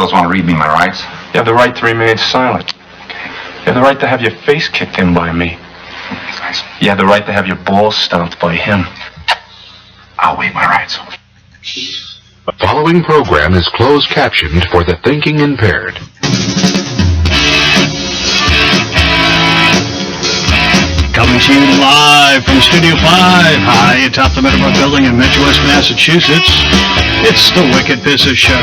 fellas want to read me my rights? You have the right to remain silent. Okay. You have the right to have your face kicked in by me. Nice. You have the right to have your balls stomped by him. I'll waive my rights. The following program is closed captioned for the thinking impaired. Coming to you live from Studio 5, high atop the Meadowbrook Building in Midwest, Massachusetts. It's the Wicked Pissah Show.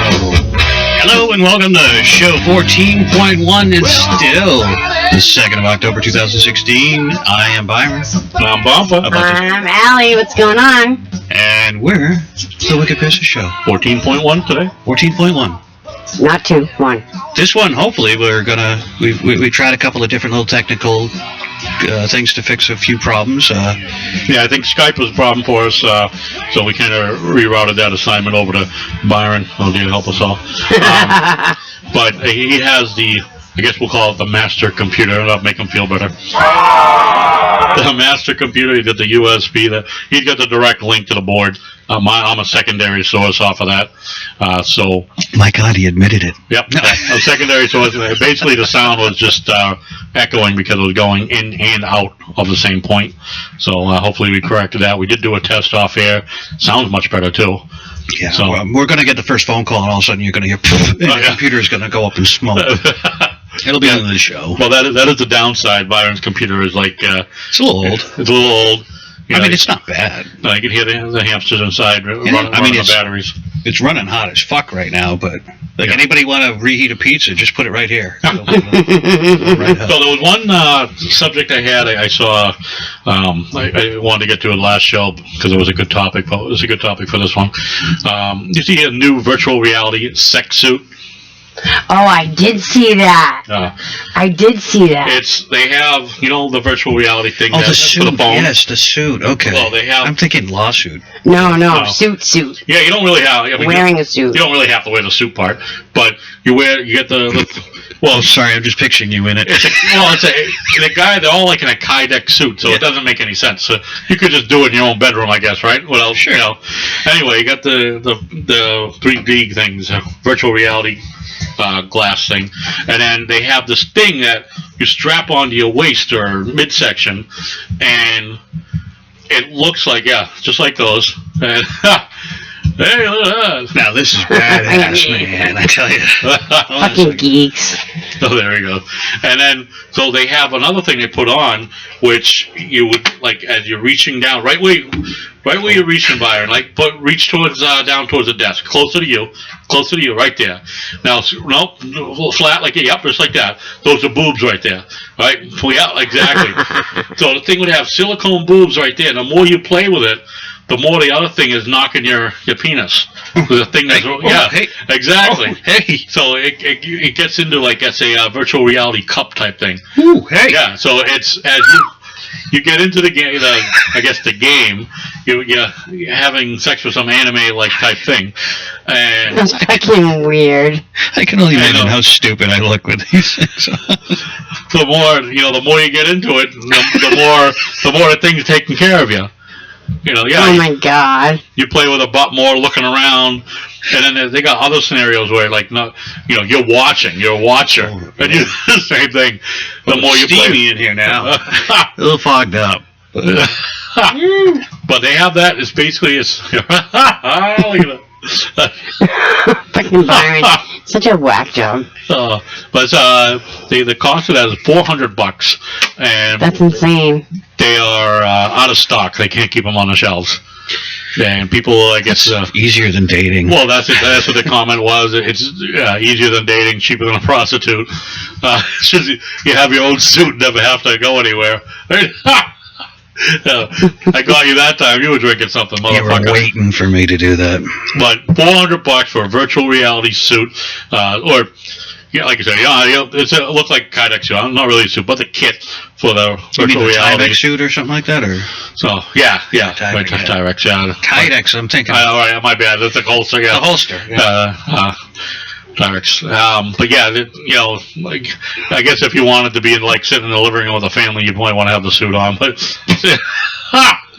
Hello and welcome to show 14.1. It's still the 2nd of October 2016. I am Byron. I'm Bumpa. I'm Allie. What's going on? And we're the Wicked Pissah Show. 14.1 today. 14.1. Not 2, 1. This one, hopefully, we tried a couple of different little technical things to fix a few problems. Yeah, I think Skype was a problem for us, so we kind of rerouted that assignment over to Byron. Oh, dear, help us all. But he has I guess we'll call it the master computer. That'll make him feel better. The master computer, he's got the USB. He's got the direct link to the board. I'm a secondary source off of that. So. My God, he admitted it. Yep, a secondary source. Basically, the sound was just echoing because it was going in and out of the same point. So hopefully we corrected that. We did do a test off air. Sounds much better too. Yeah, so we're going to get the first phone call, and all of a sudden you're going to hear, and the computer is going to go up in smoke. It'll be into the show. Well, that is the downside. Byron's computer is like it's a little old. It's a little old. I mean, it's not bad. You can hear the hamsters inside running the batteries. It's running hot as fuck right now, but anybody want to reheat a pizza, just put it right here. So there was one subject I had. I saw. I wanted to get to it last show because it was a good topic. But it was a good topic for this one. You see a new virtual reality sex suit. Oh, I did see that. I did see that. They have, the virtual reality thing. Oh, the suit. For the phone. Yes, the suit. Okay. Well, they have. I'm thinking lawsuit. No, suit. Yeah, you don't really have. Wearing a suit. You don't really have to wear the suit part, but you get the well, sorry, I'm just picturing you in it. The guy, they're all like in a Kydex suit, so it doesn't make any sense. So you could just do it in your own bedroom, I guess, right? What else? Sure. Anyway, you got the 3D things, virtual reality glass thing, and then they have this thing that you strap onto your waist or midsection, and it looks like just like those. And, hey, look at that. Now this is badass, man, I tell you. Fucking geeks. Oh, there we go. And then, so they have another thing they put on, which you would, like, as you're reaching down, right where you're reaching, Byron, reach towards, down towards the desk, closer to you, right there. Now, no, flat, just like that. Those are boobs right there, right? Yeah, exactly. So the thing would have silicone boobs right there. The more you play with it, the more the other thing is knocking your penis. The thing that's exactly. Oh, hey. So it gets into it's a virtual reality cup type thing. Ooh, hey. Yeah. So it's as you get into the game, the game, you're having sex with some anime type thing, and That's fucking weird. I can only imagine how stupid I look with these things. the more you get into it, the more the thing's taking care of you. Oh my God. You play with a butt more, looking around, and then they got other scenarios where, you're watching, you're a watcher, and you do the same thing. The more you play, steamy in here now, a little fogged up. But they have that. It's basically look at it. Fucking Byron. Such a whack job. But the cost of that is $400, and that's insane. They are out of stock. They can't keep them on the shelves, and people, I guess, easier than dating. Well, that's what the comment was. It's easier than dating, cheaper than a prostitute. You have your own suit, never have to go anywhere. I got you that time. You were drinking something, motherfucker. You were waiting for me to do that. But $400 for a virtual reality suit, or like I said, it looks like Kydex suit. Not really a suit, but the kit for the virtual reality Kydex suit or something like that, or so. Yeah, Kydex. Yeah, Kydex. I'm thinking. All right, my bad. That's a holster. Yeah, the holster. Yeah. Tyrex. But yeah, I guess if you wanted to be sitting in the living room with a family, you'd probably want to have the suit on. But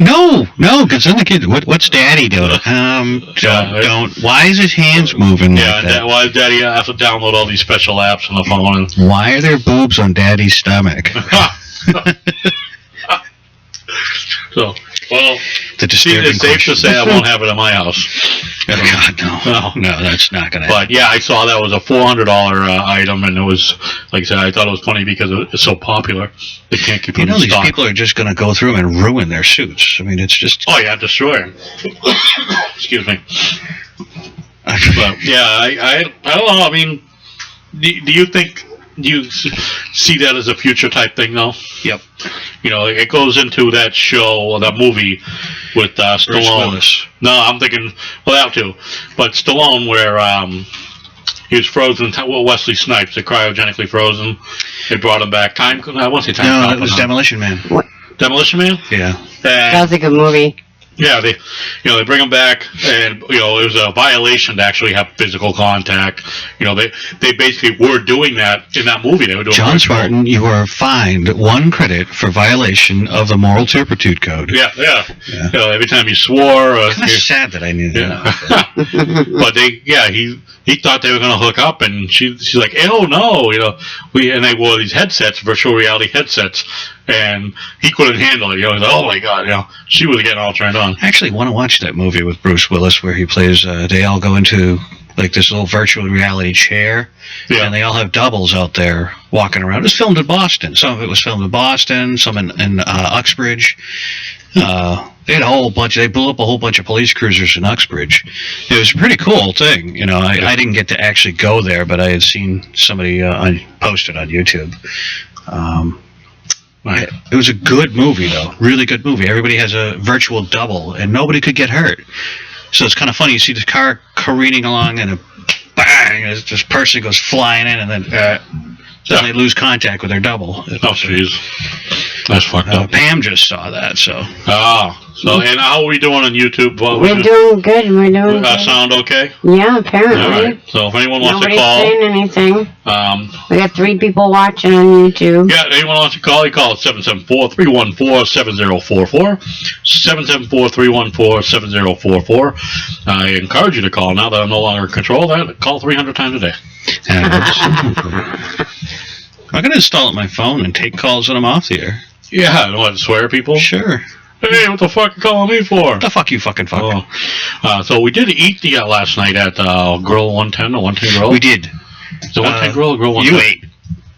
No, because then the kid, what's Daddy doing? Don't. Why is his hands moving? Yeah, like that? why does Daddy have to download all these special apps on the phone? Why are there boobs on Daddy's stomach? So, well, it's safe to say I won't have it in my house. Oh, God, no, that's not gonna happen. But yeah, I saw that was a $400 item, and it was, like I said, I thought it was funny because it's so popular. They can't keep it in these stock. people are just gonna go through and ruin their suits. I mean, it's just. Oh yeah, destroy them. Excuse me. But yeah, I don't know. I mean, do you think? Do you see that as a future type thing, though? Yep. It goes into that show or that movie with Stallone. No, I'm thinking, well, that too. But Stallone, where he was frozen, Wesley Snipes, cryogenically frozen. They brought him back. I want to say time. No, it was Demolition Man. What? Demolition Man? Yeah. That was a good movie. Yeah, they bring him back, and it was a violation to actually have physical contact. They basically were doing that in that movie. They were doing. John Spartan, you are fined 1 credit for violation of the moral turpitude code. Yeah. Every time you swore. Kind of sad that I knew that. But he thought they were going to hook up, and she's like, oh no, and they wore these headsets, virtual reality headsets. And he couldn't handle it. He was like, oh my God, she was getting all turned on. I actually want to watch that movie with Bruce Willis where he plays, they all go into like this little virtual reality chair, and they all have doubles out there walking around. It was filmed in Boston. Some of it was filmed in Boston, some in Uxbridge. They had a whole bunch. They blew up a whole bunch of police cruisers in Uxbridge. It was a pretty cool thing. I didn't get to actually go there, but I had seen somebody posted on YouTube. Right. It was a good movie, though. Really good movie. Everybody has a virtual double, and nobody could get hurt. So it's kind of funny. You see this car careening along, and a bang! This person goes flying in, and then they lose contact with their double. Oh, jeez. That's fucked up. Pam just saw that, so. Oh. So, and how are we doing on YouTube? We're doing good. We're doing good. Sound okay? Yeah, apparently. All right. So, if anyone wants Nobody's to call. saying anything. We got 3 people watching on YouTube. Yeah, anyone wants to call, you call 774-314-7044. 774-314-7044. I encourage you to call now that I'm no longer in control of that. Call 300 times a day. I'm going to install it on my phone and take calls when I'm off the air. Yeah, and what, swear people? Sure. Hey, what the fuck are you calling me for? What the fuck you fucking fucking? So we did eat last night at Grill 110, the 110 Grill. We did. The 110 Grill or Grill 110? You ate.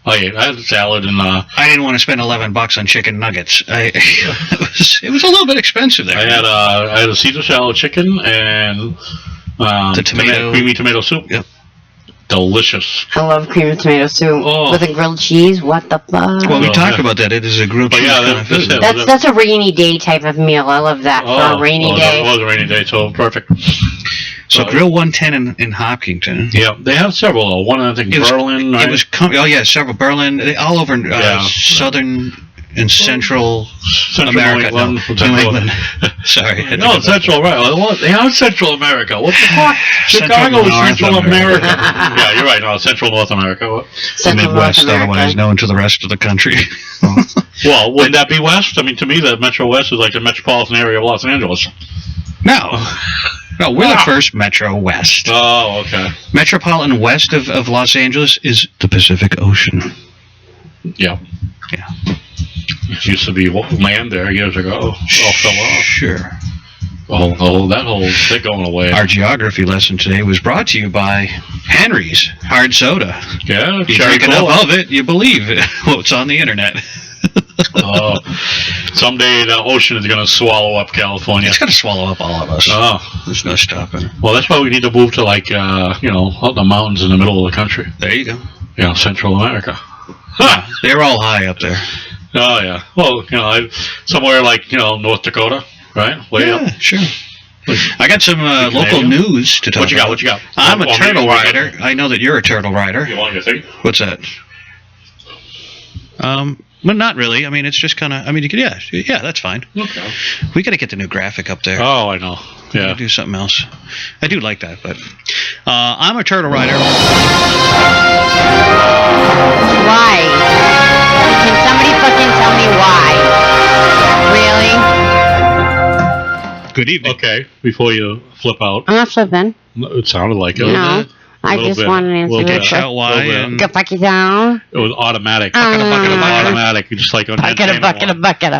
I ate. I had salad and... I didn't want to spend $11 on chicken nuggets. It was a little bit expensive there. I had a Caesar salad chicken and the creamy tomato soup. Yep. Delicious. I love cream of tomato soup with a grilled cheese. What the fuck? Well, we talked about that. It is a grilled cheese kind of food. That's a rainy day type of meal. I love that for a rainy day. It was a rainy day, so perfect. So Grill 110 in Hopkinton. Yeah, they have several though. One I think Berlin. Right? It was several Berlin. All over southern and central America. New England. Sorry. No, Central, right. They are Central America. What the fuck? Chicago is Central America. Yeah, you're right. No, Central North America. Central Midwest, otherwise known to the rest of the country. Well, wouldn't that be West? I mean, to me, the Metro West is like the metropolitan area of Los Angeles. No, we're the first Metro West. Oh, okay. Metropolitan West of Los Angeles is the Pacific Ocean. Yeah. Yeah. It used to be land there years ago. All fell off. Sure. That whole thing going away. Our geography lesson today was brought to you by Henry's Hard Soda. Yeah, you drink enough of it, you believe what's on the internet. Someday the ocean is going to swallow up California. It's going to swallow up all of us. Oh, there's no stopping. Well, that's why we need to move to out the mountains in the middle of the country. There you go. Central America. Yeah, they're all high up there. Oh yeah. Well, somewhere like North Dakota, right? Way up. Sure. I got some local news to talk about. What you got? I'm a turtle rider. I know that you're a turtle rider. You want your thing? What's that? Well, not really. I mean, it's just kind of. I mean, you could. Yeah, that's fine. Okay. We got to get the new graphic up there. Oh, I know. Yeah. Do something else. I do like that, but I'm a turtle rider. Why? Can somebody fucking tell me why? Really? Good evening. Okay, before you flip out. I'm not flipping. It sounded like it. No. I just wanted to answer your question. Go fuck it down. It was automatic. Automatic. Just like on bucket. A bucket.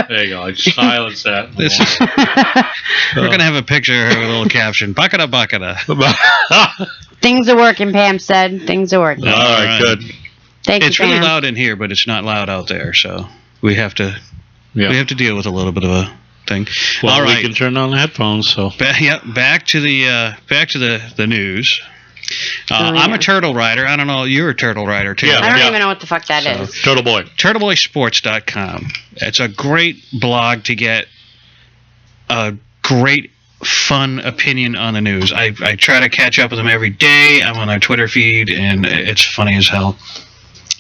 There you go. I just silence that. We're going to have a picture with a little caption. Bucket. Things are working, Pam said. Things are working. All right, good. Thank you, It's really loud in here, but it's not loud out there, so we have to deal with a little bit of a thing. Well, all right. We can turn on the headphones. So back to the news. I'm a turtle rider. I don't know. You're a turtle rider too. Yeah, I don't even know what the fuck that is. Turtle Boy. TurtleBoySports.com. It's a great blog to get a great fun opinion on the news. I try to catch up with them every day. I'm on their Twitter feed, and it's funny as hell.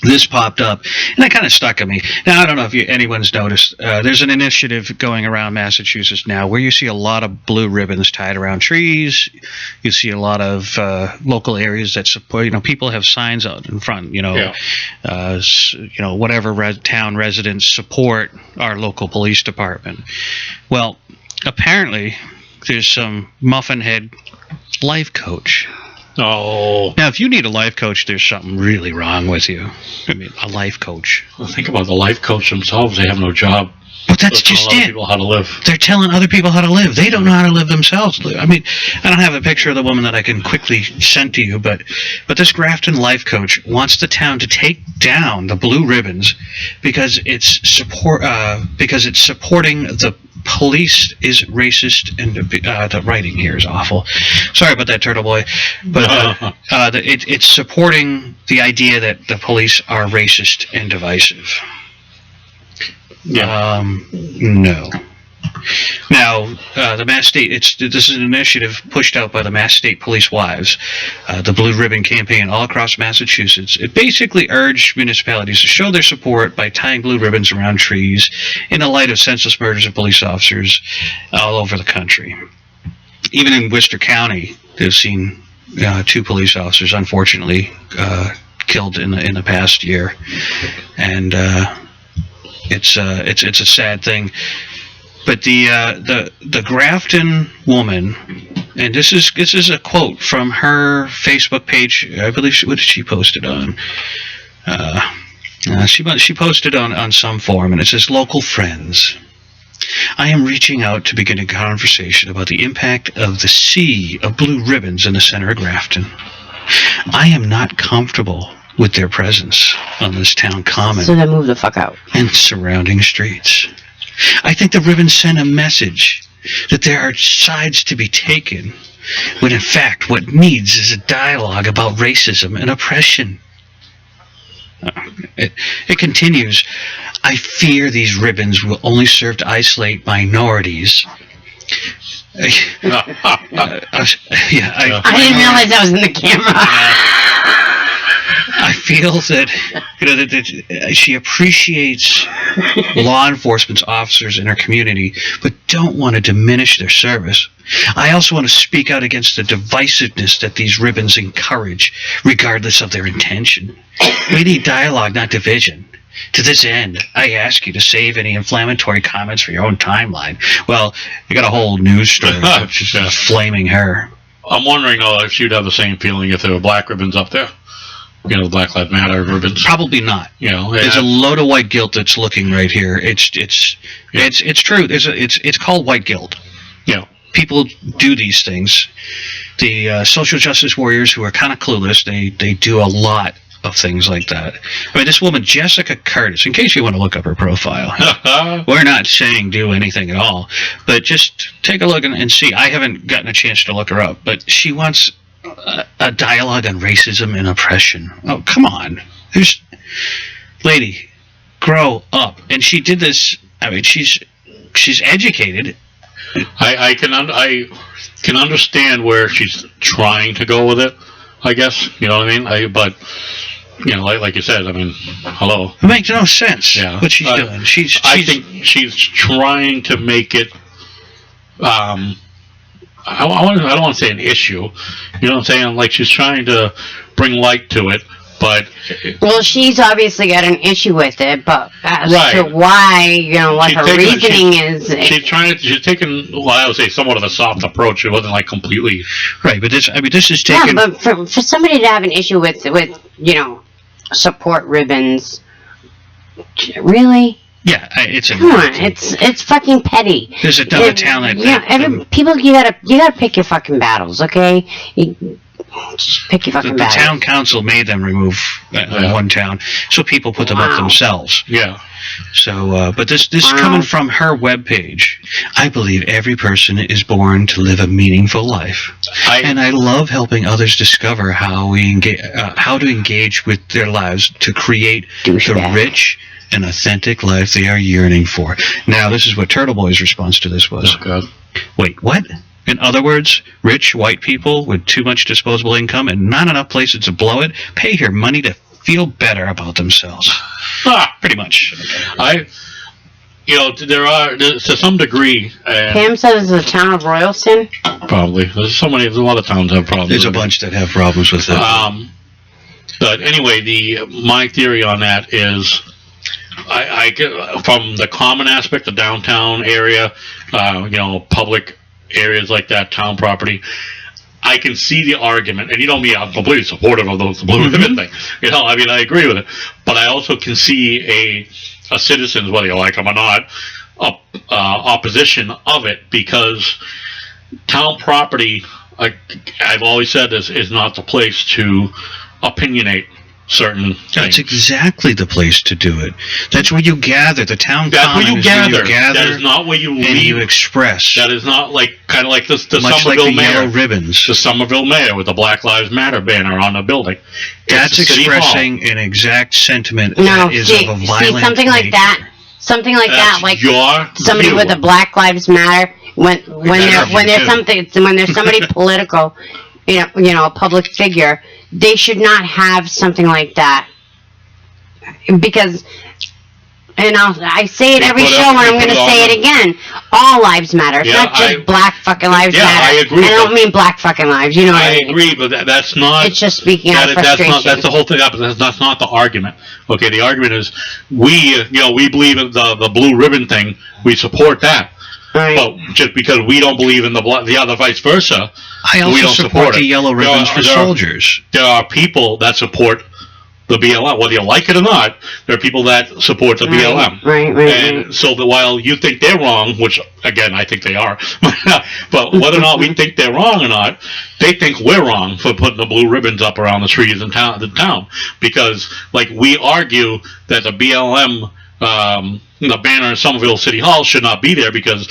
This popped up, and it kind of stuck at me. Now, I don't know if anyone's noticed. There's an initiative going around Massachusetts now where you see a lot of blue ribbons tied around trees. You see a lot of local areas that support. People have signs out in front. Whatever town residents support our local police department. Well, apparently, there's some muffin head life coach. Oh. Now, if you need a life coach, there's something really wrong with you. I mean, a life coach. Well, think about the life coach themselves. They have no job. But that's just it. People how to live. They're telling other people how to live. They don't know how to live themselves. I mean, I don't have a picture of the woman that I can quickly send to you, but this Grafton life coach wants the town to take down the blue ribbons because it's supporting the police is racist, and the writing here is awful. Sorry about that, Turtle Boy. But it's supporting the idea that the police are racist and divisive. Yeah. No. Now, the Mass State, this is an initiative pushed out by the Mass State Police Wives, the Blue Ribbon Campaign all across Massachusetts. It basically urged municipalities to show their support by tying blue ribbons around trees in the light of senseless murders of police officers all over the country. Even in Worcester County, they've seen 2 police officers, unfortunately, killed in the past year, and it's a sad thing. But the Grafton woman, and this is a quote from her Facebook page. I believe what did she post it on? She posted on some forum, and it says, "Local friends, I am reaching out to begin a conversation about the impact of the sea of blue ribbons in the center of Grafton. I am not comfortable with their presence on this town common. So then move the fuck out. And surrounding streets. I think the ribbons send a message that there are sides to be taken, when in fact what needs is a dialogue about racism and oppression." It continues, "I fear these ribbons will only serve to isolate minorities." I didn't realize that was in the camera. I feel that, that she appreciates law enforcement officers in her community, but don't want to diminish their service. I also want to speak out against the divisiveness that these ribbons encourage, regardless of their intention. We need dialogue, not division. To this end, I ask you to save any inflammatory comments for your own timeline. Well, you got a whole news story just flaming her. I'm wondering, though, if she'd have the same feeling if there were black ribbons up there. The Black Lives Matter ribbons. Probably not. There's a load of white guilt that's looking right here. It's true. It's called white guilt. People do these things. The social justice warriors who are kind of clueless, they do a lot of things like that. I mean, this woman, Jessica Curtis, in case you want to look up her profile, we're not saying do anything at all, but just take a look and see. I haven't gotten a chance to look her up, but she wants a dialogue on racism and oppression. Oh, come on. Lady, grow up. And she did this. I mean, she's educated. I can understand where she's trying to go with it, I guess. You know what I mean? But like you said, I mean, hello. It makes no sense what she's doing. I think she's trying to make it I don't want to say an issue, you know what I'm saying? Like she's trying to bring light to it, But well, she's obviously got an issue with it, but as Right. to why, what She's her taking- reasoning is. she's taken, well, I would say somewhat of a soft approach. It wasn't like completely. Right, but this is Yeah, taken. but for somebody to have an issue with support ribbons, really? Yeah, it's a. Come on, it's fucking petty. There's another town that. People, you gotta pick your fucking battles, okay? Just pick your fucking The battles. town council made them remove one town, so people put them up themselves. Yeah. So, but this coming from her webpage. I believe every person is born to live a meaningful life, and I love helping others discover how to engage with their lives to create the rich and authentic life they are yearning for. Now, this is what Turtle Boy's response to this was. Oh, God. Wait, what? In other words, rich white people with too much disposable income and not enough places to blow it pay your money to feel better about themselves. Pretty much. There are, to some degree. Pam says the town of Royalston? Probably. There's a lot of towns have problems. There's a bunch that have problems with that. But anyway, my theory on that is, I get from the common aspect of downtown area, public areas like that, town property, I can see the argument, and I'm completely supportive of the blue ribbon thing. I agree with it, but I also can see a citizen's, whether you like them or not, opposition of it, because town property, I've always said this, is not the place to opinionate certain things. That's exactly the place to do it. That's where you gather. The town common is where you gather. That is not where you leave. And you express. That is not kind of like the much Somerville like the mayor. yellow ribbons. The Somerville mayor with the Black Lives Matter banner on the building. That's expressing an exact sentiment that is of a violent something like nature. that. Something like That's that, like your somebody view. with the Black Lives Matter. When there's somebody political, a public figure, they should not have something like that. Because, and I say it every show, and I'm going to say it again. All lives matter. It's not just black fucking lives matter. I agree. I don't mean black fucking lives. You know what I mean? I agree, but that's not. It's just speaking out of frustration. That's the whole thing. But that's not the argument. Okay, the argument is we believe in the blue ribbon thing. We support that. Right. But just because we don't believe in the other vice versa, I also we don't support the it. yellow ribbons for soldiers. There are people that support the BLM, whether you like it or not. There are people that support the BLM. Right. And so that while you think they're wrong, which again I think they are, but whether or not we think they're wrong or not, they think we're wrong for putting the blue ribbons up around the trees in the town. Because we argue that the BLM, the banner in Somerville City Hall should not be there, because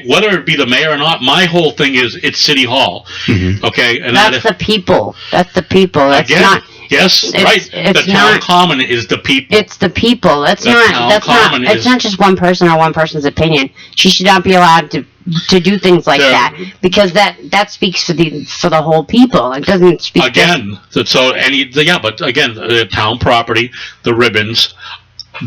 whether it be the mayor or not, my whole thing is it's City Hall. Okay, and that's the people. That's the people. That's again, not. Yes, right. The town common is the people. It's the people. It's not just one person or one person's opinion. She should not be allowed to do things like that, because that speaks for the whole people. It doesn't speak again. But again, the town property, the ribbons,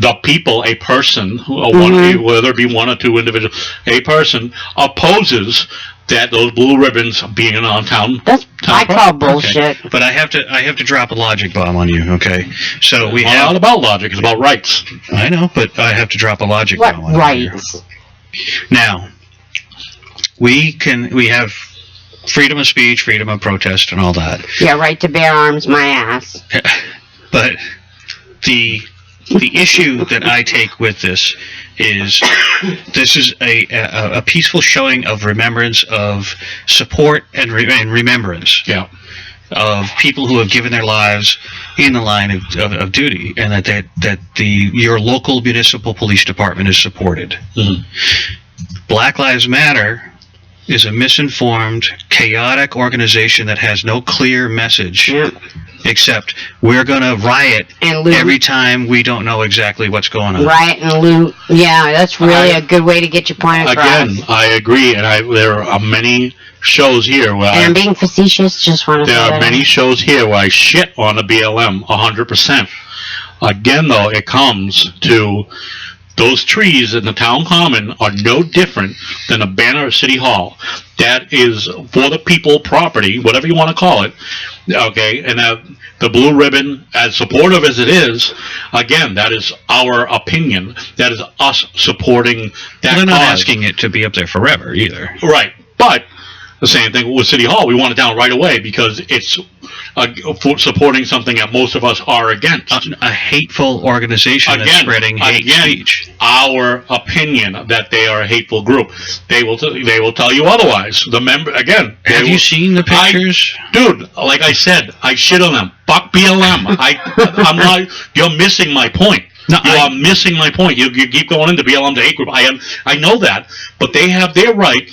the people, a person, whether it be one or two individuals, a person opposes that those blue ribbons being on town. I call bullshit. Okay. But I have to drop a logic bomb on you. Okay, so it's not about logic; it's about rights. I know, but I have to drop a logic bomb on rights? you. Now, we have freedom of speech, freedom of protest, and all that. Yeah, right to bear arms, my ass. But the issue that I take with this is a peaceful showing of remembrance, of support and remembrance of people who have given their lives in the line of duty, and that your local municipal police department is supported. Black Lives Matter is a misinformed, chaotic organization that has no clear message. Except we're going to riot and loot every time we don't know exactly what's going on. Riot and loot. Yeah, that's really a good way to get your point across. Again, I agree, and there are many shows here where I'm being facetious, just want to say there are many shows here where I shit on the BLM 100%. Again, though, it comes to those trees in the town common are no different than a banner at City Hall. That is for the people property, whatever you want to call it. Okay, and the blue ribbon, as supportive as it is, again, that is our opinion. That is us supporting that They're not cause. asking it to be up there forever either. Right, but the same thing with City Hall. We want it down right away because it's supporting something that most of us are against. A hateful organization that's spreading hate speech. Our opinion that they are a hateful group. They will tell you otherwise. Have you seen the pictures? Dude, like I said, I shit on them. Fuck BLM. I'm not. You're missing my point. No, you are missing my point. You keep going into BLM to hate group. I know that, but they have their right.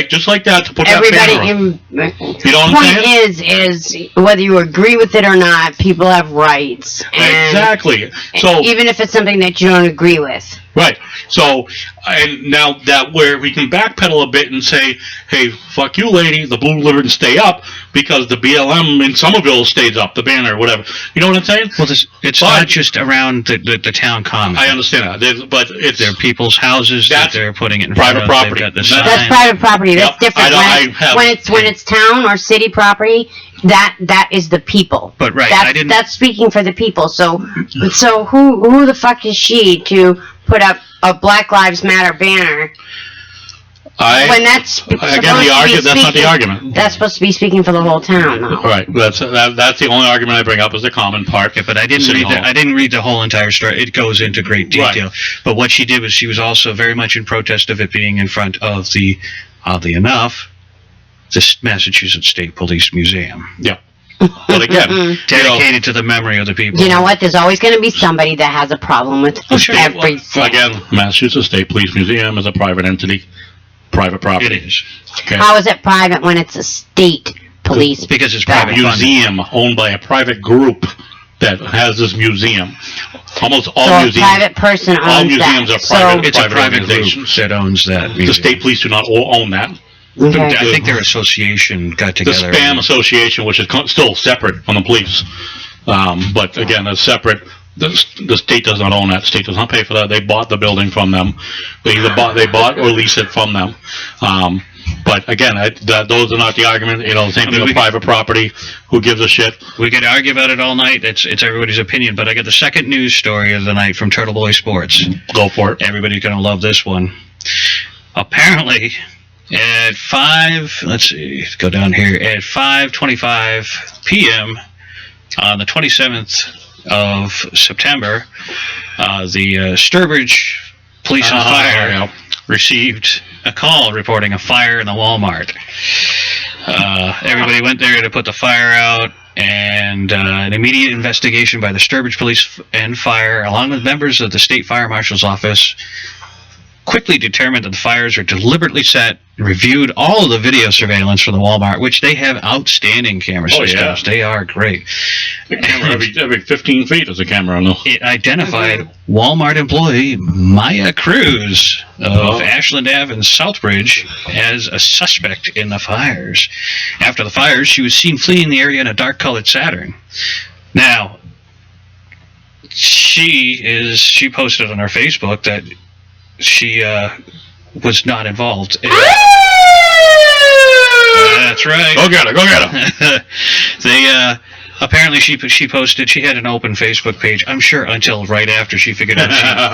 Just like that, to put that banner on. You know what I'm saying? Is whether you agree with it or not, people have rights. Exactly. So even if it's something that you don't agree with. Right. So, and now that where we can backpedal a bit and say, hey, fuck you, lady, the blue ribbon stay up because the BLM in Somerville stays up, the banner or whatever. You know what I'm saying? Well, it's not just around the town common. I understand that, but it's they're people's houses that they're putting it in private front of. property. That's private property. That's different. When it's town or city property, that is the people. But that's speaking for the people. So who the fuck is she to put up a Black Lives Matter banner when that's that's not the argument. That's supposed to be speaking for the whole town, though. Right. That's the only argument I bring up is the common part. Yeah, but I didn't read the whole entire story. It goes into great detail. Right. But what she did was she was also very much in protest of it being in front of the, oddly enough, the Massachusetts State Police Museum. Yeah. But again, dedicated to the memory of the people. You know what? There's always going to be somebody that has a problem with everything. Again, Massachusetts State Police Museum is a private entity, private property. It is. Okay. How is it private when it's a state police? Because it's private museum owned by a private group that has this museum. Almost all so museums. A private person owns all museums that. are private. It's a private group that owns that museum. The state police do not own that. Okay. I think their association got together. The SPAM Association, which is still separate from the police, but again, it's separate. The state does not own that. The state does not pay for that. They bought the building from them. They either bought or lease it from them. But again, those are not the argument. You know, same thing with private property. Who gives a shit? We could argue about it all night. It's everybody's opinion. But I got the second news story of the night from Turtle Boy Sports. Go for it. Everybody's gonna love this one. Apparently, at 5:25 p.m. on the 27th of September, the Sturbridge Police and Fire received a call reporting a fire in the Walmart. Everybody went there to put the fire out, and an immediate investigation by the Sturbridge Police and Fire, along with members of the State Fire Marshal's Office, quickly determined that the fires were deliberately set, reviewed all of the video surveillance for the Walmart, which they have outstanding camera systems. They are great. The camera every 15 feet is a camera. No. It identified Walmart employee Maya Cruz of Ashland Ave and Southbridge as a suspect in the fires. After the fires, she was seen fleeing the area in a dark-colored Saturn. Now, she posted on her Facebook that she was not involved. That's right. Go get her. They apparently she posted. She had an open Facebook page. I'm sure until right after she figured out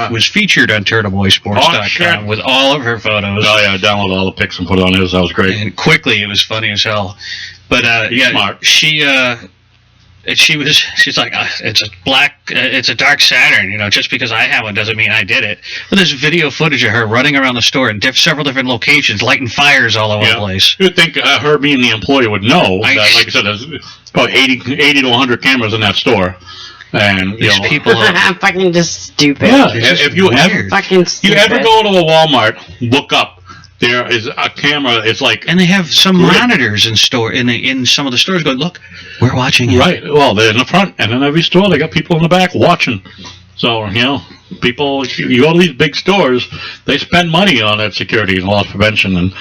she was featured on TurtleBoySports.com with all of her photos. Oh yeah, I downloaded all the pics and put it on his. That was great. And quickly, it was funny as hell. But smart. She's like, it's a dark Saturn, you know, just because I have one doesn't mean I did it. But there's video footage of her running around the store in several different locations, lighting fires all over the place. You'd think her being the employee would know that, like I said, there's about 80 to 100 cameras in that store. And, these people are fucking just stupid. Yeah, if you ever go to a Walmart, look up. There is a camera. It's like, and they have some monitors in some of the stores. Going, look, we're watching it. Right. Well, they're in the front, and in every store they got people in the back watching. So people, you go to these big stores, they spend money on that security and loss prevention, and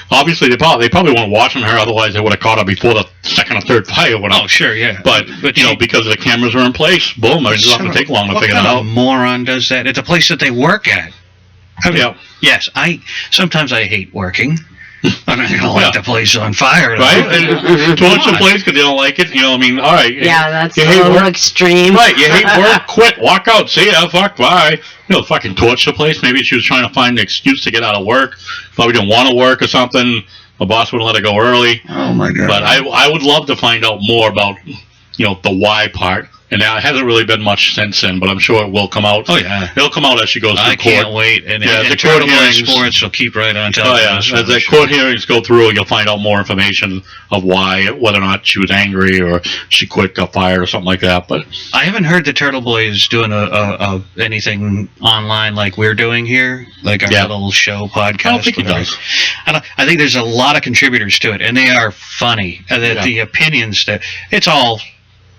obviously they probably weren't watching her. Otherwise, they would have caught her before the second or third fire went up. Oh, sure, yeah. But because the cameras are in place, boom, it doesn't take long to figure it out. What moron does that? It's a place that they work at. Yes, sometimes I hate working, I'm not gonna light the place on fire, right? And torch the place because you don't like it. You know, I mean, all right. Yeah, that's you a hate little work. extreme. Right, you hate work, quit, walk out, see ya, fuck, bye. You know, fucking torch the place. Maybe she was trying to find an excuse to get out of work. Probably didn't want to work or something. The boss wouldn't let her go early. Oh my god! But I would love to find out more about, you know, the why part. And now it hasn't really been much since then, but I'm sure it will come out. Oh yeah, it'll come out as she goes through I court. can't wait. And yeah, the the court court hearings. Sports will keep right on top. Oh yeah, of this as the court hearings go through, you'll find out more information of why, whether or not she was angry or she quit, got fired, or something like that. But I haven't heard the Turtle Boy is doing a anything online like we're doing here, like our little show podcast. I don't think he does. I think there's a lot of contributors to it, and they are funny. And that the opinions that it's all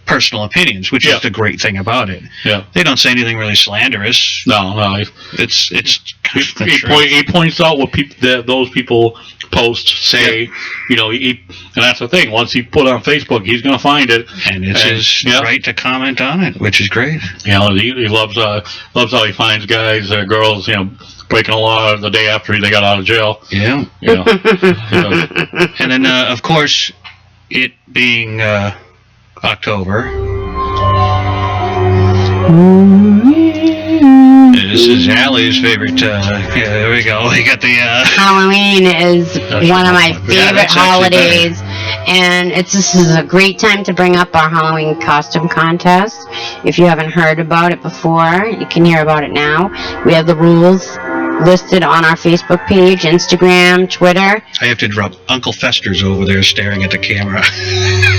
personal opinions, which is the great thing about it. Yeah, they don't say anything really slanderous. No. It's he points out what those people post, say. You know, and that's the thing. Once he put it on Facebook, he's going to find it, and it's his right to comment on it, which is great. You know, he loves how he finds guys, girls, you know, breaking a law the day after they got out of jail. Yeah. You know, and then of course, it being October. This is Allie's favorite. There we go. We got the Halloween is one of my favorite holidays, and this is a great time to bring up our Halloween costume contest. If you haven't heard about it before, you can hear about it now. We have the rules listed on our Facebook page, Instagram, Twitter. I have to drop Uncle Fester's over there staring at the camera.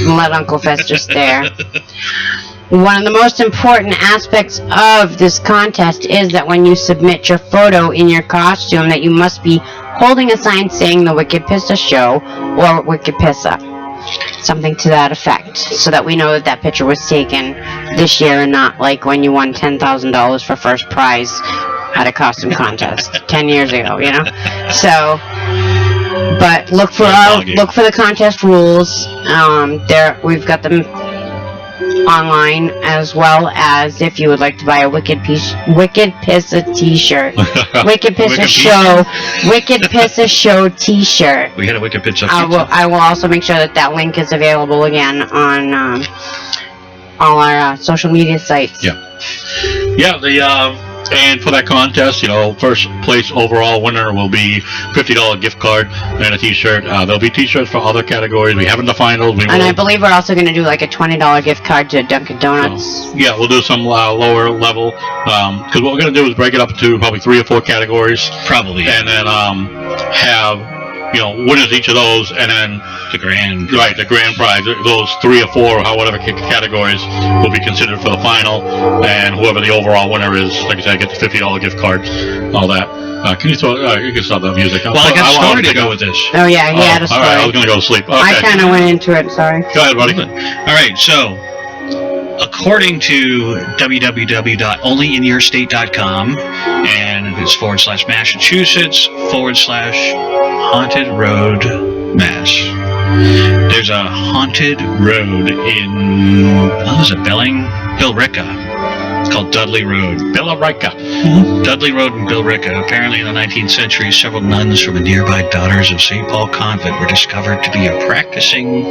Let Uncle Fester stare. One of the most important aspects of this contest is that when you submit your photo in your costume, that you must be holding a sign saying the Wicked Pissah Show or Wicked Pissah. Something to that effect, so that we know that that picture was taken this year and not like when you won $10,000 for first prize at a costume contest 10 years ago, you know? So, but look for the contest rules. We've got them online, as well as if you would like to buy a Wicked Pissah t-shirt. Wicked Pissah Show t-shirt. We had a Wicked Pissah. I will also make sure that link is available again on all our social media sites. And for that contest, you know, first place overall winner will be $50 gift card and a t-shirt. There'll be t-shirts for other categories. We haven't defined those. I believe we're also going to do like a $20 gift card to Dunkin' Donuts. Yeah, we'll do some lower level. Because what we're going to do is break it up into probably 3 or 4 categories. Probably. And then have, you know, winners each of those, and then the grand prize. Those 3 or 4, or however categories, will be considered for the final, and whoever the overall winner is, like I said, gets a $50 gift card, all that. Can you you can stop that music. Well, I got a story to go with this. Oh yeah, he had a story. All right, I was going to go to sleep. Okay. I kind of went into it. Sorry. Go ahead, buddy. All right, so according to www.onlyinyourstate.com, and it's /Massachusetts/Haunted Road, Mass. There's a haunted road in, Billerica. It's called Dudley Road. Billerica. Dudley Road in Billerica. Apparently in the 19th century, several nuns from the nearby Daughters of St. Paul Convent were discovered to be a practicing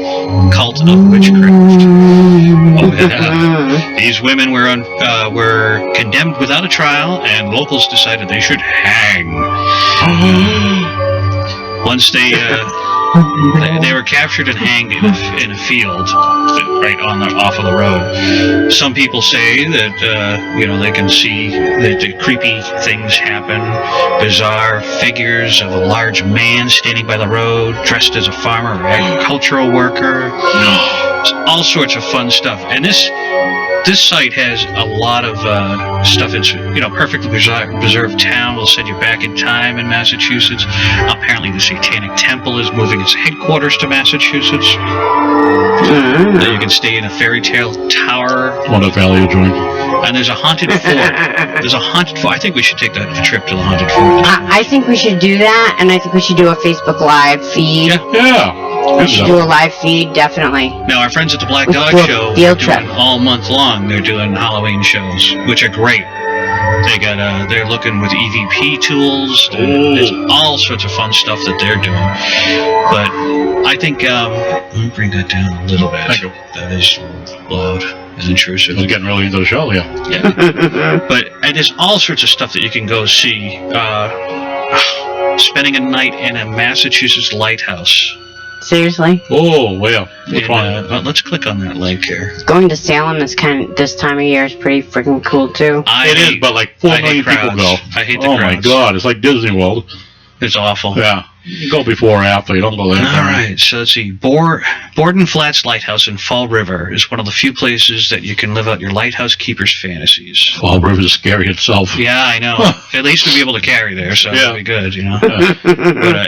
cult of witchcraft. Oh, yeah. These women were condemned without a trial, and locals decided they should hang. Once they were captured and hanged in a field right off of the road. Some people say that they can see that the creepy things happen, bizarre figures of a large man standing by the road dressed as a farmer or agricultural worker. All sorts of fun stuff. And this site has a lot of stuff. It's perfectly preserved town. Will send you back in time in Massachusetts. Apparently, the Satanic Temple is moving its headquarters to Massachusetts. You can stay in a fairy tale tower. What a valley you join. And there's a haunted fort. I think we should take that trip to the haunted fort. I think we should do that, and I think we should do a Facebook Live feed. Yeah. We should do a live feed, definitely. Now, our friends at the Black Dog Show are doing all month long. They're doing Halloween shows, which are great. They're looking with EVP tools. There's all sorts of fun stuff that they're doing. But I think let me bring that down a little bit. Thank you. That is loud and intrusive. We're getting really into the show, yeah. But there's all sorts of stuff that you can go see. Spending a night in a Massachusetts lighthouse. Seriously? Oh, well. Which one? Let's click on that link here. Going to Salem is this time of year is pretty freaking cool too. It is, but like 4 million people go. I hate the Oh crowds. my God, it's like Disney World. It's awful. Yeah. You go before or after, you don't go there. All right, so let's see. Borden Flats Lighthouse in Fall River is one of the few places that you can live out your lighthouse keeper's fantasies. Fall River is scary itself. Yeah, I know. At least we'll be able to carry there, so that'll be good, you know. But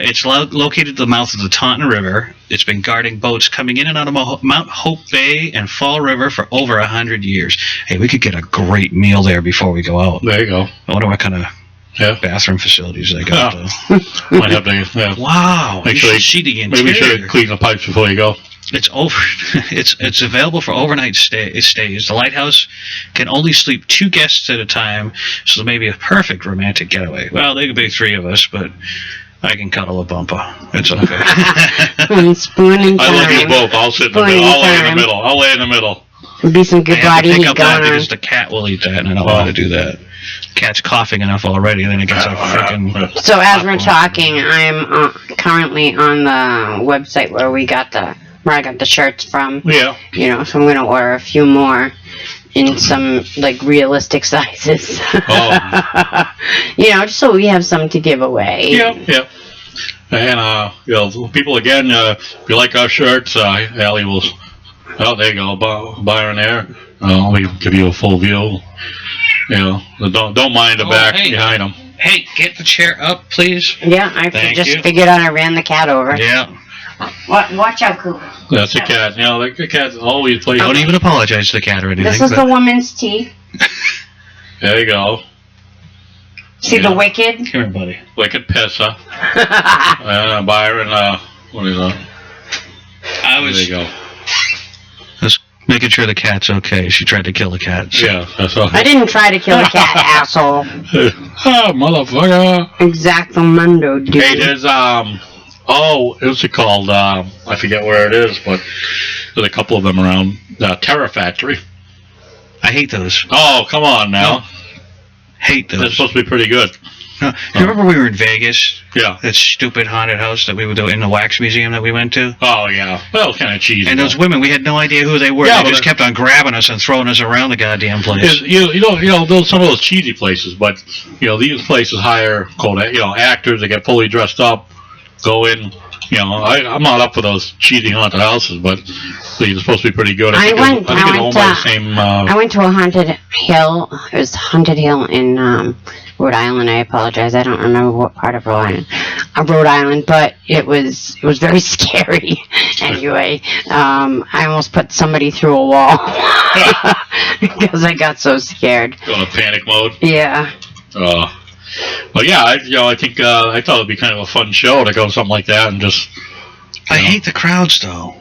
it's located at the mouth of the Taunton River. It's been guarding boats coming in and out of Mount Hope Bay and Fall River for over 100 years. Hey, we could get a great meal there before we go out. There you go. I wonder what kind of bathroom facilities they got, though. Might have to, Wow. Make sure you should see the interior. Maybe you should clean the pipes before you go. It's it's available for overnight stays. The lighthouse can only sleep 2 guests at a time, so it may be a perfect romantic getaway. Well, there could be 3 of us, but I can cuddle a Bumpa. It's okay. Spoon and time. I love you both. I'll sit in the middle. I'll lay in the middle. I'll lay in the middle. There'll be some good body heat going on. Because the cat will eat that, and I don't want to do that. Cat's coughing enough already, and then it gets a freaking... So as we're talking, I'm currently on the website where I got the shirts from. Yeah. You know, so I'm going to order a few more in some, like, realistic sizes. Oh. You know, just so we have some to give away. Yeah. And, you know, people, again, if you like our shirts, Allie will... Oh, there you go, Byron there. Let me give you a full view. You know, don't mind the back behind them. Hey, get the chair up, please. Yeah, I just figured out I ran the cat over. Yeah. Watch out, Cooper. That's a cat. You know, the cat always plays. Don't even apologize to the cat or anything. This is the woman's tea. There you go. See the Wicked? Come here, buddy. Wicked Pissah. Byron, what is that? There you go. Just making sure the cat's okay. She tried to kill the cat. So. Yeah, that's all. I didn't try to kill the cat, asshole. Ah, motherfucker. Exactamundo, dude. Hey, there's, what's it called? I forget where it is, but there's a couple of them around. Terror Factory. I hate those. Oh, come on now. No. Hate those. They're supposed to be pretty good. No. You remember we were in Vegas? Yeah. That stupid haunted house that we were doing in the wax museum that we went to? Oh, yeah. Well, kind of cheesy. And those women, we had no idea who they were. Yeah, they just kept on grabbing us and throwing us around the goddamn place. You know, those some of those cheesy places, but you know, these places hire actors that get fully dressed up, go in. You know, I'm not up for those cheesy haunted houses, but they're supposed to be pretty good. I went to a haunted hill. It was Haunted Hill in Rhode Island. I apologize. I don't remember what part of Rhode Island, but it was very scary. Anyway, I almost put somebody through a wall because I got so scared. Go in panic mode. Yeah. But yeah, I think I thought it'd be kind of a fun show to go something like that and just. I hate the crowds though.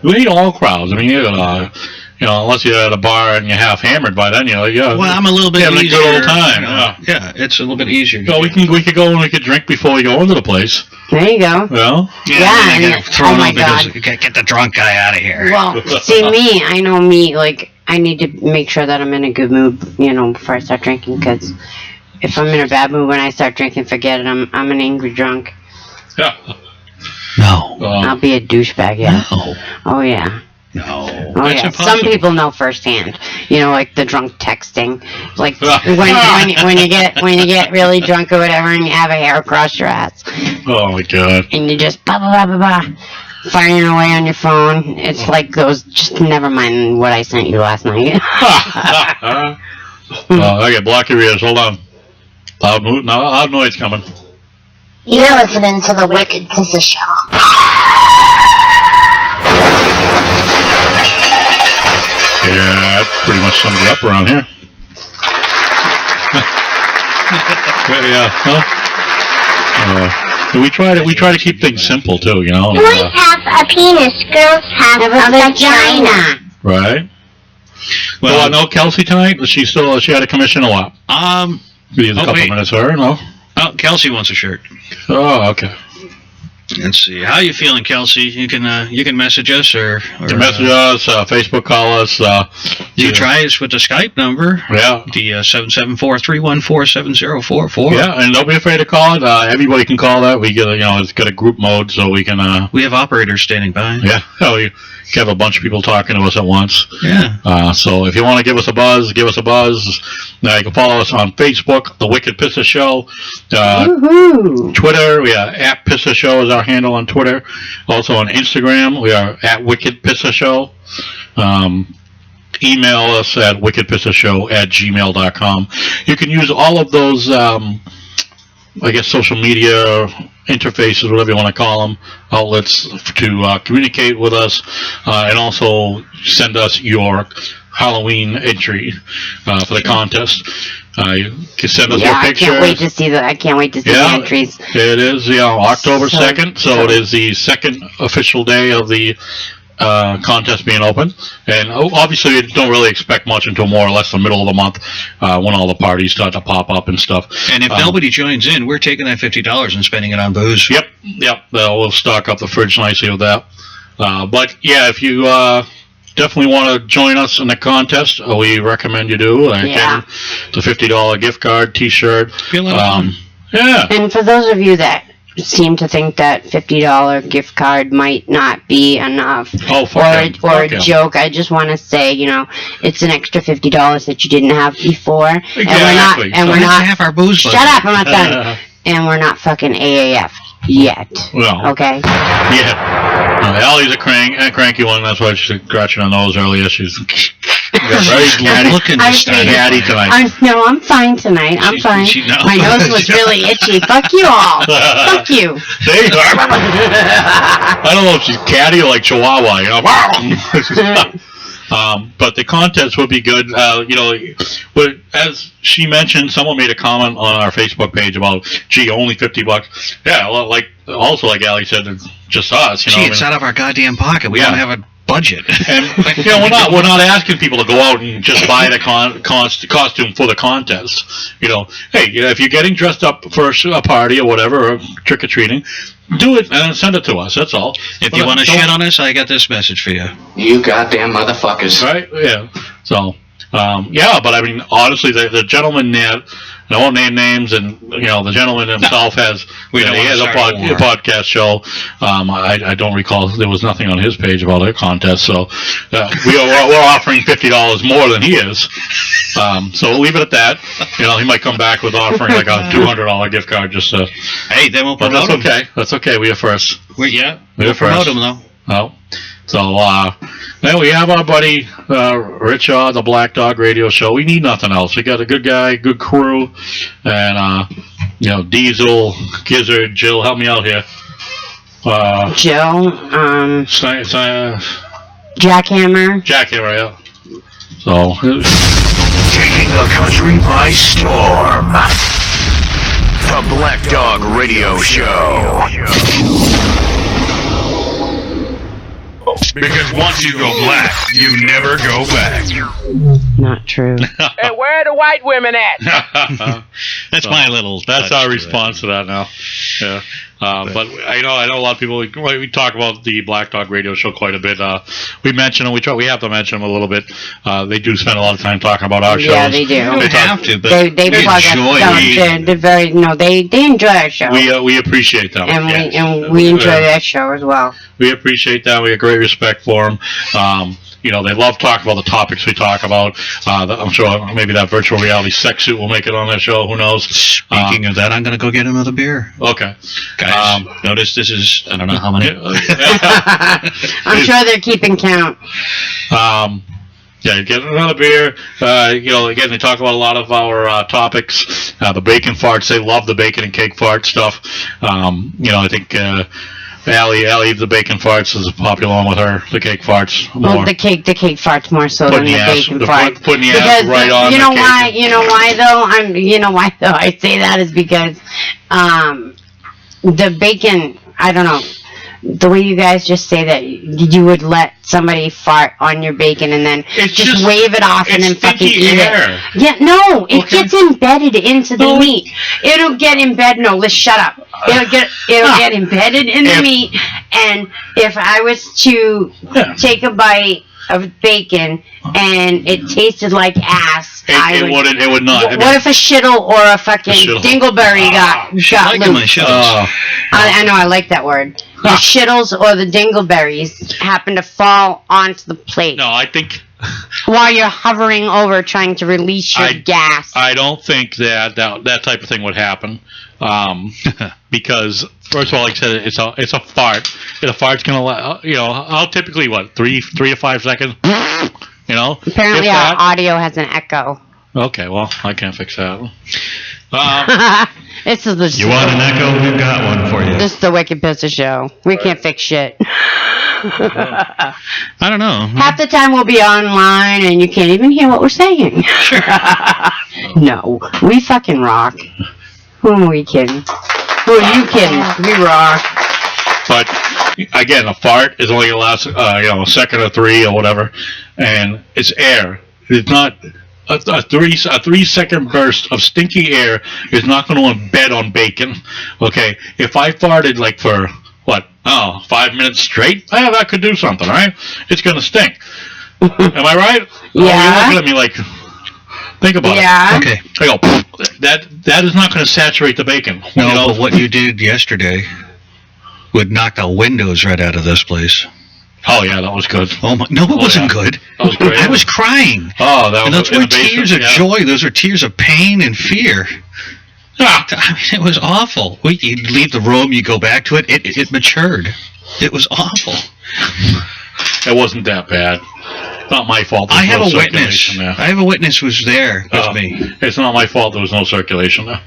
We hate all crowds. I mean, unless you're at a bar and you're half hammered by then, Well, I'm a little bit having easier. a good old time. Yeah, it's a little bit easier. So we could go and we could drink before we go into the place. There you go. Well. Yeah. Oh my God! Get the drunk guy out of here. Well, see me. I know me. Like I need to make sure that I'm in a good mood. Before I start drinking, because. If I'm in a bad mood when I start drinking, forget it. I'm an angry drunk. Yeah. No. I'll be a douchebag, yeah. No. Oh, yeah. No. Oh, That's yeah. impossible. Some people know firsthand. Like the drunk texting. Like when you get really drunk or whatever and you have a hair across your ass. Oh, my God. And you just blah, blah, blah, blah, blah. Firing away on your phone. It's like those, just never mind what I sent you last night. Okay, block your ears. Hold on. Loud noise coming. You're listening to the Wicked Pissah Show. Yeah, that pretty much sums it up around here. Yeah. We try to keep things simple too, Boys have a penis, girls have a vagina. Right. Well, no Kelsey tonight. She had a commission or what? We use a couple minutes for her. No. Oh, Kelsey wants a shirt. Oh, okay. Let's see. How you feeling, Kelsey? You can message us or you can message us, Facebook call us. You try us with the Skype number. Yeah. The 774-314-7044. Yeah, and don't be afraid to call it. Everybody can call that. We get it's got a group mode, so we can. We have operators standing by. Yeah. We have a bunch of people talking to us at once. Yeah. So if you want to give us a buzz, give us a buzz. You can follow us on Facebook, The Wicked Pissah Show. Twitter, we are at Pissah Show is our handle on Twitter. Also on Instagram, we are at Wicked Pissah Show. Email us at wickedpissahshow@gmail.com. You can use all of those, social media interfaces, whatever you want to call them, outlets to communicate with us, and also send us your Halloween entry for the contest. You can send us your pictures. I can't wait to see the entries. It is October 2nd, so it is the second official day of the contest being open, and obviously you don't really expect much until more or less the middle of the month when all the parties start to pop up and stuff. And if nobody joins in, we're taking that $50 and spending it on booze. Yep. We'll stock up the fridge nicely with that. But yeah, if you definitely want to join us in the contest, we recommend you do. Again, it's a $50 gift card, T-shirt. Yeah. And for those of you that seem to think that $50 gift card might not be enough or a joke, I just want to say, it's an extra $50 that you didn't have before. Exactly. And we're not have our booze. Shut up, I'm not done. And we're not fucking AAF yet. Well, okay? Yeah. Allie's a cranky one. That's why she's scratching her nose earlier. She's very catty tonight. I'm fine tonight. I'm fine. My nose was really itchy. Fuck you all. Fuck you. I don't know if she's catty or like Chihuahua. But the contest would be good. As she mentioned, someone made a comment on our Facebook page about, only $50. Yeah, like Allie said, it's just us. It's out of our goddamn pocket. We don't have a budget. And we're not asking people to go out and just buy the costume for the contest. If you're getting dressed up for a party or whatever, or trick or treating, do it and send it to us. That's all. If you want to shit on us, I got this message for you. You goddamn motherfuckers. Right? Yeah. So, but I mean, honestly, the gentleman there, I won't name names, and the gentleman himself has he has a podcast show. I don't recall, there was nothing on his page about a contest, so we're offering $50 more than he is. So we'll leave it at that. He might come back with offering like a $200 gift card just to. Hey, then we'll promote him. That's okay. We are first. We'll promote him though. Oh. So, then we have our buddy, Rizzo, the Black Dog Radio Show. We need nothing else. We got a good guy, good crew, and, Diesel, Gizzard, Jill, help me out here. Jill, Jackhammer, yeah. So, taking the country by storm. The Black Dog Radio Show. Because once you go black, you never go back. Not true. Hey, where are the white women at? That's my little. That's our response to that now. Yeah. But I know a lot of people. We talk about the Black Dog Radio Show quite a bit. We mention them. We have to mention them a little bit. They do spend a lot of time talking about our shows. Yeah, they do. They have to, but they enjoy. They enjoy our show. We appreciate them, and we enjoy their show as well. We appreciate that. We have great respect for them. They love talking about the topics we talk about. I'm sure maybe that virtual reality sex suit will make it on their show. Who knows? Speaking of that, I'm going to go get another beer. Okay. Guys, notice this is, I don't know how many. I'm sure they're keeping count. Get another beer. Again, they talk about a lot of our topics. The bacon farts, they love the bacon and cake fart stuff. I think... Allie, the bacon farts is popular one with her. The cake farts more. Well, the cake farts more so than the bacon farts. Putting the ass right on the cake. You know why though? I say that is because the bacon. I don't know. the way you guys just say that you would let somebody fart on your bacon and then just wave it off and then fucking eat it. Yeah, no, it gets embedded into the meat. It'll get embedded. No, let's shut up. It'll get embedded in the meat. And if I was to take a bite of bacon and it tasted like ass, it would not. What if a shittle or a fucking dingleberry got loose? I know, I like that word. The shittles or the dingleberries happen to fall onto the plate. No, I think while you're hovering over trying to release your gas. I don't think that type of thing would happen, because first of all, like I said, it's a fart. And a fart's gonna, I'll typically 3 to 5 seconds. Apparently, our audio has an echo. Okay, well, I can't fix that. You want an echo? We've got one for you. This is the Wicked Pissah Show. We can't fix shit. I don't know. Half the time we'll be online and you can't even hear what we're saying. No, we fucking rock. Who are we kidding? Who are you kidding? We rock. But again, a fart is only gonna last, a second or 3 or whatever, and it's air. It's not. A 3-second burst of stinky air is not going to embed on bacon. Okay, if I farted like for 5 minutes straight, that could do something, right? It's going to stink. Am I right? Yeah. Oh, you're looking at me like, think about it. Yeah. Okay. I go, that is not going to saturate the bacon. No, but what you did yesterday would knock the windows right out of this place. Oh yeah, that was good. Oh my! No, it wasn't good. That was great. I was crying. Oh, that was. And those weren't tears of joy. Those are tears of pain and fear. Yeah. I mean, it was awful. You leave the room, you go back to it. It matured. It was awful. It wasn't that bad. Not my fault. I have a witness. I have a witness who's there with me. It's not my fault. There was no circulation there.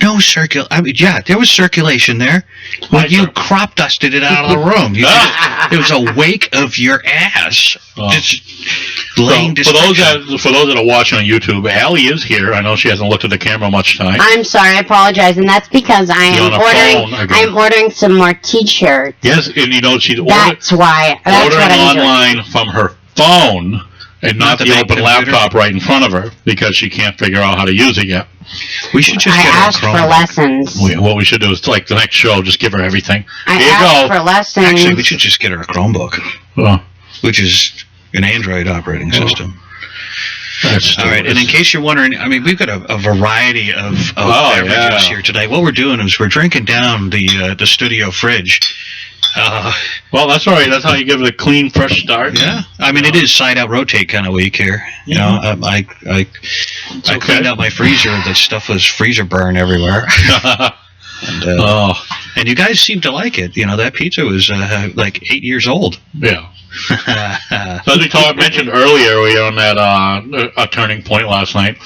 No circulation. I mean, yeah, there was circulation there. When you crop dusted it out of the room. It was a wake of your ass. Just laying for those that are watching on YouTube, Allie is here. I know she hasn't looked at the camera much tonight. I'm sorry, I apologize, and that's because I'm ordering some more T-shirts. Yes, and she's ordering. That's why. That's ordering what I'm online doing. from her phone and not the open laptop right in front of her because she can't figure out how to use it yet. We should just get her a asked for lessons. What we should do is, like the next show, just give her everything. I asked for lessons. Actually, we should just get her a Chromebook, which is an Android operating system. All right, and in case you're wondering, I mean, we've got a variety of beverages here today. What we're doing is we're drinking down the studio fridge. Well, that's all right. That's how you give it a clean, fresh start. Yeah, I mean, it is side-out rotate kind of week here. You know, I cleaned out my freezer. The stuff was freezer burn everywhere. And you guys seem to like it. You know, that pizza was like 8 years old. Yeah. As we mentioned earlier, we were on that a turning point last night.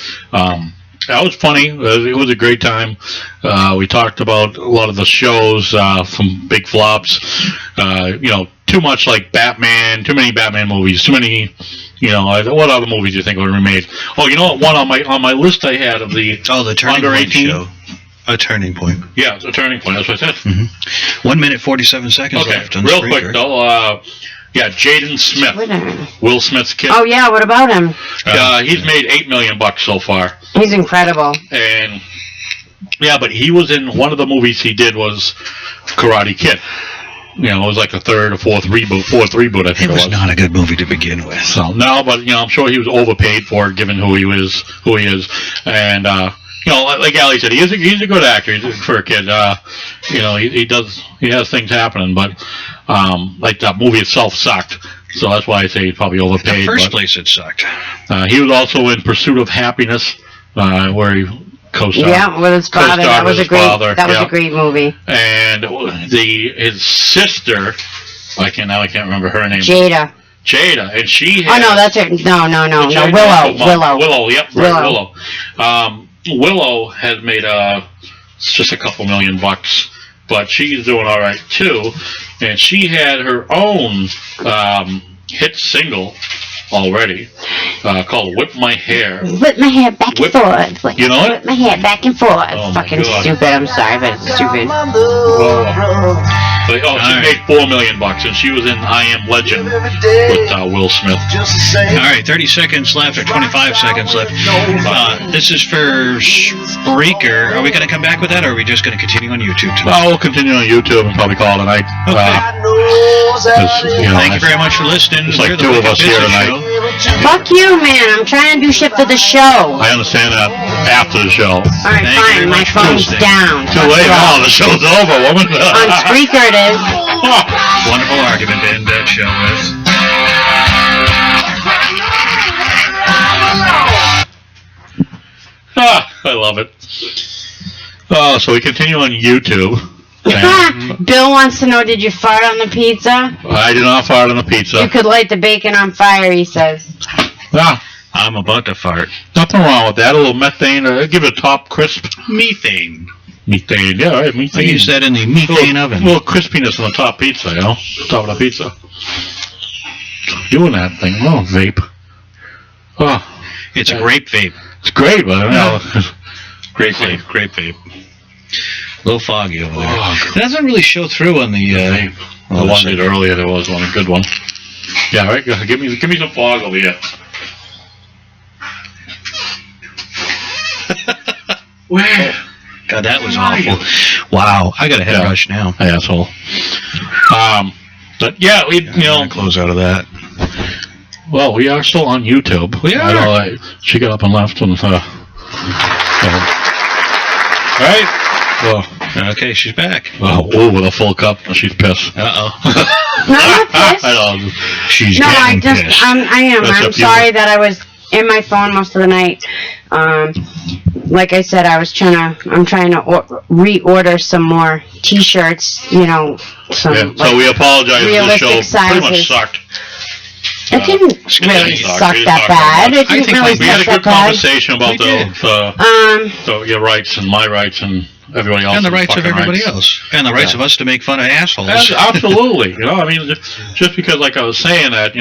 That was funny. It was a great time. We talked about a lot of the shows, some big flops. Too much like Batman, too many Batman movies, too many. What other movies do you think were remade? Oh, you know what? One on my list I had of the Turning under Point 18 show. A turning point. Yeah, it's a turning point. That's what I said. Mm-hmm. 1 minute 47 seconds left. On real quick though. Jaden Smith, Will Smith's kid. Oh yeah, what about him? He's made $8 million so far. He's incredible. And but he was in one of the movies he did was Karate Kid. It was like a third or fourth reboot. I think it was not a good movie to begin with. So no, but I'm sure he was overpaid for it, given who he is, and like Ali said, he's a good actor for a kid. He has things happening, but like that movie itself sucked. So that's why I say he's probably overpaid. The first place it sucked. He was also in Pursuit of Happiness, where he co-starred. Yeah, with his father. That was a great movie. And his sister, I can't remember her name. Jada, and she had... Oh no, that's it. No. Willow. Yep, right, Willow. Willow has made just a couple $1 million, but she's doing all right too. And she had her own hit single already called "Whip My Hair." Whip my hair back and forth. You know it? Whip my hair back and forth. Oh, fucking stupid. I'm sorry, but it's stupid. So, she made $4 million, and she was in I Am Legend with Will Smith. All right, 30 seconds left, or 25 seconds left. This is for Spreaker. Are we going to come back with that, or are we just going to continue on YouTube tonight? Well, we'll continue on YouTube and probably call it a night. Okay. Thank you very much for listening. It's like two of us here tonight. Fuck you, man. I'm trying to do shit for the show. I understand that after the show. All right, fine. My phone's down. Too late now. The show's over, woman. On Spreaker it is. Wonderful argument to end that show with. I love it. So we continue on YouTube. Bill wants to know, did you fart on the pizza? I did not fart on the pizza. You could light the bacon on fire, he says. Yeah. I'm about to fart. Nothing wrong with that. A little methane. Give it a top crisp. Methane. Methane. Yeah, right. Methane. I use that in the methane oven. A little crispiness on the top pizza, you know? Top of the pizza. Doing that thing. Oh, vape. Oh. It's a grape vape. It's great, but I don't know. Grape vape. Grape vape. A little foggy over there. It doesn't really show through on the the one did earlier. There was one, a good one. Yeah, right. Give me some fog over here. Where? God, that was awful. Wow, I got a head rush now. Asshole. But yeah, we close out of that. Well, we are still on YouTube. We are. I know, she got up and left, and right. Well, okay, she's back. Oh, with a full cup. She's pissed. No, I'm pissed. I know. She's no, getting pissed. I am. I'm sorry that I was in my phone most of the night. Like I said, I'm trying to reorder some more T-shirts. Some. Yeah, so we apologize. The show pretty much sucked. It didn't really suck that bad. It didn't really we had a suck good that bad. conversation about your rights and my rights and everybody else. And the rights of everybody else. And the rights of us to make fun of assholes. Absolutely. I mean, just because, like I was saying that,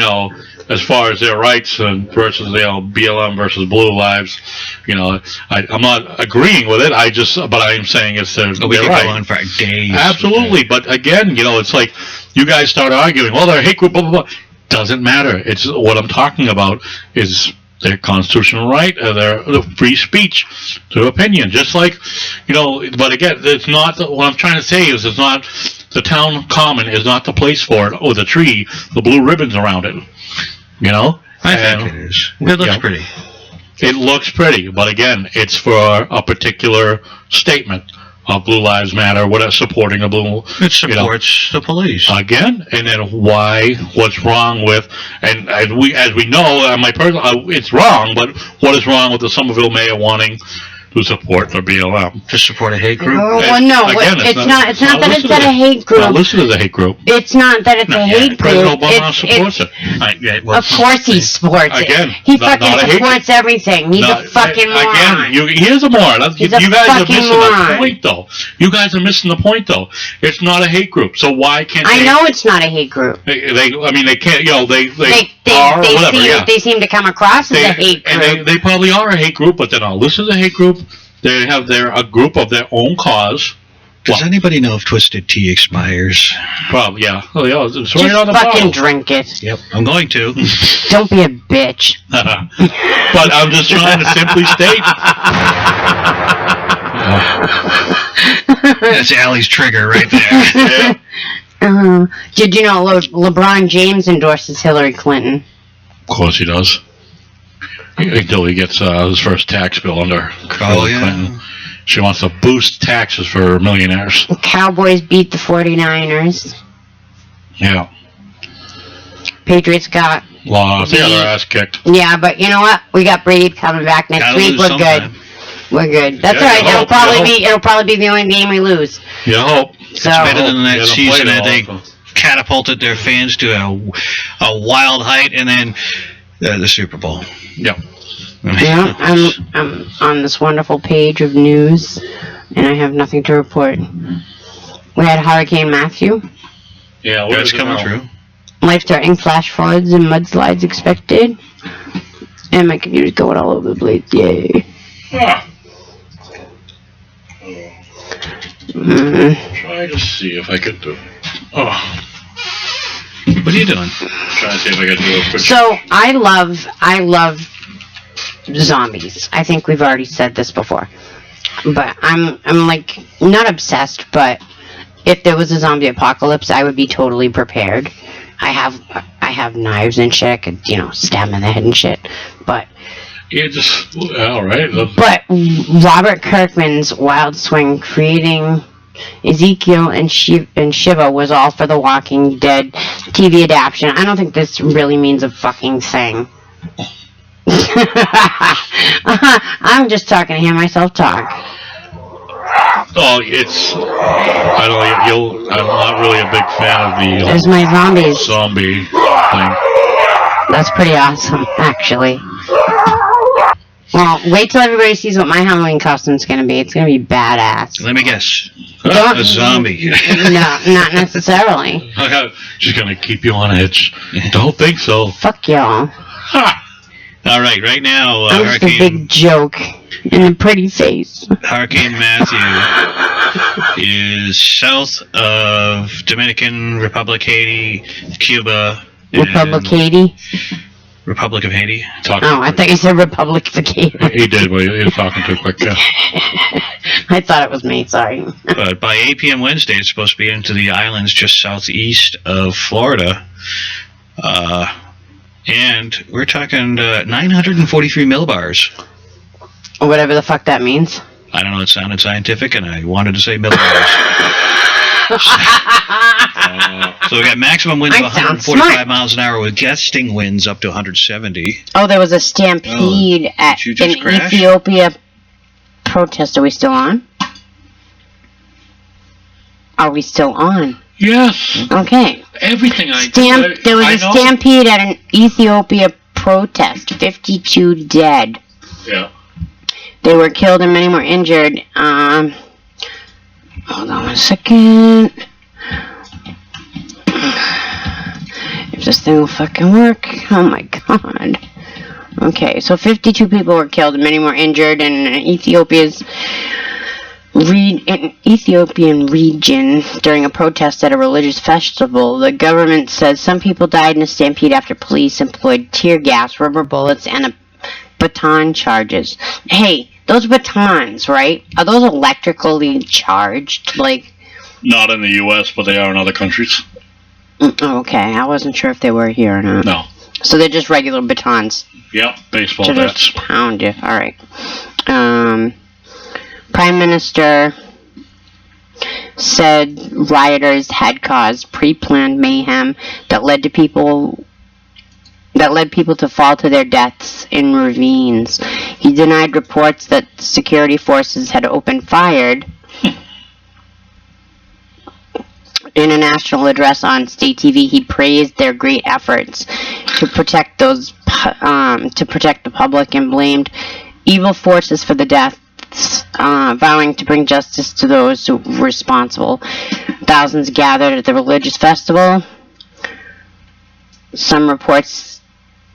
as far as their rights and versus, BLM versus Blue Lives, I'm not agreeing with it. But I am saying it's their we could right. go on for days. Absolutely. But again, it's like you guys start arguing, well, they're a hate group, blah, blah, blah. Doesn't matter. It's what I'm talking about is their constitutional right, their free speech, their opinion. Just like, but again, it's not, what I'm trying to say is it's not, the town common is not the place for it, or the tree, the blue ribbons around it. I think it is. It looks pretty. It looks pretty, but again, it's for a particular statement of Blue Lives Matter, supporting the blue. It supports the police. Again, and then what's wrong with, and as we know, it's wrong, but what is wrong with the Somerville mayor wanting to support the BLM? To support a hate group? Well, no, again, it's not that it's a hate group. Not listed as a hate group. It's not that it's a hate group. President Obama supports it. Of course he supports it. Again, he fucking supports everything. He's a fucking moron. Again, here's a moron. You guys are missing the point, though. You guys are missing the point, though. It's not a hate group, so why can't they? I know it's not a hate group. They can't, they are, or whatever, They seem to come across as a hate group. And they probably are a hate group, but they're not listed as a hate group. They're a group of their own cause. Does anybody know if Twisted Tea expires? Probably, yeah. Oh, yeah. It's Just right on the fucking bottle. drink it. Yep, I'm going to. Don't be a bitch. But I'm just trying to simply state. That's Allie's trigger right there. Yeah. Did you know LeBron James endorses Hillary Clinton? Of course he does. Until he gets his first tax bill under Hillary Clinton. She wants to boost taxes for millionaires. The Cowboys beat the 49ers. Yeah. Patriots got lost. They got their ass kicked. Yeah, but you know what? We got Brady coming back next week. We're good. We're good. That's all right. It'll probably be the only game we lose. You hope. It's better than that season that they catapulted their fans to a wild height, and then the Super Bowl. Yeah. Yeah, I'm on this wonderful page of news, and I have nothing to report. We had Hurricane Matthew. Yeah, it's coming through. Life-threatening flash floods and mudslides expected. And my computer's going all over the place. Yay. Try to see if I could do. Oh, What are you doing? trying to see if I can do a quick. So I love zombies. I think we've already said this before, but I'm like not obsessed. But if there was a zombie apocalypse, I would be totally prepared. I have knives and shit. I could stab them in the head and shit. But Yeah, just all right. But Robert Kirkman's Wild Swing creating Ezekiel and Shiva was all for the Walking Dead TV adaptation. I don't think this really means a fucking thing. I'm just talking to hear myself talk. Oh, it's. I don't. I'm not really a big fan of the There's my zombies. zombie thing. That's pretty awesome, actually. Well, wait till everybody sees what my Halloween costume's gonna be. It's gonna be badass. Let me guess. Don't- A zombie. No, not necessarily. She's gonna keep you on edge. Don't think so. Fuck y'all. Ha! All right now, I'm just a big joke in a pretty face. Hurricane Matthew is south of Dominican Republic, Haiti, Cuba, and Republic Haiti? Republic of Haiti. Oh, I thought you said Republic of Haiti. He did, but he was talking too quick. Yeah. I thought it was me, sorry. But by 8 p.m. Wednesday, it's supposed to be into the islands just southeast of Florida. And we're talking 943 millibars. Whatever the fuck that means. I don't know, it sounded scientific, and I wanted to say millibars. So we got maximum winds of I sound 145 smart. miles an hour with gusting winds up to 170. Oh, there was a stampede at did you just an crash? Ethiopia protest. Are we still on? Are we still on? Yes. Okay. Everything There was a stampede at an Ethiopia protest. 52 dead. Yeah. They were killed and many more injured. Hold on a second. If this thing will fucking work. Oh my god. Okay, so 52 people were killed and many more injured in an Ethiopian region during a protest at a religious festival. The government says some people died in a stampede after police employed tear gas, rubber bullets, and baton charges. Hey, those batons, right? Are those electrically charged? Like, Not in the U.S., but they are in other countries. okay, I wasn't sure if they were here or not. No. So they're just regular batons Yep. Baseball to bats. just pound you. All right. Prime Minister said rioters had caused pre-planned mayhem that led people to fall to their deaths in ravines. He denied reports that security forces had opened fire. In a national address on state TV, he praised their great efforts to protect the public and blamed evil forces for the deaths, vowing to bring justice to those who were responsible. Thousands gathered at the religious festival. Some reports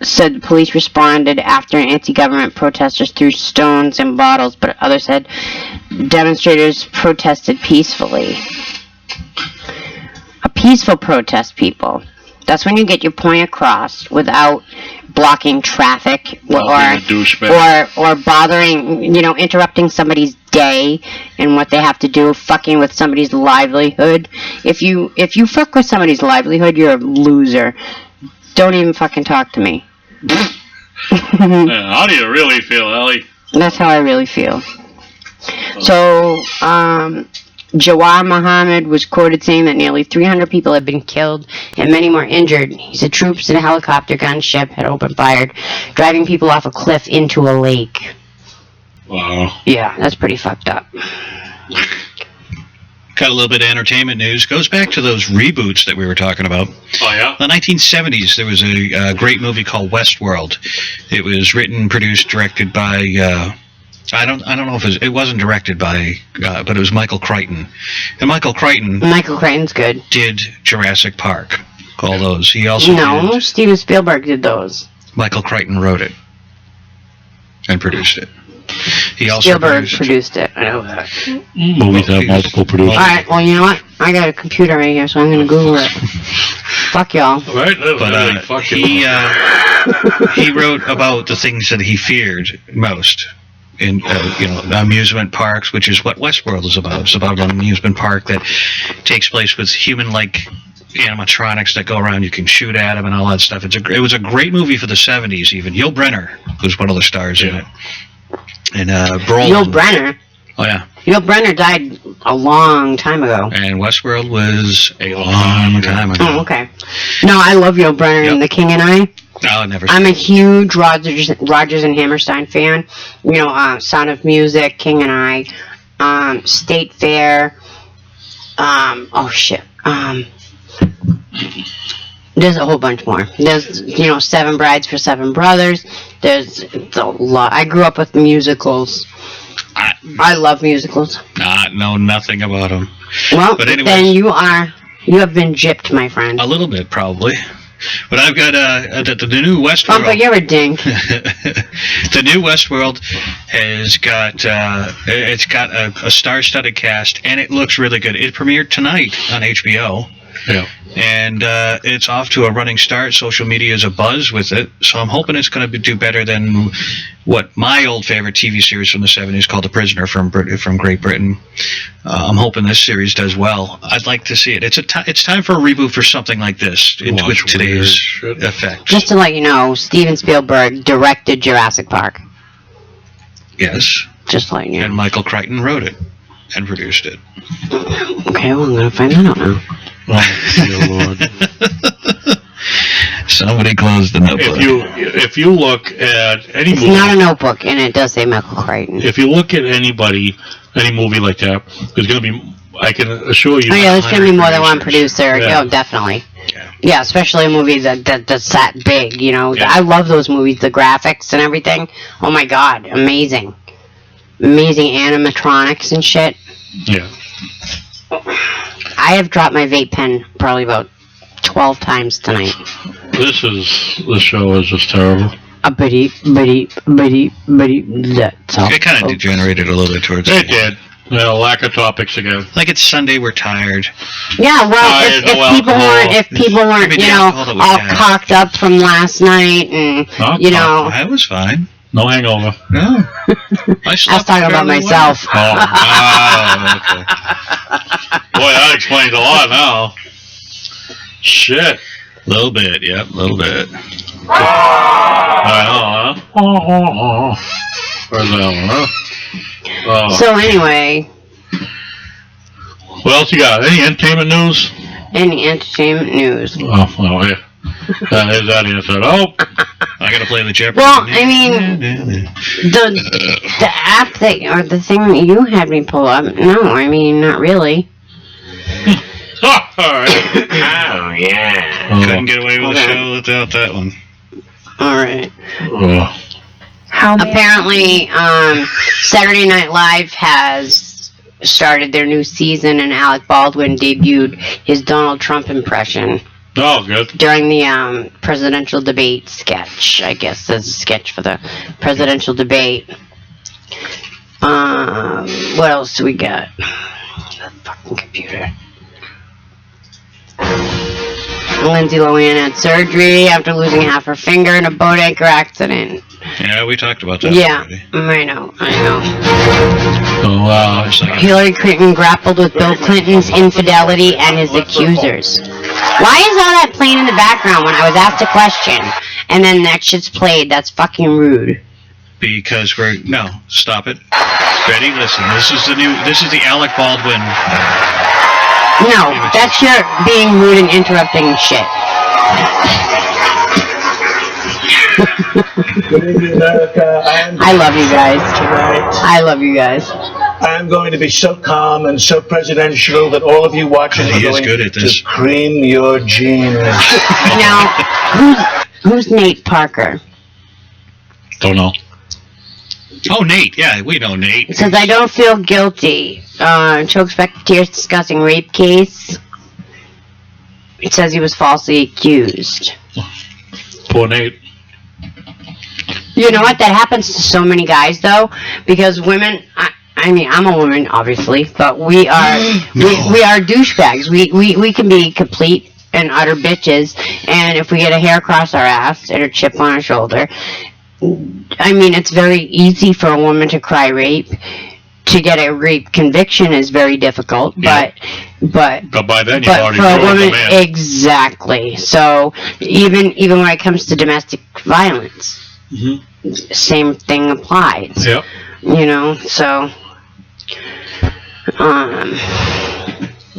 said the police responded after anti-government protesters threw stones and bottles, but others said demonstrators protested peacefully. A peaceful protest, people. That's when you get your point across without blocking traffic or bothering, interrupting somebody's day and what they have to do, fucking with somebody's livelihood. If you fuck with somebody's livelihood, you're a loser. Don't even fucking talk to me. How do you really feel, Ellie? That's how I really feel. So, Jawar Mohammed was quoted saying that nearly 300 people had been killed and many more injured. He said troops in a helicopter gunship had opened fire, driving people off a cliff into a lake. Wow. Yeah, that's pretty fucked up. Got a little bit of entertainment news. Goes back to those reboots that we were talking about. Oh, yeah? In the 1970s, there was a great movie called Westworld. It was written, produced, directed by... I don't know if it wasn't directed by, but it was Michael Crichton. And Michael Crichton's good. did Jurassic Park. All those. He also did, Steven Spielberg did those. Michael Crichton wrote it and produced it. He also Spielberg produced it. I know that. Movies have multiple producers. Alright, well, you know what? I got a computer right here, so I'm gonna Google it. Fuck y'all. Right? But he wrote about the things that he feared most in amusement parks, which is what Westworld is about. It's about an amusement park that takes place with human-like animatronics that go around. You can shoot at them and all that stuff. It was a great movie for the 70s. Even Yul Brynner was one of the stars in it. And Brolin. Yul Brynner? Oh yeah. Yul Brynner died a long time ago. And Westworld was a long time ago. Oh, okay. No, I love Yul Brynner and The King and I. Oh, never. I'm a huge Rodgers and Hammerstein fan. You know, Sound of Music, King and I, State Fair. Oh shit. There's a whole bunch more. There's, Seven Brides for Seven Brothers. There's a lot. I grew up with musicals. I love musicals. Know nothing about them. Well, but anyways, then you have been gypped, my friend. A little bit, probably. But I've got the new Westworld. Bumpa, you're a dink. The new Westworld has got a star-studded cast, and it looks really good. It premiered tonight on HBO. Yeah. And it's off to a running start. Social media is abuzz with it, so I'm hoping it's going to do better than what my old favorite TV series from the 70s called The Prisoner from Great Britain. I'm hoping this series does well. I'd like to see it. It's time for a reboot for something like this with today's effects. Just to let you know, Steven Spielberg directed Jurassic Park. Yes. Just letting you know. And Michael Crichton wrote it and produced it. Okay, well, I'm going to find that out now. Oh, dear Lord. Somebody closed the notebook. If you look at any movie, it's not a notebook, and it does say Michael Crichton. If you look at any movie like that, there's going to be, I can assure you. Oh yeah, there's going to be more than one producer. Yeah. Oh, definitely. Yeah, especially a movie that's that big. Yeah. I love those movies, the graphics and everything. Oh my God, amazing animatronics and shit. Yeah. I have dropped my vape pen probably about 12 times tonight. This show is just terrible. That's all. It kind of degenerated a little bit towards it. It did. Lack of topics again. Like it's Sunday, we're tired. Yeah, well, if people weren't, all cocked up from last night, and I was fine. No hangover. No. I was talking about myself. Okay. Boy, that explains a lot now. Shit. A little bit, yep, a little bit. I know, huh? Where's that one, huh? So anyway. What else you got? Any entertainment news? Any entertainment news? Oh, well, yeah. There's that answer. Oh, I gotta play the Jeopardy. Well, I mean, the app or the thing that you had me pull up, no, I mean, not really. Alright. Oh, yeah. Couldn't get away with the show without that one. Alright. Apparently, Saturday Night Live has started their new season, and Alec Baldwin debuted his Donald Trump impression. Oh, good. During the presidential debate sketch, I guess. There's a sketch for the presidential debate. What else do we got? The fucking computer. Lindsay Lohan had surgery after losing half her finger in a boat anchor accident. Yeah, we talked about that already. I know. Oh, wow. Hillary Clinton grappled with Bill Clinton's infidelity and his accusers. Why is all that playing in the background when I was asked a question and then that shit's played? That's fucking rude. Because stop it. Betty, listen, this is the Alec Baldwin. No, that's your being rude and interrupting shit. Good evening, America. I love you guys. Tonight, I love you guys. I'm going to be so calm and so presidential that all of you watching are going to cream your jeans. Now, who's Nate Parker? Don't know. Oh, Nate. Yeah, we know Nate. It says, I don't feel guilty. Chokes back to tears discussing rape case. It says he was falsely accused. Poor Nate. You know what? That happens to so many guys, though, because women. I mean, I'm a woman, obviously, but we are we are douchebags. We can be complete and utter bitches, and if we get a hair across our ass and a chip on our shoulder, I mean, it's very easy for a woman to cry rape. To get a rape conviction is very difficult, but by then you've already for a ruined the woman, man. exactly. So even when it comes to domestic violence, same thing applies. Yep. You know, so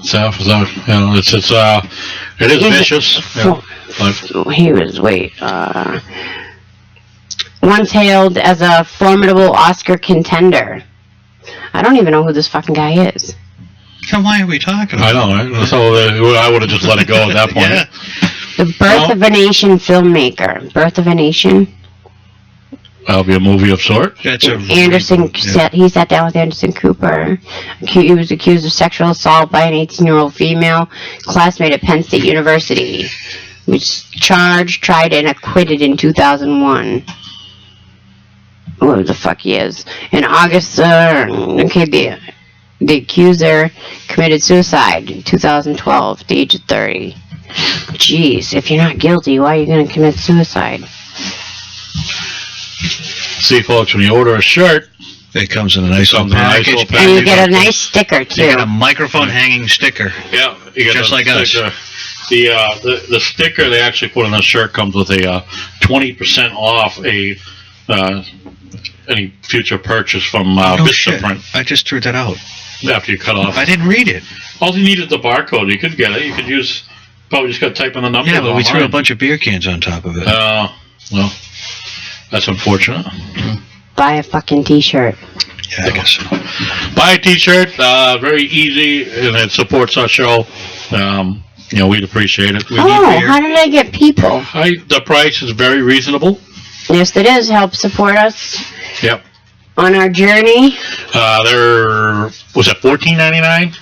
So you know, it is vicious. He was once hailed as a formidable Oscar contender. I don't even know who this fucking guy is. So why are we talking I about know, right? So I would have just let it go at that point. Yeah. The Birth of a Nation filmmaker. Birth of a Nation. That'll be a movie of sort. That's a Anderson he sat down with Anderson Cooper. He was accused of sexual assault by an 18-year-old female classmate at Penn State University. He was charged, tried, and acquitted in 2001. Who the fuck he is? In August, the accuser committed suicide in 2012 at the age of 30. Jeez, if you're not guilty, why are you going to commit suicide? See, folks, when you order a shirt, it comes in a nice little package. And you get a nice sticker, too. You get a microphone hanging sticker. Yeah, you get just like sticker. us. The sticker they actually put on the shirt comes with a 20% off any future purchase from Pissah Print. I just threw that out. After you cut off. I didn't read it. All you need is the barcode. You could get it. You could probably just got to type in the number. Yeah, but we threw a bunch of beer cans on top of it. Well, that's unfortunate. Buy a fucking t-shirt. Yeah, I guess so. Buy a t-shirt. Very easy, and it supports our show. You know, we'd appreciate it. How did I get people? The price is very reasonable. Yes, it is. Help support us. Yep. On our journey. Was it $14.99?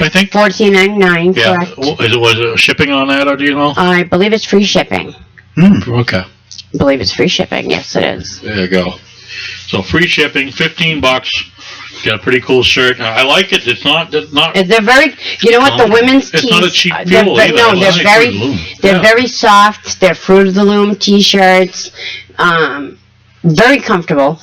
I think. $14.99. Yeah. Correct. Was it shipping on that, or do you know? I believe it's free shipping. Okay. I believe it's free shipping. Yes, it is. There you go. So free shipping, $15. Got a pretty cool shirt. I like it. It's not. They're very. You know what? The women's tees. It's not a cheap fuel either. No, they're very soft. They're Fruit of the Loom t-shirts. Very comfortable.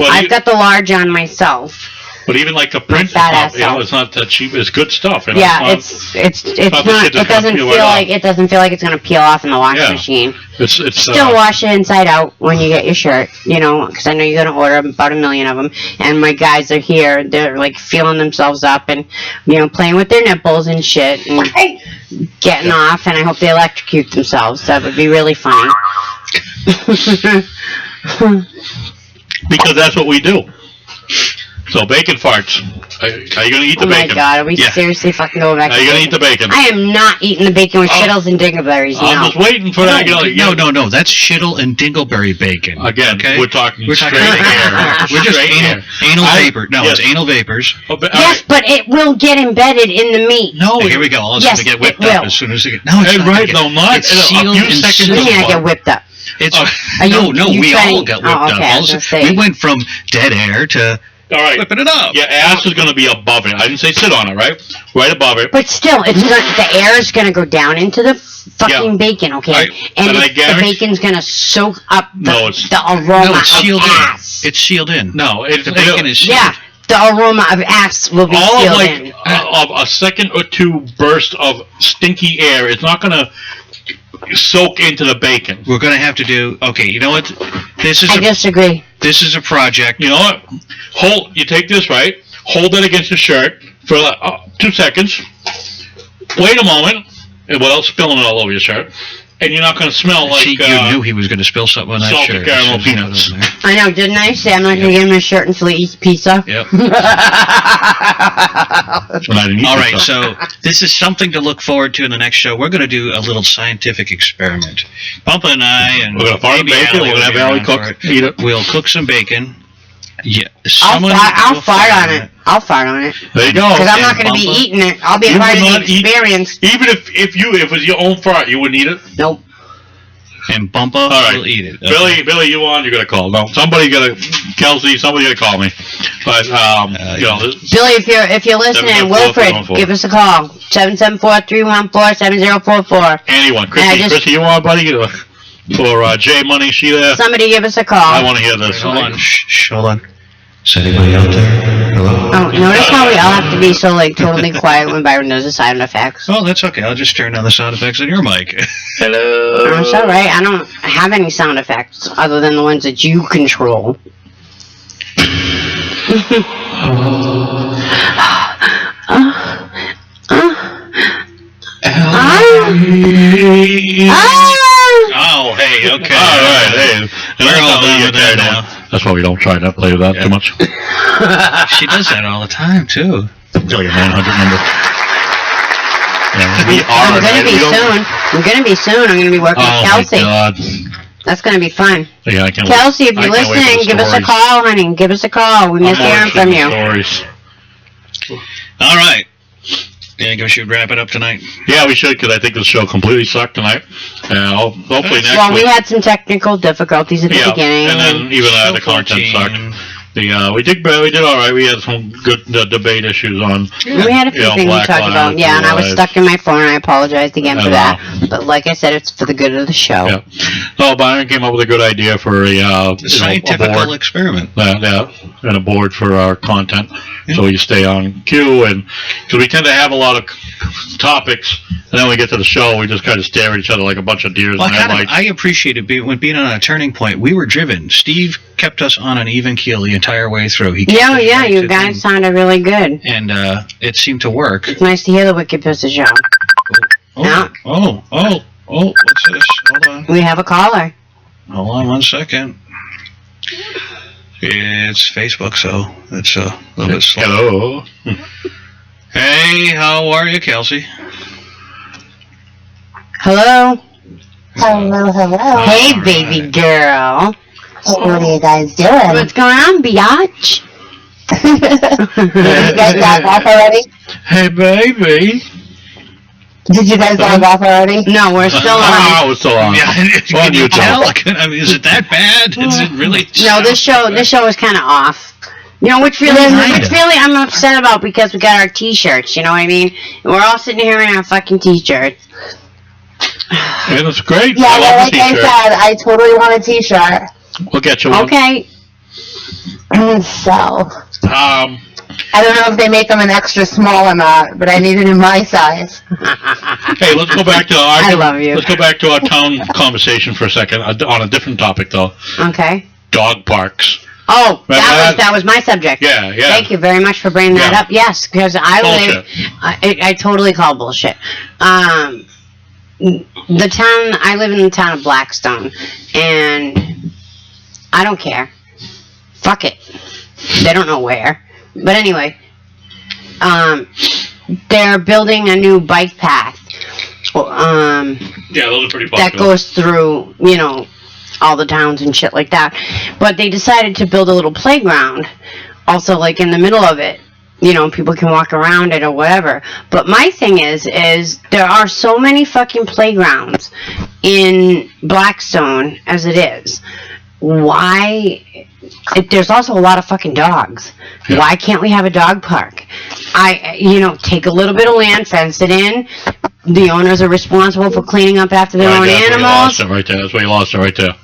I've got the large on myself. But even like the print, it's not that cheap. It's good stuff. You know? Yeah, it's not. It doesn't feel like it's gonna peel off in the washing machine. It's still wash it inside out when you get your shirt. You know, because I know you're gonna order about 1 million of them. And my guys are here. They're like feeling themselves up and playing with their nipples and shit and getting off. And I hope they electrocute themselves. That would be really funny. Because that's what we do. So bacon farts. Are you going to eat the bacon? Oh my god, are we seriously fucking going back to bacon? Are you going to eat the bacon? I am not eating the bacon with shittles and dingleberries, I was waiting for that. No, that's shittle and dingleberry bacon. Again, okay? we're talking straight air. We're just anal vapor. No, it's anal vapors. Yes, but it will get embedded in the meat. No, here we go. All it's going to get whipped up as soon as it gets... No, it's not. Right, no, not. It's sealed and seconds. What do you mean I get whipped up? We all got whipped up. We went from dead air to... All right. Flipping it up. Your ass is going to be above it. I didn't say sit on it, right? Right above it. But still, the air is going to go down into the fucking bacon, okay? And the bacon's going to soak up the aroma it's sealed of ass. It's sealed in. No, the bacon is sealed. Yeah, the aroma of ass will be sealed in. Of a second or two burst of stinky air, it's not going to soak into the bacon. We're going to have to do... Okay, you know what? I disagree. This is a project. You know what? You take this, right? Hold it against your shirt for 2 seconds. Wait a moment. Without spilling it all over your shirt. And you're not going to smell like... you knew he was going to spill something on that shirt. Salted caramel peanuts. I know, didn't I say I'm not going to give him a shirt until he eats pizza? Yep. All right, so this is something to look forward to in the next show. We're going to do a little scientific experiment. Bumpa and I, and we're going to farm bacon. We're going to have Allie cook. Eat it. We'll cook some bacon. Yeah, I'll fart on it. I'll fart on it. There you go. Because I'm not going to be eating it. I'll be a part of the experience. Even if it was your own fart, you wouldn't eat it? Nope. And Bumpa will eat it. Okay. Billy, you on? You're gonna call. No, Kelsey, somebody gotta call me. But Billy, if you're listening, Wilfred, give us a call. 774-314-7044. Anyone, Chrissy, you on, buddy? For J Money, she there? Somebody give us a call. I want to hear this. Hold on. Hold on. Is anybody out there? Hello? Oh, notice how we all have to be so totally quiet when Byron does the sound effects. Oh, that's okay. I'll just turn down the sound effects on your mic. Hello. That's all right. I don't have any sound effects other than the ones that you control. Oh, hey, okay. All right, hey. We're all done with that now. That's why we don't try to play with that too much. She does that all the time, too. Like a 900 number. Yeah, I'm gonna be soon. I'm gonna be working with Kelsey. Oh, my God. That's gonna be fun. Yeah, I can't Kelsey, if you're listening, give us a call, honey. Give us a call. We miss hearing from you. All right. Yeah, we should wrap it up tonight. Yeah, we should, because I think the show completely sucked tonight. Hopefully next week. Well, we had some technical difficulties at the beginning. And then even the content sucked. We did all right. We had some good debate issues on. Yeah. We had a few things we talked about. Yeah, and I was stuck in my phone, and I apologized again for that. But like I said, it's for the good of the show. Yeah. So Byron came up with a good idea for a scientific experiment. Yeah, and a board for our content, so you stay on cue, and because we tend to have a lot of topics, and then we get to the show, we just kind of stare at each other like a bunch of deers. Well, I appreciated being on a turning point. We were driven. Steve kept us on an even keel the entire way through. You guys sounded really good. And it seemed to work. It's nice to hear the Wicked Pissah show. Oh, what's this? Hold on. We have a caller. Hold on 1 second. It's Facebook, so it's a little bit slow. Hello. Hey, how are you, Kelsey? Hello. Hello. Hey, baby girl. What are you guys doing? What's going on, biatch? You guys log off already? Hey, baby. Did you guys log off already? No, we're still on. Oh, we're still on. Can you tell? I mean, is it that bad? Is it really? No, this show is kind of off. You know, which really I'm upset about, because we got our T-shirts. You know what I mean? And we're all sitting here in our fucking T-shirts. Yeah, that's great. Yeah, like I said, I totally want a T-shirt. We'll get you one. Okay. So. I don't know if they make them an extra small or not, but I need it in my size. Hey, let's go back to our. I love you. Let's go back to our town conversation for a second on a different topic, though. Okay. Dog parks. Oh, that was my subject. Yeah. Thank you very much for bringing that up. Yes, because I totally call bullshit. I live in the town of Blackstone, and I don't care. Fuck it. They don't know where. But anyway, they're building a new bike path. Yeah, those are pretty popular. That goes through, all the towns and shit like that. But they decided to build a little playground, also like in the middle of it. People can walk around it or whatever. But my thing is there are so many fucking playgrounds in Blackstone as it is. Why? There's also a lot of fucking dogs. Yeah. Why can't we have a dog park? Take a little bit of land, fence it in. The owners are responsible for cleaning up after their own animals. That's where you lost it right there.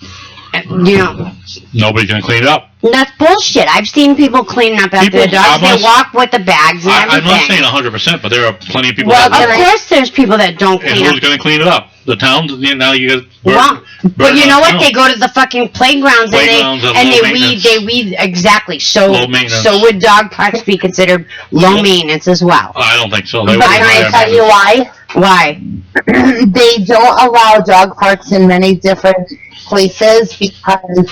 Nobody's gonna clean it up. That's bullshit. I've seen people cleaning up after their dogs. They walk with the bags and everything. I'm not saying 100%, but there are plenty of people. Well, of course, there's people that don't clean up. And who's gonna clean it up? The towns. Now you got. But you know what? They go to the fucking playgrounds and they weed exactly. So would dog parks be considered low maintenance as well? I don't think so. But can I tell you why? Why? They don't allow dog parks in many different places because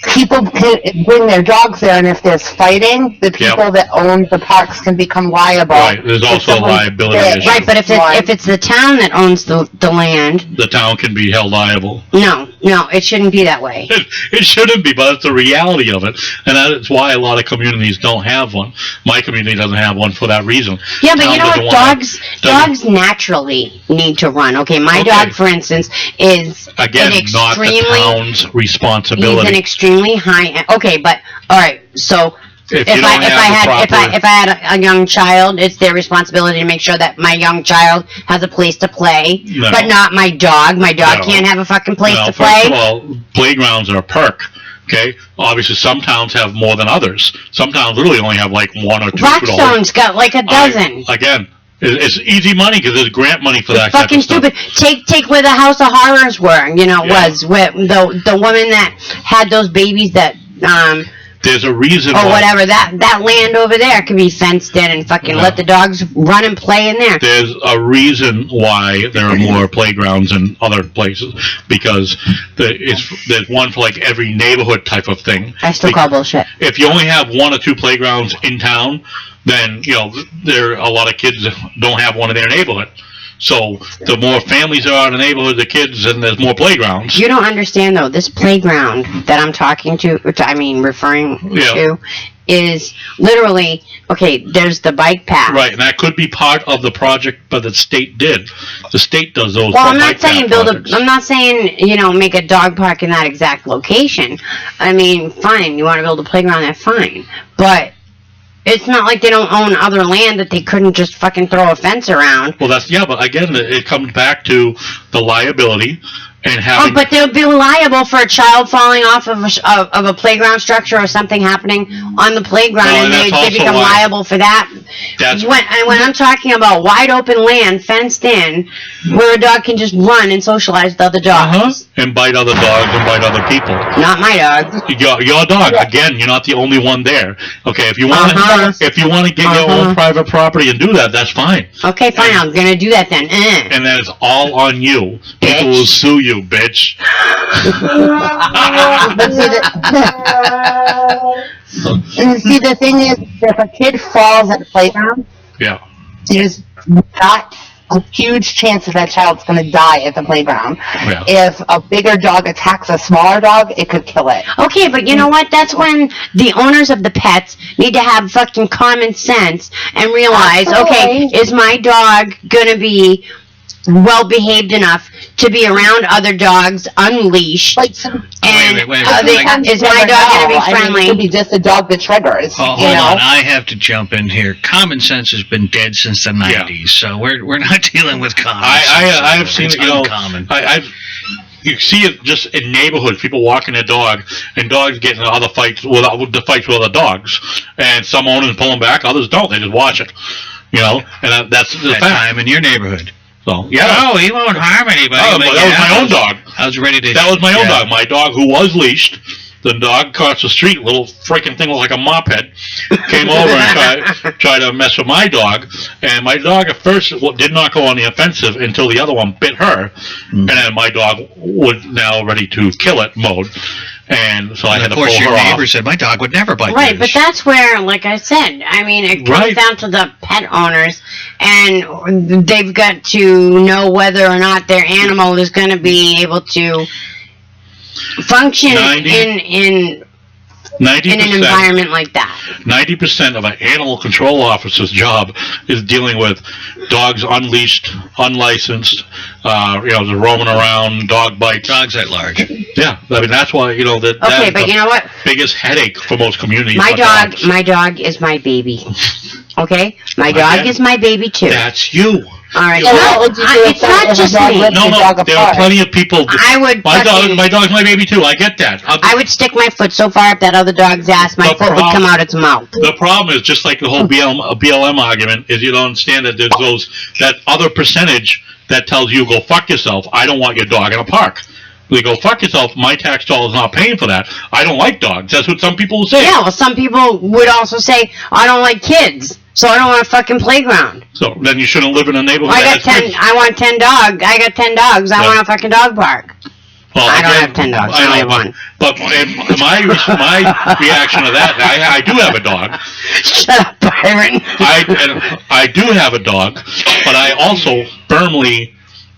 people can bring their dogs there, and if there's fighting, the people that own the parks can become liable. Right, there's also a liability issue. Right, but if it's the town that owns the land, the town can be held liable. No, it shouldn't be that way. It shouldn't be, but it's the reality of it, and that's why a lot of communities don't have one. My community doesn't have one for that reason. Yeah, but you know what? Dogs naturally need to run. Okay, my dog, for instance, is again not the town's responsibility. He's an extremely high. Okay, but all right, so. If I had a young child, it's their responsibility to make sure that my young child has a place to play, but not my dog. My dog can't have a fucking place to play. First of all, playgrounds are a perk. Okay, obviously some towns have more than others. Some towns literally only have like one or two. Rockstone's got like a dozen. Again, it's easy money because there's grant money for that. Fucking stupid. Take where the House of Horrors were. Was where the woman that had those babies that There's a reason or whatever, that land over there can be fenced in and fucking let the dogs run and play in there. There's a reason why there are more playgrounds in other places, because there's one for like every neighborhood type of thing. I still call bullshit. If you only have one or two playgrounds in town, then there are a lot of kids that don't have one in their neighborhood. So the more families there are in the neighborhood, the kids, and there's more playgrounds. You don't understand, though. This playground that I'm referring to, is literally, okay, there's the bike path. Right, and that could be part of the project, but the state did. The state does those. Well, I'm not saying make a dog park in that exact location. I mean, fine, you want to build a playground there, fine. But it's not like they don't own other land that they couldn't just fucking throw a fence around. Well, but again, it comes back to the liability and having... Oh, but they'll be liable for a child falling off of a playground structure or something happening on the playground, and they become liable for that. When I'm talking about wide open land, fenced in, where a dog can just run and socialize with other dogs. And bite other dogs and bite other people. Not my dog. Your dog. Again, you're not the only one there. Okay, if you want to get your own private property and do that, that's fine. Okay, fine. I'm gonna do that then. And then it's all on you. People will sue you, bitch. See, the thing is, if a kid falls at the playground, there's not a huge chance that child's going to die at the playground. Yeah. If a bigger dog attacks a smaller dog, it could kill it. Okay, but you know what? That's when the owners of the pets need to have fucking common sense and realize, okay, is my dog going to be well behaved enough to be around other dogs unleashed? Wait. Is my dog going to be friendly? It could be just a dog that triggers. Hold on, I have to jump in here. Common sense has been dead since the 90s, so we're not dealing with common sense. I have seen it, uncommon. You see it just in neighborhoods, people walking their dog, and dogs getting into other fights with other dogs, and some owners pull them back, others don't. They just watch it, and that's the fact. Time in your neighborhood. So, No, he won't harm anybody. Oh, but that was my own dog. I was ready to... That was my own dog. My dog who was leashed. The dog across the street, little freaking thing like a mop head, came over and tried to mess with my dog. And my dog at first did not go on the offensive until the other one bit her. And then my dog was now ready to kill it mode. And so I had to pull her off. Of course, your neighbor said, my dog would never bite Right, but that's where, like I said, I mean, it comes down to the pet owners, and they've got to know whether or not their animal is going to be able to function in an environment like that. 90% of an animal control officer's job is dealing with dogs unleashed, unlicensed, just roaming around, dog bites. Dogs at large. Yeah, I mean that's why Okay, but you know what? Biggest headache for most communities. My dog is my baby. Okay, my dog is my baby too. That's you. All right. It's not just me. No, there are plenty of people. My dog's my baby too. I get that. I would stick my foot so far up that other dog's ass, my foot would come out its mouth. The problem is, just like the whole BLM argument, is you don't understand that there's that other percentage that tells you go fuck yourself. I don't want your dog in a park. They go fuck yourself. My tax dollar is not paying for that. I don't like dogs. That's what some people will say. Yeah, well, some people would also say I don't like kids. So I don't want a fucking playground. So then you shouldn't live in a neighborhood. I want 10 dogs. I got 10 dogs. I want a fucking dog park. Well, I don't have 10 dogs. I only have one. But my reaction to that, I do have a dog. Shut up, Byron. I do have a dog, but I also firmly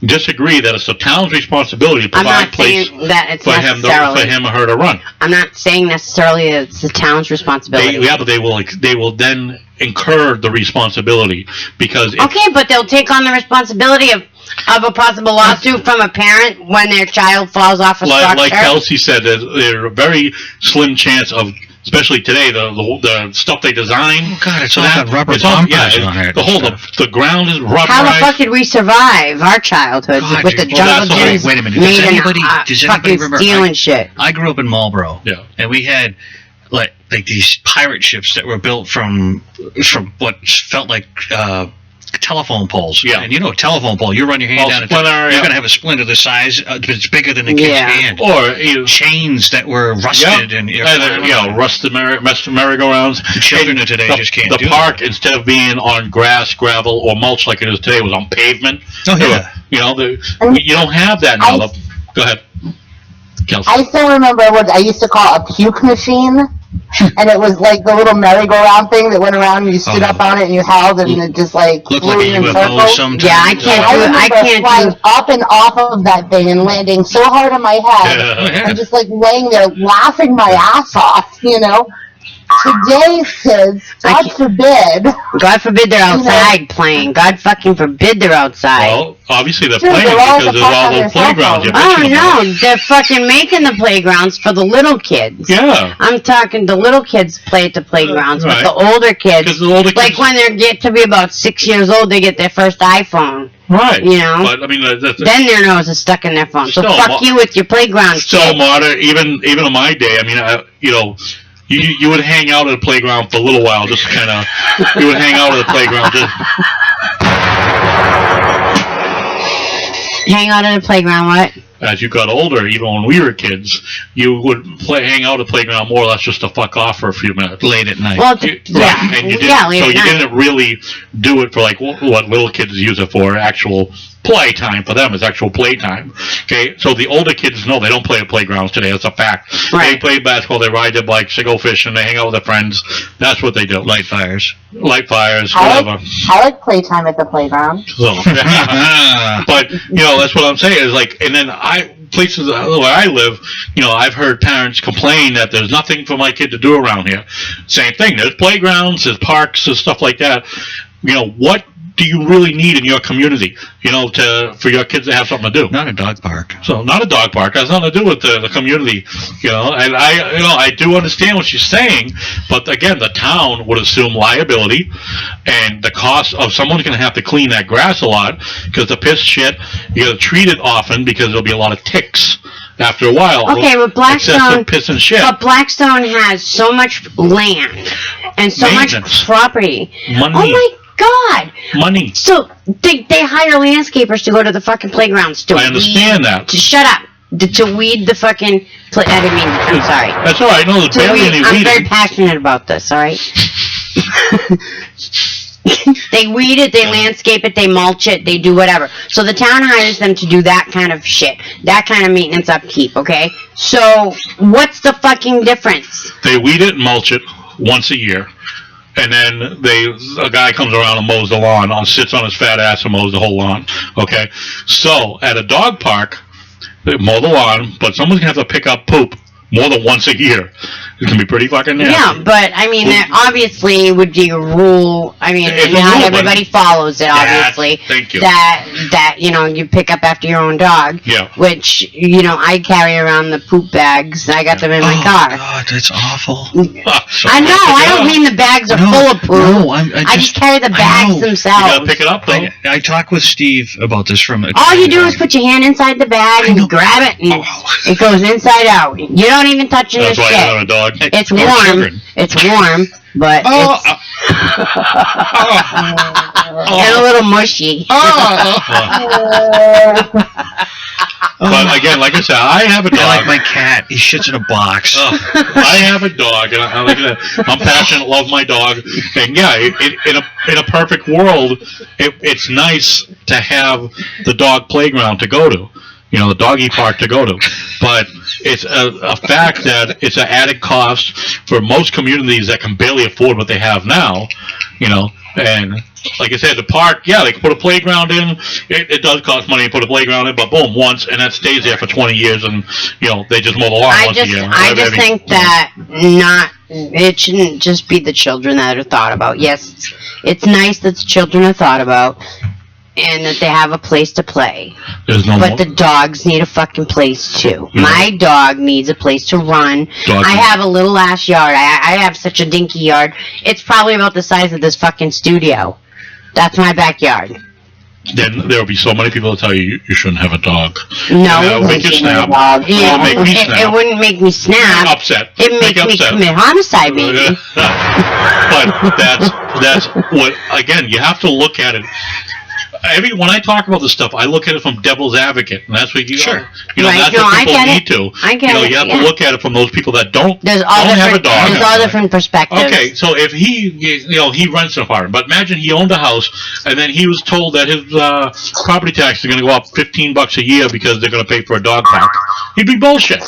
disagree that it's the town's responsibility to provide place for him or her to run. I'm not saying necessarily it's the town's responsibility. But they will then incur the responsibility because. Okay, but they'll take on the responsibility of a possible lawsuit from a parent when their child falls off a structure. Like Kelsey said, there's a very slim chance of. Especially today, the stuff they design. Oh God, it's all got rubber bumpers on it. The ground is rubberized. How the fuck did we survive our childhood with the jungle gyms? Wait a minute. Does anybody remember? Stealing shit. I grew up in Marlboro. Yeah. And we had like these pirate ships that were built from what felt like telephone poles. Yeah. And you know a telephone pole, you run your hand down it, you're gonna have a splinter the size it's bigger than a kid's hand. Or chains that were rusted and rusted merry-go-rounds. The children of today just can't do the park instead of being on grass, gravel, or mulch like it is today was on pavement. Oh yeah. You don't have that now. Go ahead. Kelsey. I still remember what I used to call a puke machine, and it was like the little merry-go-round thing that went around, and you stood up on it, and you held, and it just like looked flew like a in UFO circles. sometimes. Yeah, I can't flying up and off of that thing and landing so hard on my head, and just like laying there laughing my ass off, Today's kids, God forbid they're outside playing. God fucking forbid they're outside. Well, obviously they're playing because there's all those playgrounds. Oh no, they're fucking making the playgrounds for the little kids. Yeah. I'm talking the little kids play at the playgrounds, but the older kids, like when they get to be about 6 years old, they get their first iPhone. Right. But I mean, then their nose is stuck in their phone. So fuck you with your playground. So modern, even in my day. I mean, You would hang out at a playground for a little while, just kind of. You would hang out at the playground, just. Hang out at a playground, what? As you got older, even when we were kids, you would hang out at the playground more or less just to fuck off for a few minutes. Late at night. Well, you didn't really do it for like what little kids use it for, actual play time. For them, it's actual play time. Okay, so the older kids know they don't play at playgrounds today. That's a fact. Right. They play basketball, they ride their bikes, they go fishing, they hang out with their friends. That's what they do. Light fires, whatever. I like playtime at the playground. So, but that's what I'm saying is like, and then places where I live, I've heard parents complain that there's nothing for my kid to do around here. Same thing. There's playgrounds, there's parks, there's stuff like that. What do you really need in your community? For your kids to have something to do. Not a dog park. So not a dog park. It has nothing to do with the community. And I do understand what she's saying, but again, the town would assume liability and the cost of someone's going to have to clean that grass a lot because the piss shit, you got to treat it often because there'll be a lot of ticks after a while. Okay, but Blackstone, piss and shit. But Blackstone has so much land and so much property. Money. Oh my God. Money. So they hire landscapers to go to the fucking playgrounds to I understand that. To shut up. To weed the fucking I'm sorry. That's all right. No, there's barely any weeding. I'm very passionate about this, all right? They weed it, they landscape it, they mulch it, they do whatever. So the town hires them to do that kind of shit. That kind of maintenance upkeep, okay? So what's the fucking difference? They weed it and mulch it once a year. And then a guy comes around and mows the lawn, sits on his fat ass and mows the whole lawn. Okay? So, at a dog park, they mow the lawn, but someone's going to have to pick up poop more than once a year. It can be pretty fucking nasty. Yeah, but, I mean, there obviously would be a rule. I mean, not everybody follows it, obviously. Thank you. That, you pick up after your own dog. Yeah. Which, I carry around the poop bags. I got them in my car. Oh, God, that's awful. I know. I don't mean the bags are full of poop. No, I just carry the bags themselves. You got to pick it up, though. I talked with Steve about this from a... All you do is put your hand inside the bag and grab it, and it goes inside out. You don't even touch the shit. That's why I have a dog. It's warm. It's warm, but it's and a little mushy. But again, like I said, I have a dog. I like my cat. He shits in a box. I have a dog, and I'm passionate, love my dog, and yeah, in a perfect world, it's nice to have the dog playground to go to. the doggy park to go to. But it's a fact that it's an added cost for most communities that can barely afford what they have now, and like I said, the park, they can put a playground in. It does cost money to put a playground in, but boom, once, and that stays there for 20 years, and they just mow the lawn once a year. I just think that it shouldn't just be the children that are thought about. Yes, it's nice that the children are thought about, and that they have a place to play. But the dogs need a fucking place too. My dog needs a place to run. I have a little ass yard. I have such a dinky yard. It's probably about the size of this fucking studio. That's my backyard. Then there will be so many people that tell you shouldn't have a dog. No, it would make you snap. It wouldn't make me snap. Upset. It makes me commit homicide, maybe. But that's what. Again, you have to look at it. When I talk about this stuff, I look at it from devil's advocate, and that's what you sure. That's what people need to. I get it. You have to look at it from those people that don't have a dog. There's all different perspectives. Okay, so if he rents an apartment, but imagine he owned a house, and then he was told that his property tax is going to go up $15 a year because they're going to pay for a dog park. He'd be bullshit.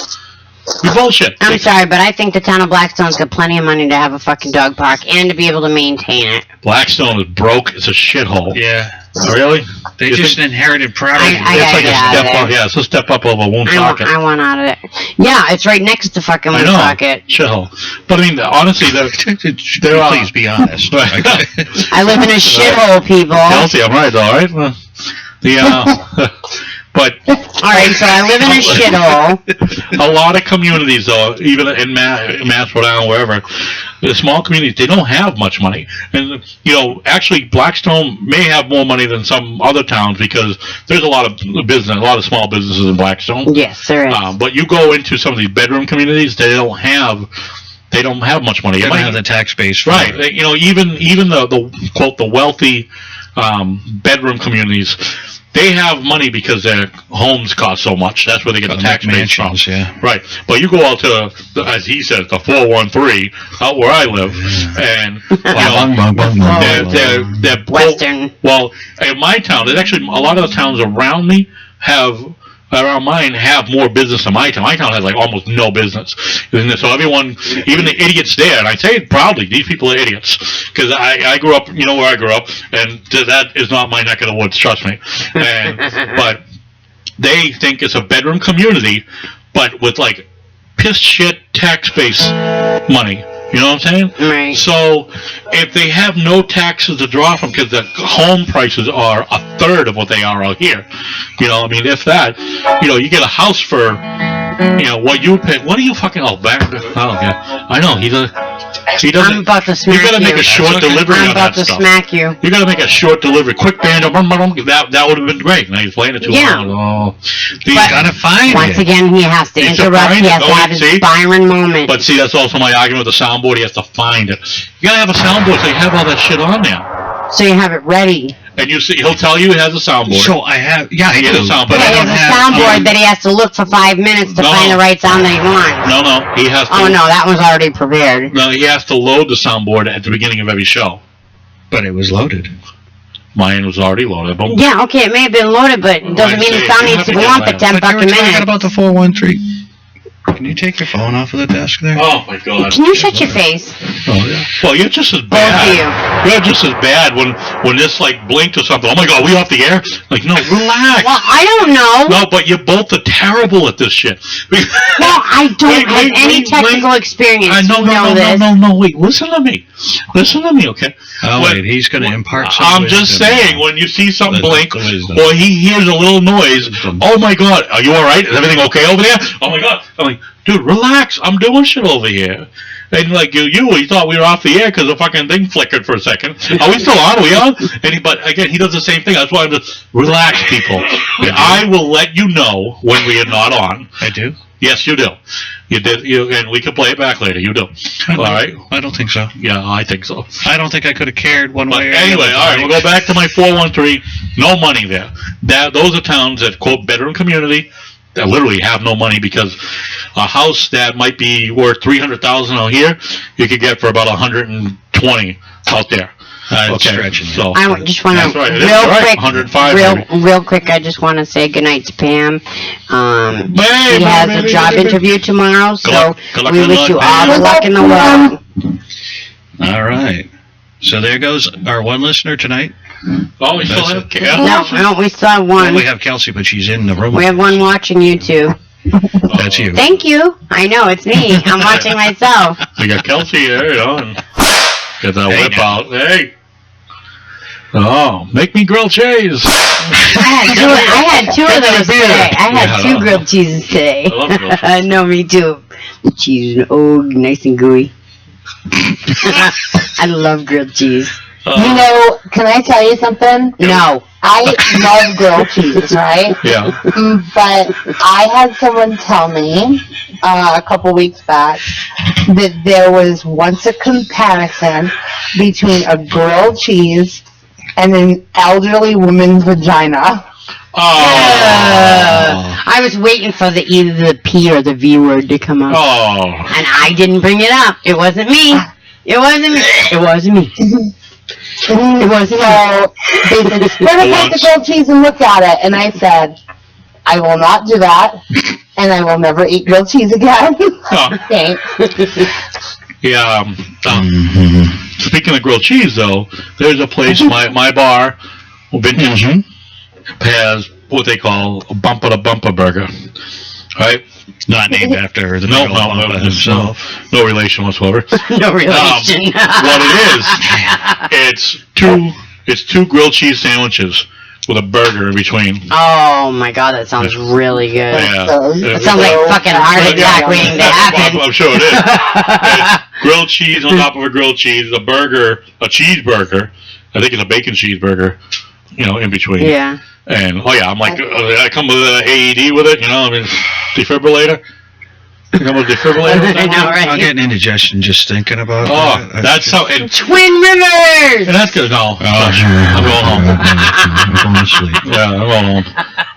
I'm sorry, but I think the town of Blackstone's got plenty of money to have a fucking dog park and to be able to maintain it. Blackstone is broke. It's a shithole. Yeah. Really? They just inherited property. It's like a step up. Yeah, it's a step up of a Woonsocket. I want out of it. Yeah, it's right next to fucking Woonsocket. Shithole. But I mean, honestly, please be honest. I live in a shithole, people. Kelsey, I'm right, all right? But all right, so I live in a shithole. A lot of communities, though, even in Mass, Rhode Island, wherever, the small communities, they don't have much money. And actually, Blackstone may have more money than some other towns because there's a lot of business, a lot of small businesses in Blackstone. Yes, there is. But you go into some of these bedroom communities, they don't have much money. They don't have the tax base, right? Even the quote the wealthy bedroom communities. They have money because their homes cost so much. That's where they get the tax base from. Yeah. Right. But you go out to, as he says, the 413, out where I live, and they're Western. Well, in my town, there's actually a lot of the towns around me around mine have more business than my town. My town has like almost no business. And so everyone, even the idiots there, and I say it proudly, these people are idiots. Because I grew up, where I grew up, and that is not my neck of the woods, trust me. But they think it's a bedroom community, but with like piss shit tax base money. You know what I'm saying? Right. So if they have no taxes to draw from, because the home prices are a third of what they are out here, if that, you get a house for, what you would pay. What do you fucking? Oh, yeah. I know he doesn't. I'm about to smack you. You gotta make a short delivery on that stuff. I'm about to smack you. You gotta make a short delivery, quick band. That would have been great. Now he's playing it too long. Oh, you gotta find it. Once again, he has to interrupt. He has to have his Byron moment. But see, that's also my argument with the soundboard. He has to find it. You gotta have a soundboard so you have all that shit on there. So you have it ready. And he'll tell you he has a soundboard. So I have, I do. But he has a soundboard that he has to look for 5 minutes to find the right sound that he wants. No, he has to. Oh no, that one's already prepared. No, he has to load the soundboard at the beginning of every show. But it was loaded. Mine was already loaded. Boom. Yeah, okay, it may have been loaded, but it doesn't mean the sound needs to go on for 10 bucks a minute. Talking about the 413. Can you take your phone off of the desk there? Oh my God! Can you shut your face? Oh yeah. Well, you're just as bad. Both of you. You're just as bad when this like blinked or something. Oh my God, we off the air? Like, no, relax. Well, I don't know. No, but you both are terrible at this shit. Well, I don't have any technical experience. No. Wait, listen to me. Okay. Oh wait, he's going to impart some I'm just saying, when you see something blink or he hears a little noise, oh my God, are you all right? Is everything okay over there? Oh my God. I'm like, dude, relax. I'm doing shit over here. And like you thought we were off the air because the fucking thing flickered for a second. Are we still on? Are we on? But again, he does the same thing. That's why I'm just relax, people. I will let you know when we are not on. I do. Yes, you do. You did. And we can play it back later. You do. All right. I don't think so. Yeah, I think so. I don't think I could have cared one way or another. Anyway, all right. We'll go back to my 413. No money there. Those are towns that quote bedroom community that literally have no money because a house that might be worth $300,000 out here, you could get for about $120 out there. Stretching. So I just want to real quick. I just want to say goodnight to Pam. She has a job interview tomorrow, so we wish you all the luck in the world. All right. So there goes our one listener tonight. Oh, we still have Kelsey? No, we still have one. Well, we have Kelsey, but she's in the room. We have one watching you two. That's you. Thank you. I know, it's me. I'm watching myself. We got Kelsey here, and get that whip out. Hey. Oh, make me grilled cheese. I had two of those today. I had 2 grilled cheeses today. I love grilled cheese. No, me too. The cheese is nice and gooey. I love grilled cheese. You know, can I tell you something? No. I love grilled cheese, right? Yeah. But I had someone tell me a couple weeks back that there was once a comparison between a grilled cheese and an elderly woman's vagina. I was waiting for either the P or the V word to come up. Oh. And I didn't bring it up. It wasn't me. It wasn't me. It wasn't me. It wasn't so they said, spread apart the grilled cheese and look at it. And I said, I will not do that. And I will never eat grilled cheese again. Thanks. Yeah. Speaking of grilled cheese, though, there's a place, my bar, Vintage, has what they call a Bumpa to Bumpa burger. Right? Not named after the Bumpa himself. No relation whatsoever. No relation. What it is, it's two grilled cheese sandwiches with a burger in between. Oh my god, that sounds really good. Yeah. That sounds like fucking heart attack waiting to happen. I'm sure it is. It's grilled cheese on top of a grilled cheese, a burger, a cheeseburger. I think it's a bacon cheeseburger, in between. Yeah. And I'm like, I come with an AED with it, I mean, defibrillator. I come with a defibrillator. I know, right? I'm getting indigestion just thinking about that. That's how. And Twin Rivers. that's good. No, I'm going home. I'm going to sleep. Yeah, I'm going home.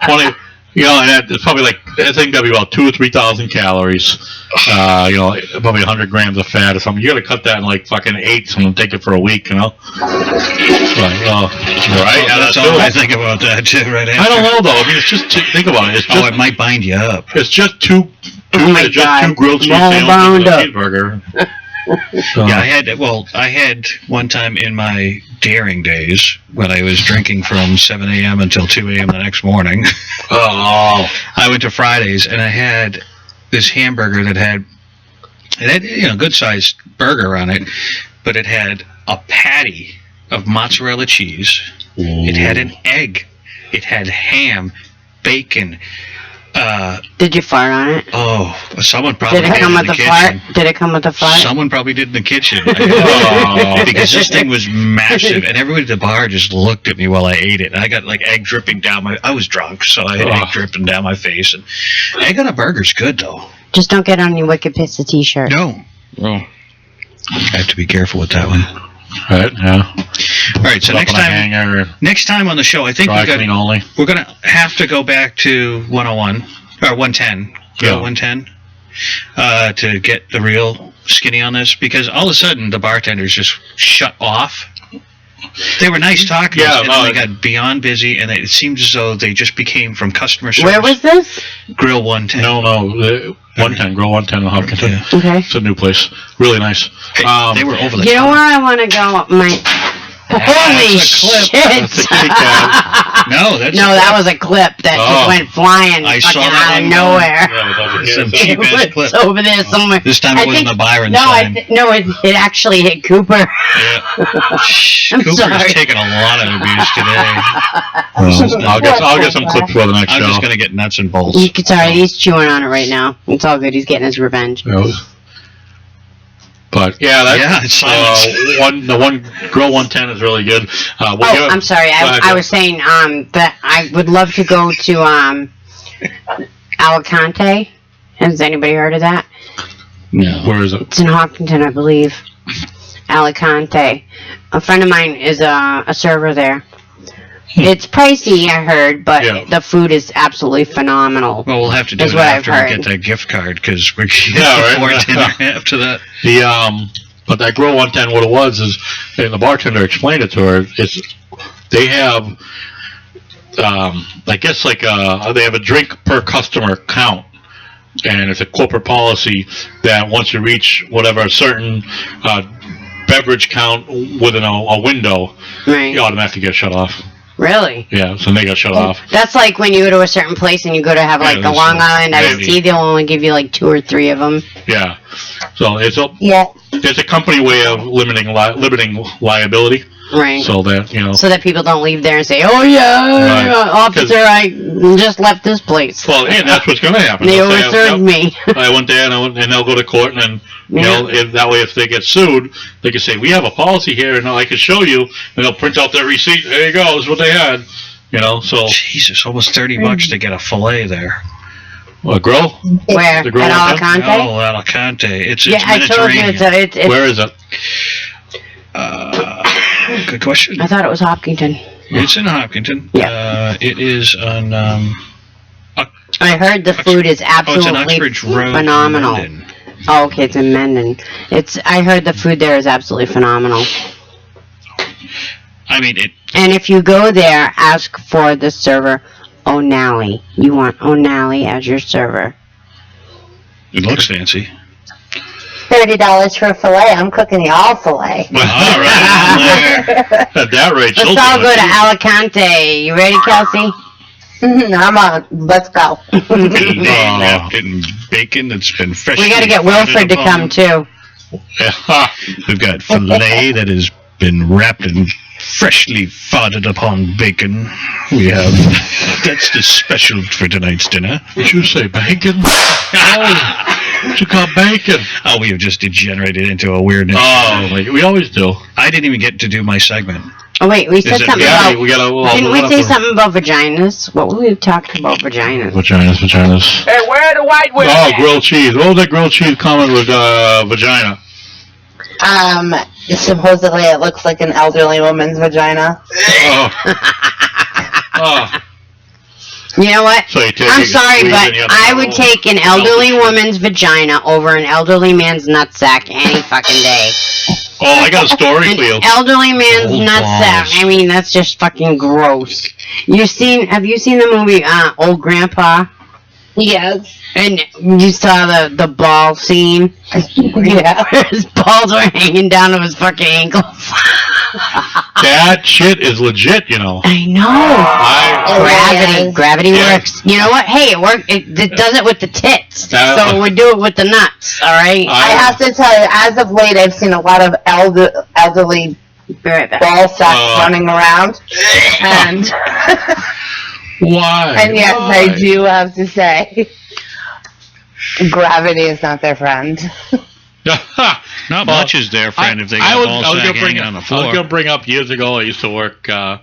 20. And it's probably I think that'd be about 2,000 or 3,000 calories. Probably 100 grams of fat or something. You got to cut that in fucking 8s and take it for a week. Right? That's all I think about that too. Right after. I don't know though. I mean, it's just think about it. It's just, it might bind you up. It's just two grilled cheese sandwiches and a cheeseburger. Yeah, I had one time in my daring days when I was drinking from 7 a.m. until 2 a.m. the next morning. I went to Fridays and I had this hamburger that had good sized burger on it, but it had a patty of mozzarella cheese. Ooh. It had an egg. It had ham, bacon. Did you fart on it? Oh, someone probably did. It come with the fart? Did it come with the fart? Someone probably did in the kitchen. Because this thing was massive, and everybody at the bar just looked at me while I ate it. And I got egg dripping down I was drunk, so I had egg dripping down my face. And egg on a burger's good, though. Just don't get on your Wicked Pissah t-shirt. No. I have to be careful with that one. Right, yeah. All right, so next time on the show, I think we're going to have to go back to 101, or 110. Yeah, 110. To get the real skinny on this, because all of a sudden the bartenders just shut off. They were nice talkers, and then they got beyond busy, and it seemed as though they just became from customer service. Where was this? Grill 110. No, 110, Grill 110 in Hopkinton. Yeah. Okay. It's a new place. Really nice. They were over the top. You know where I want to go? Holy shit! No, that was a clip that just went flying out of nowhere. Some cheap ass clip. It's over there somewhere. This time it wasn't a Byron sign. It actually hit Cooper. Yeah. Cooper's taking a lot of abuse today. I'll get some clips for the next show. I'm just gonna get nuts and bolts. Sorry, he's chewing on it right now. It's all good. He's getting his revenge. But it's the one Grill 110 is really good. I'm sorry. I was saying that I would love to go to Alicante. Has anybody heard of that? No. Where is it? It's in Hopkinton, I believe. Alicante. A friend of mine is a server there. It's pricey, I heard, but the food is absolutely phenomenal. Well, we'll have to do it after we get that gift card, because we're going to afford dinner after that. But that girl 110, what it was is, and the bartender explained it to her. They have, I guess they have a drink per customer count, and it's a corporate policy that once you reach whatever a certain beverage count within a window, you automatically get shut off. Really? Yeah, so they got shut off. That's like when you go to a certain place and you go to have like the Long Island iced tea, they'll only give you like 2 or 3 of them. Yeah. So it's a company way of limiting liability. Right. So that, So that people don't leave there and say, oh yeah, officer, I just left this place. Well, and that's what's going to happen. They overserved me. I went there and they'll go to court and then, that way if they get sued, they can say, we have a policy here and I can show you, and they'll print out their receipt. There you go, this is what they had. So. Jesus, almost $30 to get a fillet there. A grill? Where? The grill at Alicante? Oh, Alicante. It's I told you it's Where is it? Good question. I thought it was Hopkinton. It's in Hopkinton. Yeah. It is on. I heard the food is absolutely phenomenal. Oh, okay, it's in Mendon. I heard the food there is absolutely phenomenal. I mean it. And if you go there, ask for the server O'Nally. You want O'Nally as your server. It looks fancy. $30 for a fillet. I'm cooking the all fillet. Well, all right. At that rate, let's all go to Alicante. You ready, Kelsey? I'm on. Let's go. Getting bacon that's been freshly. We got to get Wilfred to come too. We've got filet that has been wrapped in freshly farted upon bacon. We have that's the special for tonight's dinner. Did you say bacon? What you call bacon? Oh, we have just degenerated into a weirdness. Oh, we always do. I didn't even get to do my segment. Oh wait, we said something about. Didn't we say something about vaginas? What were we talking about vaginas? Vaginas. Hey, where are the white women? Oh, grilled cheese. What was that grilled cheese comment with vagina? Supposedly it looks like an elderly woman's vagina. Oh. You know what? So I'm sorry, but I would take an elderly woman's vagina over an elderly man's nutsack any fucking day. Oh, I got a story for you. Elderly man's nutsack. I mean, that's just fucking gross. Have you seen the movie Old Grandpa? Yes. And you saw the ball scene? Yeah. His balls were hanging down to his fucking ankles. That shit is legit, I know. Gravity works. You know what? Hey, it works. It does it with the tits. So we do it with the nuts. All right. I have to tell you, as of late, I've seen a lot of elderly ball sacks running around, and why? And yes, I do have to say, gravity is not their friend. Not much is their friend if they got a ball sack hanging on the floor. I was going to bring up years ago, I used to work for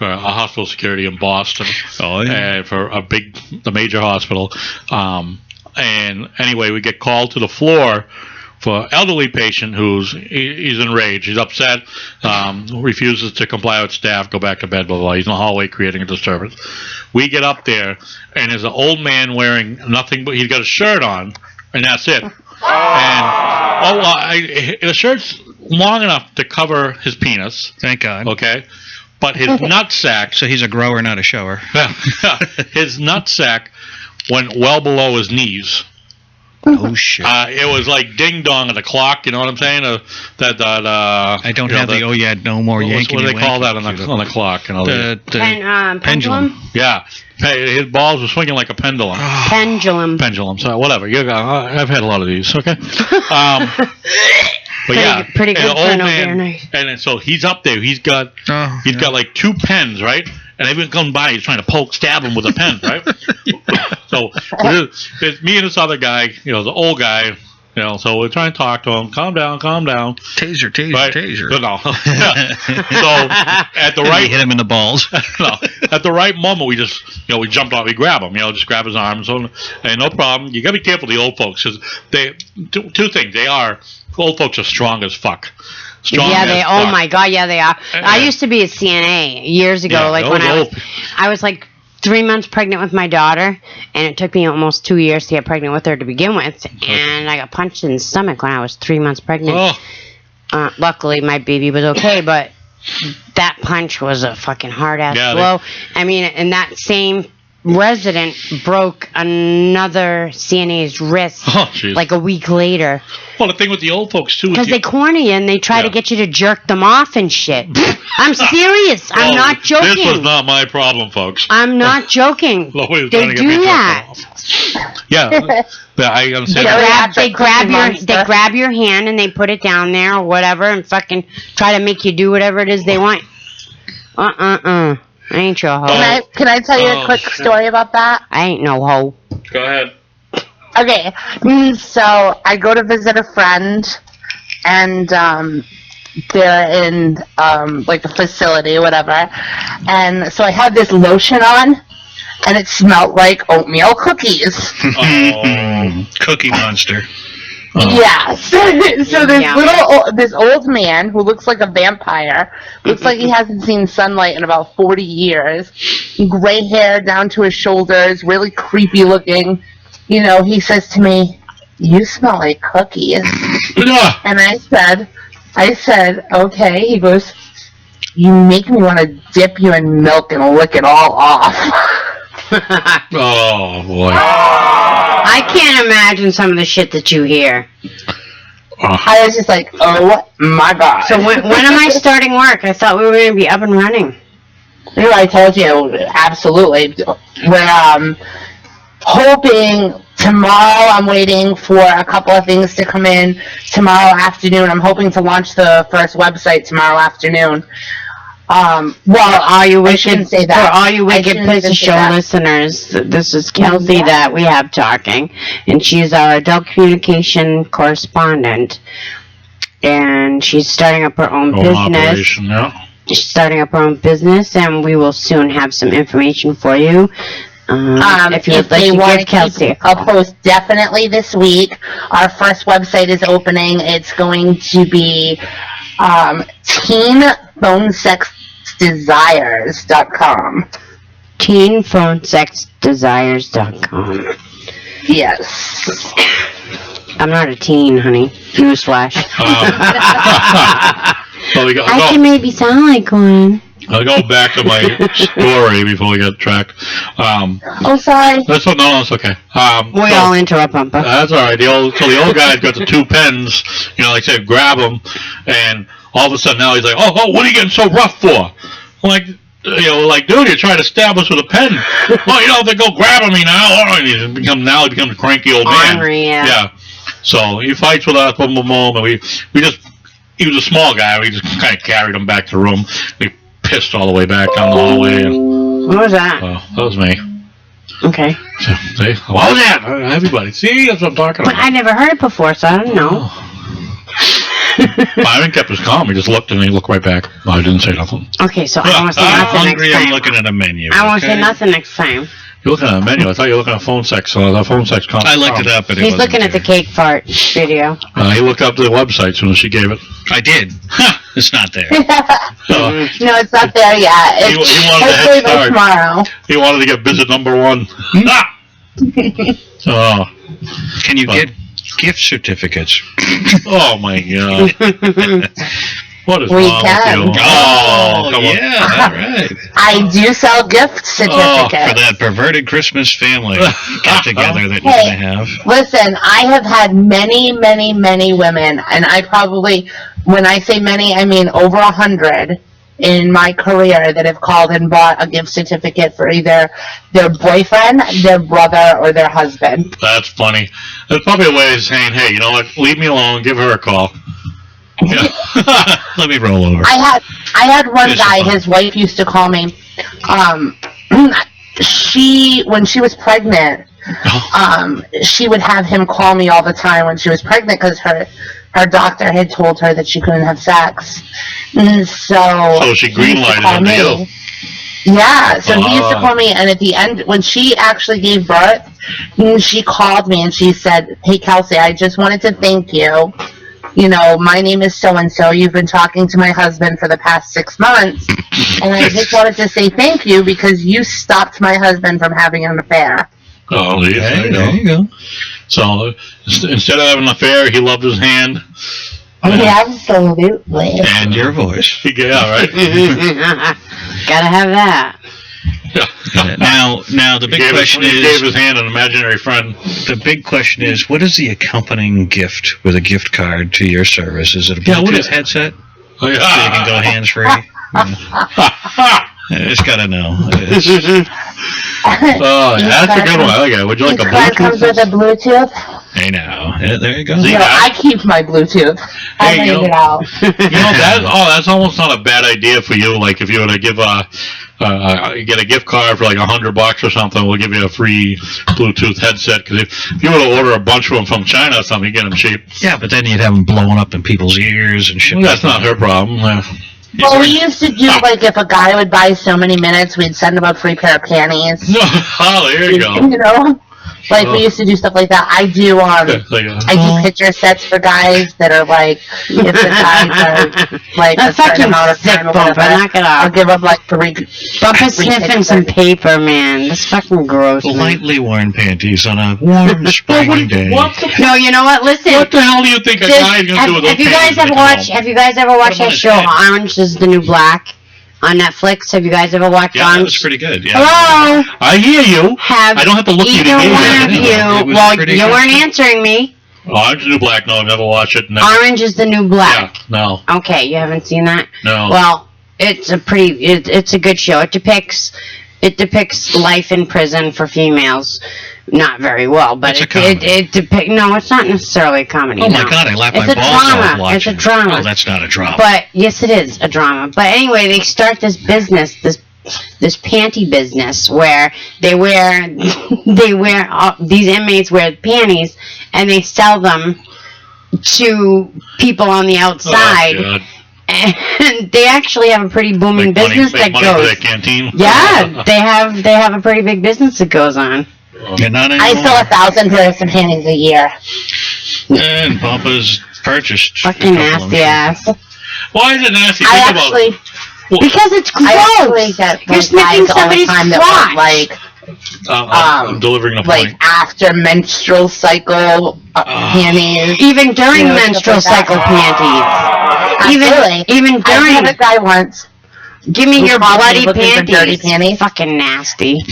a hospital security in Boston. Oh, yeah. For the major hospital. And anyway, we get called to the floor for an elderly patient he's enraged, he's upset, refuses to comply with staff, go back to bed, blah, blah, blah. He's in the hallway creating a disturbance. We get up there, and there's an old man wearing nothing but, he's got a shirt on, and that's it. And the shirt's long enough to cover his penis. Thank God. Okay, but his nutsack. So he's a grower, not a shower. His nutsack went well below his knees. Oh shit! It was like ding dong of the clock. You know what I'm saying? I don't have the no more Yankee. What do they call that on the clock? The pendulum. Yeah. His balls were swinging like a pendulum. Pendulum. So whatever. I've had a lot of these. Okay. But yeah, pretty good for an overnight. And so he's up there. He's got like 2 pens, right? And everyone comes by. He's trying to stab him with a pen, right? So there's me and this other guy. The old guy. So we're trying to talk to him. Calm down. Taser. Right? Taser. No. So at the right, hit him in the balls. No, at the right moment, we just, we jumped on, we grab him, just grab his arms. And no problem. You gotta be careful, the old folks, because two things. Old folks are strong as fuck. Oh my God, yeah, they are. I used to be a CNA years ago, when I was like 3 months pregnant with my daughter, and it took me almost 2 years to get pregnant with her to begin with, and I got punched in the stomach when I was 3 months pregnant. Luckily, my baby was okay, but that punch was a fucking hard-ass blow. I mean, and that same resident broke another CNA's wrist like a week later. Well, the thing with the old folks, too... Because they corner you and they try to get you to jerk them off and shit. I'm serious. I'm not joking. This was not my problem, folks. I'm not joking. They do that. Yeah. I understand. They grab your hand and they put it down there or whatever and fucking try to make you do whatever it is they want. I ain't your hoe. Can I tell you a quick story about that? I ain't no hoe. Go ahead. Okay, so I go to visit a friend, and they're in like a facility or whatever, and so I had this lotion on, and it smelled like oatmeal cookies. Cookie Monster. Yes. So this old man who looks like a vampire, looks like he hasn't seen sunlight in about 40 years, gray hair down to his shoulders, really creepy looking. You know, he says to me, "You smell like cookies." And I said, "Okay." He goes, "You make me want to dip you in milk and lick it all off." Oh, boy. I can't imagine some of the shit that you hear. I was just like, oh my God. So when am I starting work? I thought we were going to be up and running. You know, I told you, absolutely. We're hoping tomorrow. I'm waiting for a couple of things to come in tomorrow afternoon. I'm hoping to launch the first website tomorrow afternoon. Well, all you wicked Pissah show listeners, this is Kelsey that we have talking, and she's our adult communication correspondent, and she's starting up her own business. She's starting up her own business, and we will soon have some information for you. If you would like to give Kelsey a post, definitely this week. Our first website is opening. It's going to be teenphonesexdesires.com. Teenphonesexdesires.com. Yes. I'm not a teen, honey. Newsflash. I can maybe sound like one. I'll go back to my story before we get tracked. Sorry. No, it's okay. We all interrupt, Bumpa. That's all right. The old guy's got the two pens. You know, like I said, grab them, and all of a sudden now he's like, oh, what are you getting so rough for? I'm like, dude, you're trying to stab us with a pen. Well, they go grabbing me now. Oh, he becomes a cranky old man. Yeah. So he fights with us, boom, and we just. He was a small guy. We just kind of carried him back to the room. We pissed all the way back down the hallway. What was that? That was me. Okay. So, see? What was that? Everybody. See? That's what I'm talking about. But I never heard it before, so I don't know. Byron kept us calm. He just looked and he looked right back. I didn't say nothing. Okay, so I won't say nothing next time. I'm looking at a menu. I won't say nothing next time. You're looking at a menu. I thought you were looking at phone sex. So the phone sex conference. I looked it up, but he's looking at the cake fart video. He looked up the website as soon as she gave it. I did. It's not there. No, it's not there yet. He wanted hopefully by tomorrow. He wanted to get visit number 1. Can you get gift certificates? Oh my God. What is we wrong can. with you? Oh, come on. Yeah, all right. I do sell gift certificates. For that perverted Christmas family get-together that you're going to have. Listen, I have had many, many, many women, and I probably, when I say many, I mean over 100 in my career that have called and bought a gift certificate for either their boyfriend, their brother, or their husband. That's funny. There's probably a way of saying, hey, you know what, leave me alone, give her a call. Yeah. Let me roll over. I had one guy, his wife used to call me. When she was pregnant, she would have him call me all the time when she was pregnant because her doctor had told her that she couldn't have sex. And so she green-lighted him to you. Yeah, so he used to call me, and at the end, when she actually gave birth, she called me and she said, "Hey, Kelsey, I just wanted to thank you. My name is so-and-so. You've been talking to my husband for the past 6 months, and I just wanted to say thank you because you stopped my husband from having an affair." Oh, there you go. So instead of having an affair, he loved his hand. Absolutely. And your voice. Yeah, right. Gotta have that. Now the big question is. He gave his hand an imaginary friend. The big question is, what is the accompanying gift with a gift card to your service? Is it a Bluetooth headset? Oh, yeah. So you can go hands free? I just gotta know. Oh, that's a good one. I like it. Would you like a Bluetooth? Comes with a Bluetooth. Hey now, there you go. You know, I keep my Bluetooth. I laid it out. That's almost not a bad idea for you. Like if you were to give get a gift card for like $100 or something, we'll give you a free Bluetooth headset. Because if you were to order a bunch of them from China or something, you get them cheap. Yeah, but then you'd have them blowing up in people's ears and shit. Well, that's not her problem. Well, we used to do, like, if a guy would buy so many minutes, we'd send him a free pair of panties. Oh, there you go. You know? Like, we used to do stuff like that. I do picture sets for guys that are, like, if the guys are, like, a certain amount of time or whatever, I'll give them, like, Bumpa sniffing some paper, man. That's fucking gross, man. Lightly worn panties on a warm spring day. No, you know what? Listen. What the hell do you think a guy is going to do with those panties? Have you guys ever watched that show, Orange is the New Black? On Netflix, have you guys ever watched Orange? Yeah, that was pretty good. Yeah. Hello? I hear you. I don't have to look at you. Well, you weren't answering me. Orange is the New Black. No, I've never watched it. No. Orange is the New Black. Yeah, no. Okay, you haven't seen that? No. Well, it's a it's a good show. It depicts life in prison for females. Not very well, but it depicts. No, it's not necessarily a comedy. Oh my God, I laughed my balls off watching. It's a drama. Oh, that's not a drama. But yes, it is a drama. But anyway, they start this business, this panty business, where they wear these inmates wear panties, and they sell them to people on the outside. Oh, and they actually have a pretty booming business that goes. For that canteen? Yeah, they have a pretty big business that goes on. I sell 1,000 pairs of panties a year. And Bumpa's purchased. Fucking nasty ass. Why is it nasty? Because it's gross. You're sniffing somebody's crotch. I'm delivering a point. Like after menstrual cycle panties. Even during menstrual cycle panties. Even during. I had a guy once. Give me your bloody panties. Dirty panties. Fucking nasty.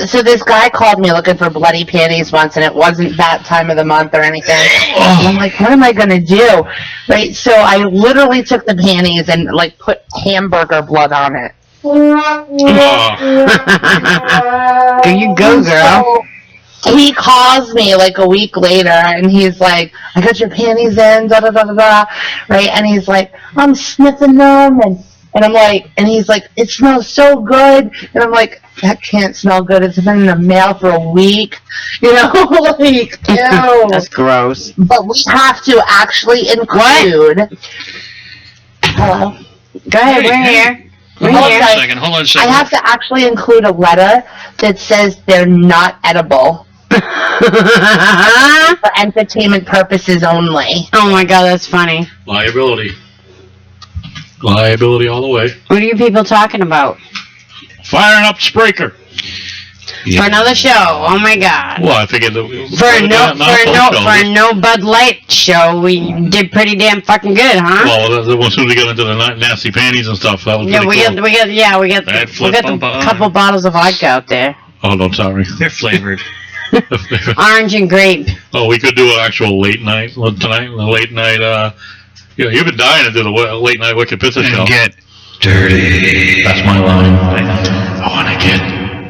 So this guy called me looking for bloody panties once, and it wasn't that time of the month or anything. And I'm like, what am I going to do? Right, so I literally took the panties and, like, put hamburger blood on it. There you go, girl. So he calls me, like, a week later, and he's like, I got your panties in, da-da-da-da-da, right? And he's like, I'm sniffing them, and I'm like, and he's like, it smells so good. And I'm like, that can't smell good. It's been in the mail for a week. You know, like, ew. That's gross. But we have to actually include. What? Hello? Go ahead, we're here. Hold on a second. I have to actually include a letter that says they're not edible. For entertainment purposes only. Oh my God, that's funny. Liability all the way. What are you people talking about? Firing up Spraker. Yeah. For another show. Oh my God. Well, I figured for a no Bud Light show, we did pretty damn fucking good, huh? Well, as soon as we got into the nasty panties and stuff, that was we got a couple bottles of vodka out there. Oh no, sorry. They're flavored. Orange and grape. Oh, we could do an actual late night tonight. The late night. Yeah, you've been dying to do the late night Wicked Pissah show. Get dirty. That's my line. I want to get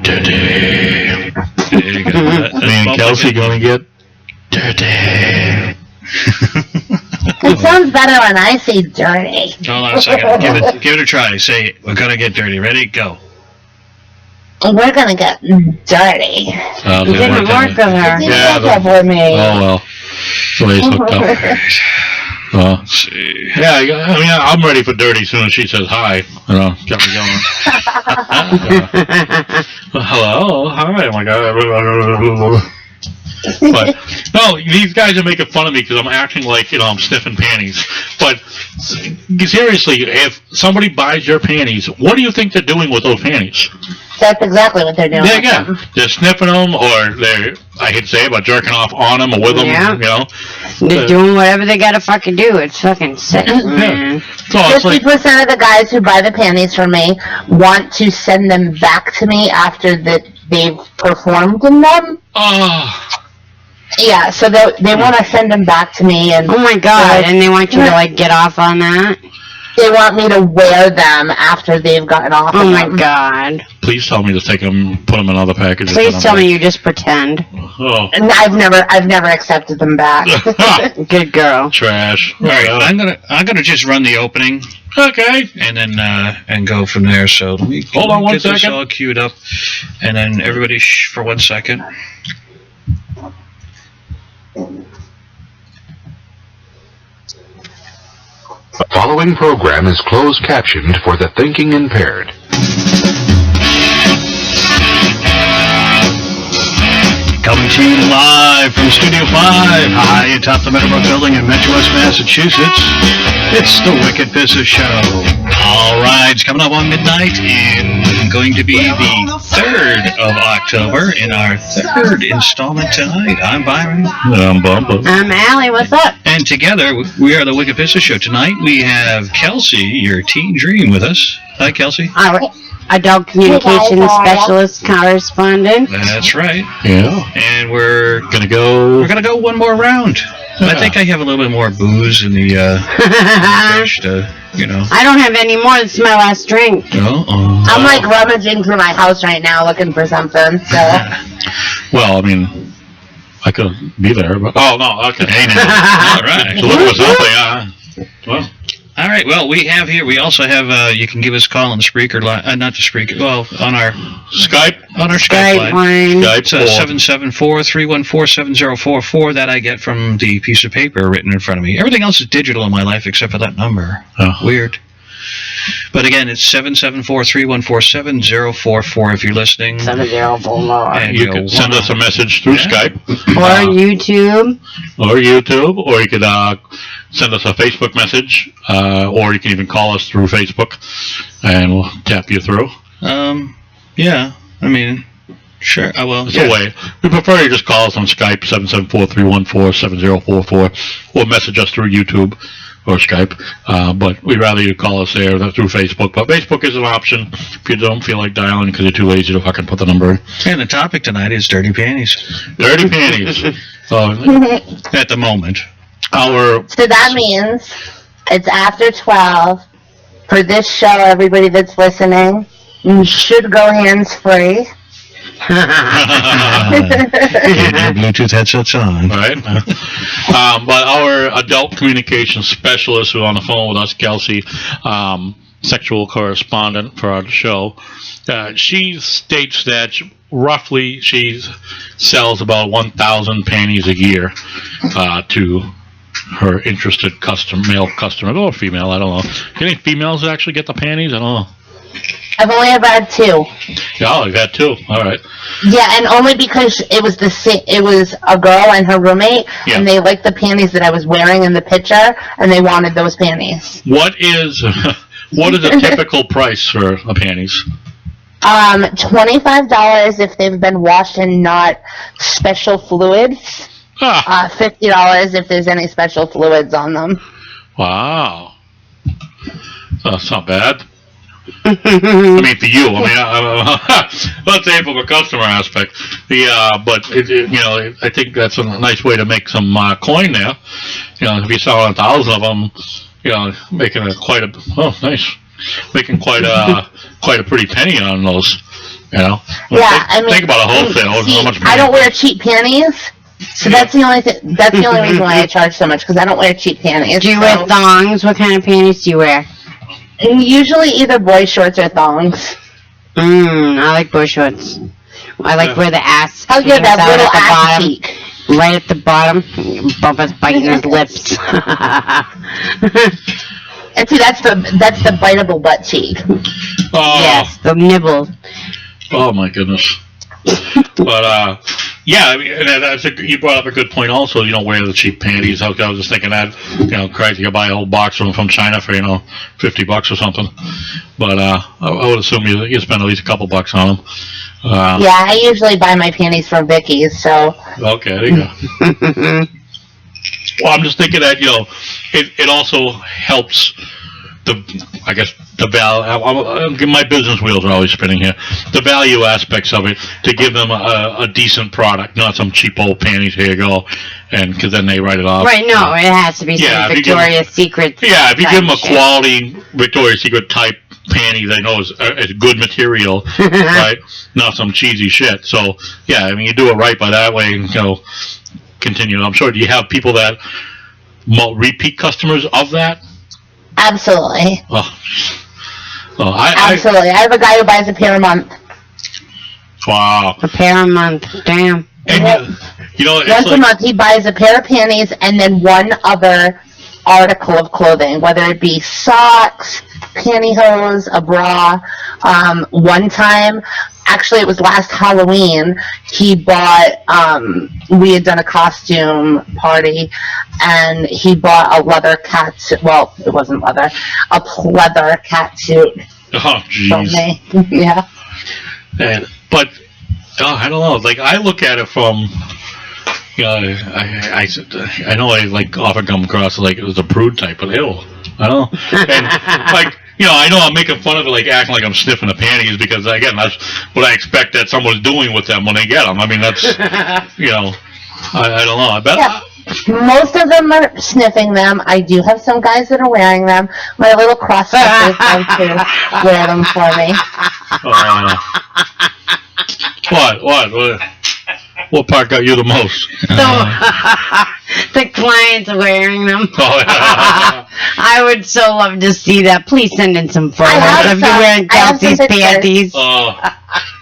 dirty. There you go. Me and Kelsey going to get dirty. It sounds better when I say dirty. Hold on a second. Give it a try. Say, we're going to get dirty. Ready? Go. We're going to get dirty. It didn't work with her. It didn't work with me. Oh, well. The way it's hooked up. See. Yeah, I mean, I'm ready for dirty as soon as she says hi. You know, got me going. Hello, hi, oh my God. But no, these guys are making fun of me because I'm acting like, you know, I'm sniffing panties. But seriously, if somebody buys your panties, what do you think they're doing with those panties? That's exactly what they're doing. Yeah, yeah. They're sniffing them, or they're, I hate to say it, but jerking off on them or with them, you know. They're doing whatever they gotta fucking do. It's fucking sick, man. 50% of the guys who buy the panties from me want to send them back to me after they've performed in them. Oh. Yeah, so they want to send them back to me, and oh my god, and they want you to like get off on that. They want me to wear them after they've gotten off. Oh my god! Please tell me to take them, put them in other packages. Please tell me you just pretend. Oh. And I've never accepted them back. Good girl. Trash. All right, I'm gonna just run the opening. Okay. And then and go from there. So let me hold on 1 get second. This all queued up, and then everybody for 1 second. The following program is closed captioned for the thinking impaired. Coming to you live from Studio 5, high atop the Meadowbrook Building in Metro West, Massachusetts. It's the Wicked Pissah Show. All right, it's coming up on midnight and going to be the 3rd of October in our 3rd installment tonight. I'm Byron. I'm Bumpa. I'm Allie. What's up? And together, we are the Wicked Pissah Show. Tonight, we have Kelsey, your teen dream, with us. Hi, Kelsey. All right. Adult communication specialist correspondent. That's right. Yeah. And we're gonna go one more round. I think I have a little bit more booze in the fish to, you know. I don't have any more. This is my last drink. I'm like rummaging through my house right now looking for something. So. Well, I mean, I could be there, but no, okay. Hey, now. All right. So look for something. Well. All right. Well, we also have. You can give us a call on the Spreaker line, not the Spreaker. Well, on our Skype. On our Skype line. Skype. It's 774-314-7044. That I get from the piece of paper written in front of me. Everything else is digital in my life except for that number. Oh. Weird. But again, it's 774-314-7044 if you're listening. 7044. And you can send us a message through Skype. Or YouTube. Or you could send us a Facebook message, or you can even call us through Facebook, and we'll tap you through. Yeah, I mean, sure, I will. It's a way. We prefer you just call us on Skype, 774-314-7044, or message us through YouTube or Skype, but we'd rather you call us there than through Facebook. But Facebook is an option if you don't feel like dialing because you're too lazy to fucking put the number in. And the topic tonight is dirty panties. Dirty panties. At the moment. So that means it's after 12. For this show, everybody that's listening, you should go hands-free. Get your Bluetooth headsets on. Right. But our adult communication specialist who's on the phone with us, Kelsey, sexual correspondent for our show, she states that roughly she sells about 1,000 panties a year to her interested male customer, or female, I don't know. Do you think females actually get the panties? I don't know. I've only ever had 2. Oh, you've had 2. All right. Yeah, and only because it was a girl and her roommate, and they liked the panties that I was wearing in the picture, and they wanted those panties. What is a typical price for the panties? $25 if they've been washed in not special fluids. $50 if there's any special fluids on them. Wow. That's not bad. I mean, for you. I mean, let's say from a customer aspect. But I think that's a nice way to make some coin there. You know, if you sell 1,000 of them, making making quite a pretty penny on those. Yeah, think about a wholesale. How much I don't wear cheap panties. So that's the only That's the only reason why I charge so much, because I don't wear cheap panties. Do you wear thongs? What kind of panties do you wear? Usually either boy shorts or thongs. I like boy shorts. I like where the ass. I'll get that little ass cheek. Right at the bottom. Bubba's biting his lips. And see, that's the biteable butt cheek. Oh. Yes, the nibble. Oh my goodness. But Yeah, I mean, and you brought up a good point. Also, wear the cheap panties. I was just thinking that, crazy, you buy a whole box from China for $50 or something. But I would assume you spend at least a couple bucks on them. Yeah, I usually buy my panties from Vicky's. So. Okay, there you go. Well, I'm just thinking that it also helps. The value. My business wheels are always spinning here. The value aspects of it, to give them a decent product, not some cheap old panties. Here you go, and because then they write it off. Right? No, it has to be some Victoria's Secret. Yeah, if you give them a quality Victoria's Secret type panty, they know is good material, right? Not some cheesy shit. So yeah, I mean, you do it right by that way, and continue. I'm sure. Do you have people that repeat customers of that? Absolutely. Absolutely. I have a guy who buys a pair a month. Wow. A pair a month. Damn. And once a month he buys a pair of panties and then one other article of clothing, whether it be socks, pantyhose, a bra. One time, actually it was last Halloween, he bought, we had done a costume party, and he bought a leather cat suit. Well, it wasn't leather, a leather cat suit. Oh, jeez. Yeah. But I don't know. Like, I look at it from, I know I often come across it was a prude type, but ew, I don't know. And I know I'm making fun of it, acting like I'm sniffing the panties, because again, that's what I expect that someone's doing with them when they get them. I mean, that's I don't know. I bet. Yeah. Most of them are sniffing them. I do have some guys that are wearing them. My little crossdressers like to wear them for me. What part got you the most? The clients wearing them. Oh, yeah. I would so love to see that. Please send in some photos of you wearing Kelsey's panties.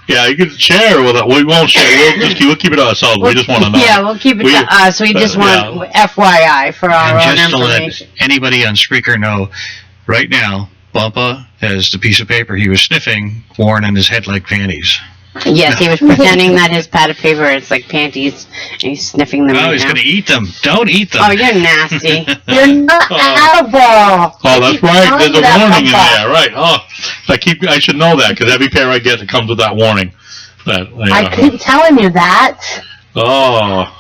Yeah, you can share with it. We won't share. We'll keep it to ourselves. We just want to know. Yeah, we'll keep it to us. We just want FYI for our own information. To let anybody on Spreaker know, right now, Bumpa has the piece of paper he was sniffing worn in his head like panties. Yes, he was pretending that his pad of paper is like panties, and he's sniffing them. Oh, he's going to eat them. Don't eat them. Oh, you're nasty. You're not edible. Oh, that's right. There's a warning in there, right? Oh, I should know that, because every pair I get, it comes with that warning. I keep telling you that. Oh.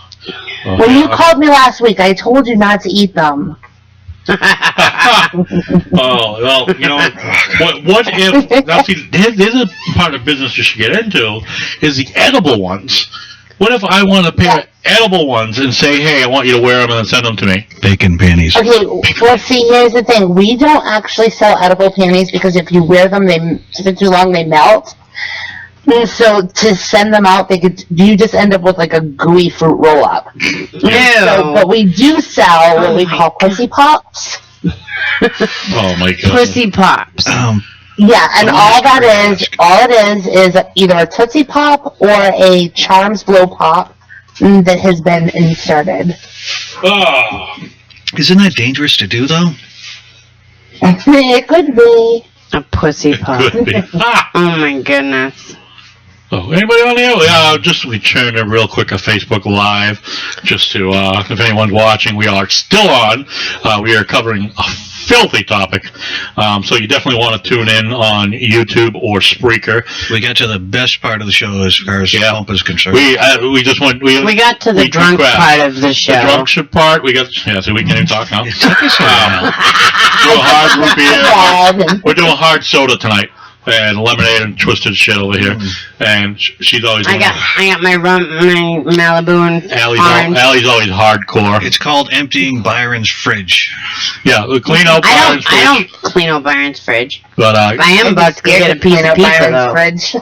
When you called me last week, I told you not to eat them. Oh, well, what if, now see, there's a part of business you should get into, is the edible ones. What if I want a pair of edible ones and say, hey, I want you to wear them and then send them to me? Bacon panties. Okay, well, see, here's the thing. We don't actually sell edible panties, because if you wear them, for too long, they melt. So to send them out, you just end up with a gooey fruit roll up. So, but we do sell what we call pussy pops. Oh my god. Pussy pops. Yeah, and all it is either a Tootsie Pop or a Charms Blow Pop that has been inserted. Oh. Isn't that dangerous to do, though? It could be. A pussy pop. Could be. Oh my goodness. Oh, anybody on here? Yeah, just we turned in real quick a Facebook Live, just to, if anyone's watching, we are still on. We are covering a filthy topic, so you definitely want to tune in on YouTube or Spreaker. We got to the best part of the show as far as Bump is concerned. We got to the drunk part of the show. The drunk part, we got, so we can't even talk now. We're doing hard soda tonight. And lemonade and twisted shit over here, and she's always. I got my rum, my Malibu and orange. Allie's always hardcore. It's called emptying Byron's fridge. Yeah, clean out Byron's fridge. I don't clean out Byron's fridge. But I am about to get a piece of pizza though. Fridge.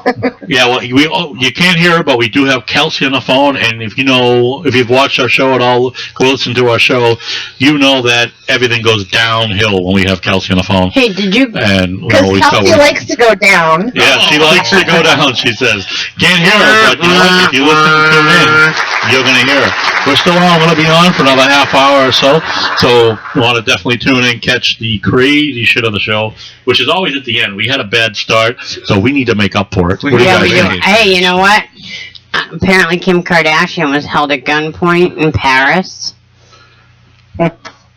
Yeah, well, you can't hear her, but we do have Kelsey on the phone, and if you've watched our show at all, go listen to our show, you know that everything goes downhill when we have Kelsey on the phone. Hey, did you? Because Kelsey likes to go down. Yeah, she likes to go down, she says. Can't hear her, but if you listen to tune in, you're going to hear her. We're still on. We're going to be on for another half hour or so. So you want to definitely tune in, catch the crazy shit of the show, which is always at the end. We had a bad start, so we need to make up for it. Yeah, we do. Hey, you know what? apparently Kim Kardashian was held at gunpoint in Paris.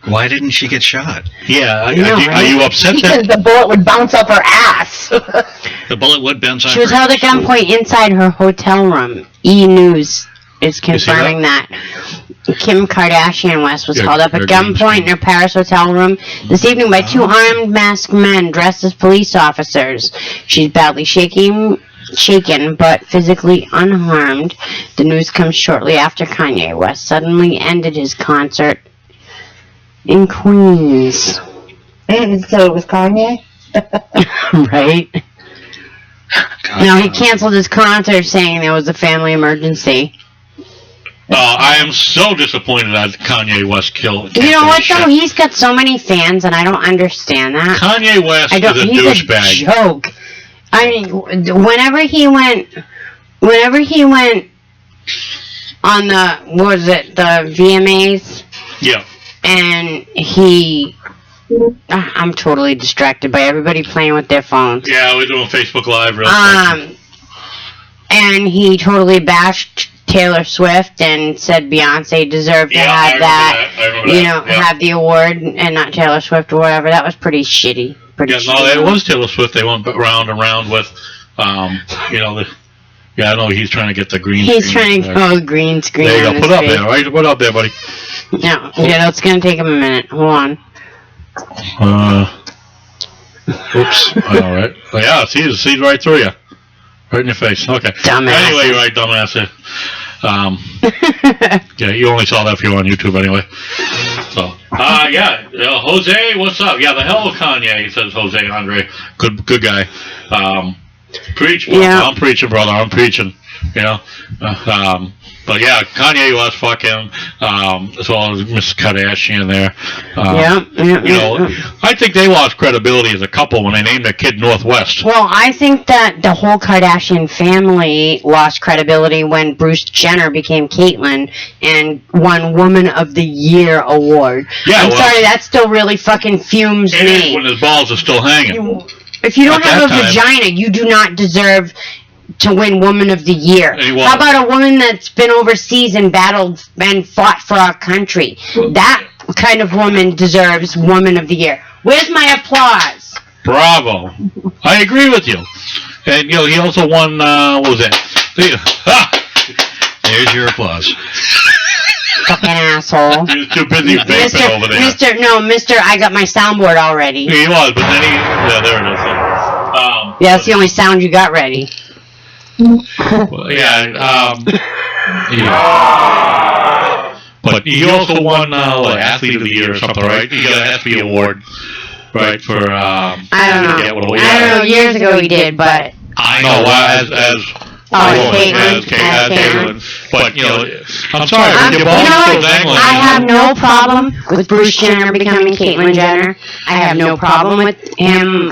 Why didn't she get shot? Yeah, are you upset because that the bullet would bounce off her ass. The bullet would bounce off. She was held at gunpoint inside her hotel room. E! News is confirming that. Kim Kardashian West was held up at gunpoint in her Paris hotel room this evening by two armed masked men dressed as police officers. She's badly shaken but physically unharmed. The news comes shortly after Kanye West suddenly ended his concert in Queens. And so it was Kanye? Right? No, he canceled his concert saying there was a family emergency. I am so disappointed that Kanye West killed. You know what though? He's got so many fans, and I don't understand that. Kanye West is a douchebag. He's a joke. I mean, whenever he went on the the VMAs. Yeah. And I'm totally distracted by everybody playing with their phones. Yeah, we're doing Facebook Live real quick. And he totally bashed Taylor Swift and said Beyonce deserved to have that. Have the award and not Taylor Swift or whatever. That was pretty shitty. It was Taylor Swift. They went round and round with, I know he's trying to get the green screen. He's trying to go green screen. There you go. Put up there, right? Put up there, buddy. No, it's going to take him a minute. Hold on. Oops. All right. Oh, yeah, he's right through you. Right in your face. Okay. Dumbass. Anyway, you're right, dumbass. Yeah, you only saw that if you were on YouTube anyway. So, Jose, what's up? Yeah, the hell of Kanye, he says Jose Andre. Good guy. Preach, brother. Yeah. I'm preaching, brother. I'm preaching. But yeah, Kanye West, fuck him. As well as Miss Kardashian there. I think they lost credibility as a couple when they named their kid Northwest. Well, I think that the whole Kardashian family lost credibility when Bruce Jenner became Caitlyn and won Woman of the Year award. Yeah, I'm sorry, that still really fucking fumes me. It is when his balls are still hanging. If you don't have a vagina, you do not deserve to win Woman of the Year. How about a woman that's been overseas and battled and fought for our country? That kind of woman deserves Woman of the Year. Where's my applause? Bravo. I agree with you. And, he also won, what was it? There's your applause. Fucking asshole. He was too busy vaping over there. Mr. I got my soundboard all ready. He was, but then there it is. That's the only sound you got ready. But he also won Athlete of the Year or something, right? He got an ESPY award, right? For I don't know. Years ago he did, but I know as Caitlyn. But I'm sorry. I have no problem with Bruce Jenner becoming Caitlyn Jenner. I have no problem with him.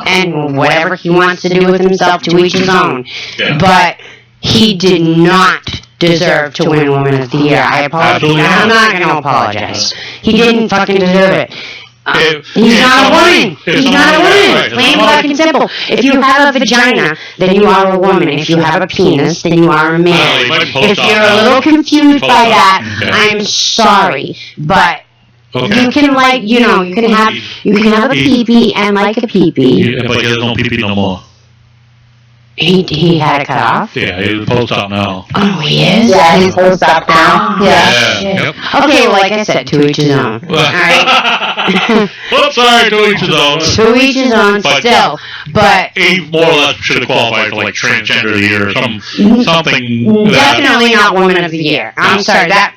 And whatever he wants to do with himself, to each his own. Yeah. But he did not deserve to win Woman of the Year. I apologize. I'm not going to apologize. He didn't fucking deserve it. He's not a woman. He's not a woman. Plain fucking simple. If you have a vagina, then you are a woman. If you have a penis, then you are a man. If you're a little confused by that, I'm sorry. But you can you can have a pee-pee and like a pee-pee. Yeah, but he doesn't know pee-pee no more. He had it cut off? Yeah, he's post-op now. Oh, he is? Yeah, he's post-op now. Yeah. Yep. Okay, well, like I said, to each his own. Alright? Oops, sorry, to each his own. To each his own, still. But he more or less should have qualified for, Transgender of the Year or something. Definitely not Woman of the Year. I'm sorry, that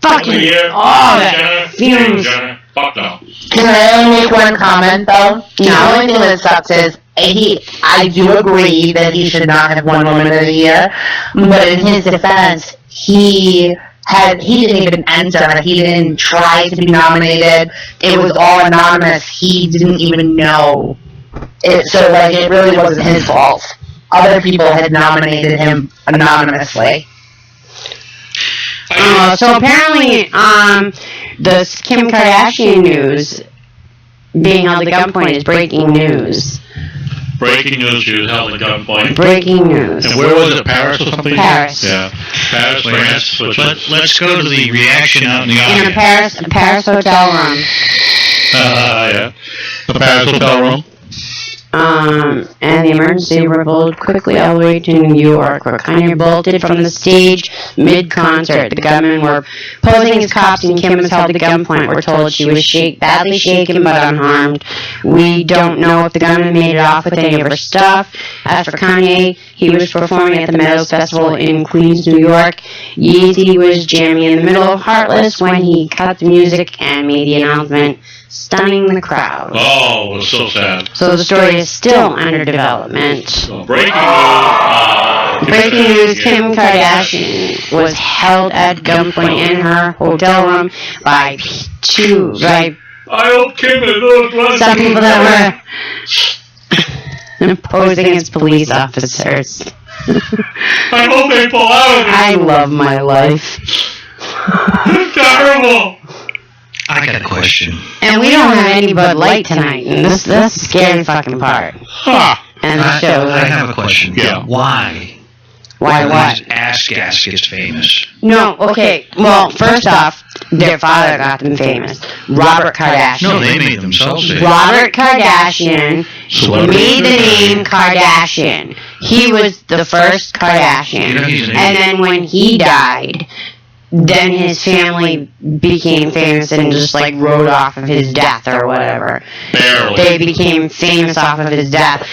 fucking that fumes. Fuck no. Can I only make one comment though? The only thing that sucks is I do agree that he should not have won Woman of the Year, but in his defense, he didn't even enter. He didn't try to be nominated. It was all anonymous. He didn't even know. It really wasn't his fault. Other people had nominated him anonymously. So apparently, the Kim Kardashian news being held at gunpoint is breaking news. Breaking news, she was held at gunpoint. Breaking news. And where was it, Paris or something? Paris. Yeah, Paris, France. Let's go to the reaction out in the audience. In a Paris hotel room. Yeah. The Paris hotel room. And the emergency rippled quickly all the way to New York, where Kanye bolted from the stage mid-concert. The gunmen were posing as cops, and Kim was held at gunpoint. We're told she was badly shaken but unharmed. We don't know if the gunman made it off with any of her stuff. As for Kanye, he was performing at the Meadows Festival in Queens, New York. Yeezy was jamming in the middle of Heartless when he cut the music and made the announcement, stunning the crowd. Oh, it was so sad. So the story is still under development. So breaking news, Kim Kardashian was held at gunpoint in her hotel room by I hope Kim is some people that were posing as police officers. I hope they pull out. I love my life. Terrible. I got a question. And we don't have any Bud Light tonight, and that's the scary fucking part. Huh. And the show. I have a question. Yeah. Why? Why what? Ass Gas gets famous. No, okay. Well, first off, their father got them famous. Robert Kardashian. No, they made themselves famous. Robert Kardashian made the name Kardashian. He was the first Kardashian. And then when he died, then his family became famous and just like rode off of his death or whatever. Barely. They became famous off of his death,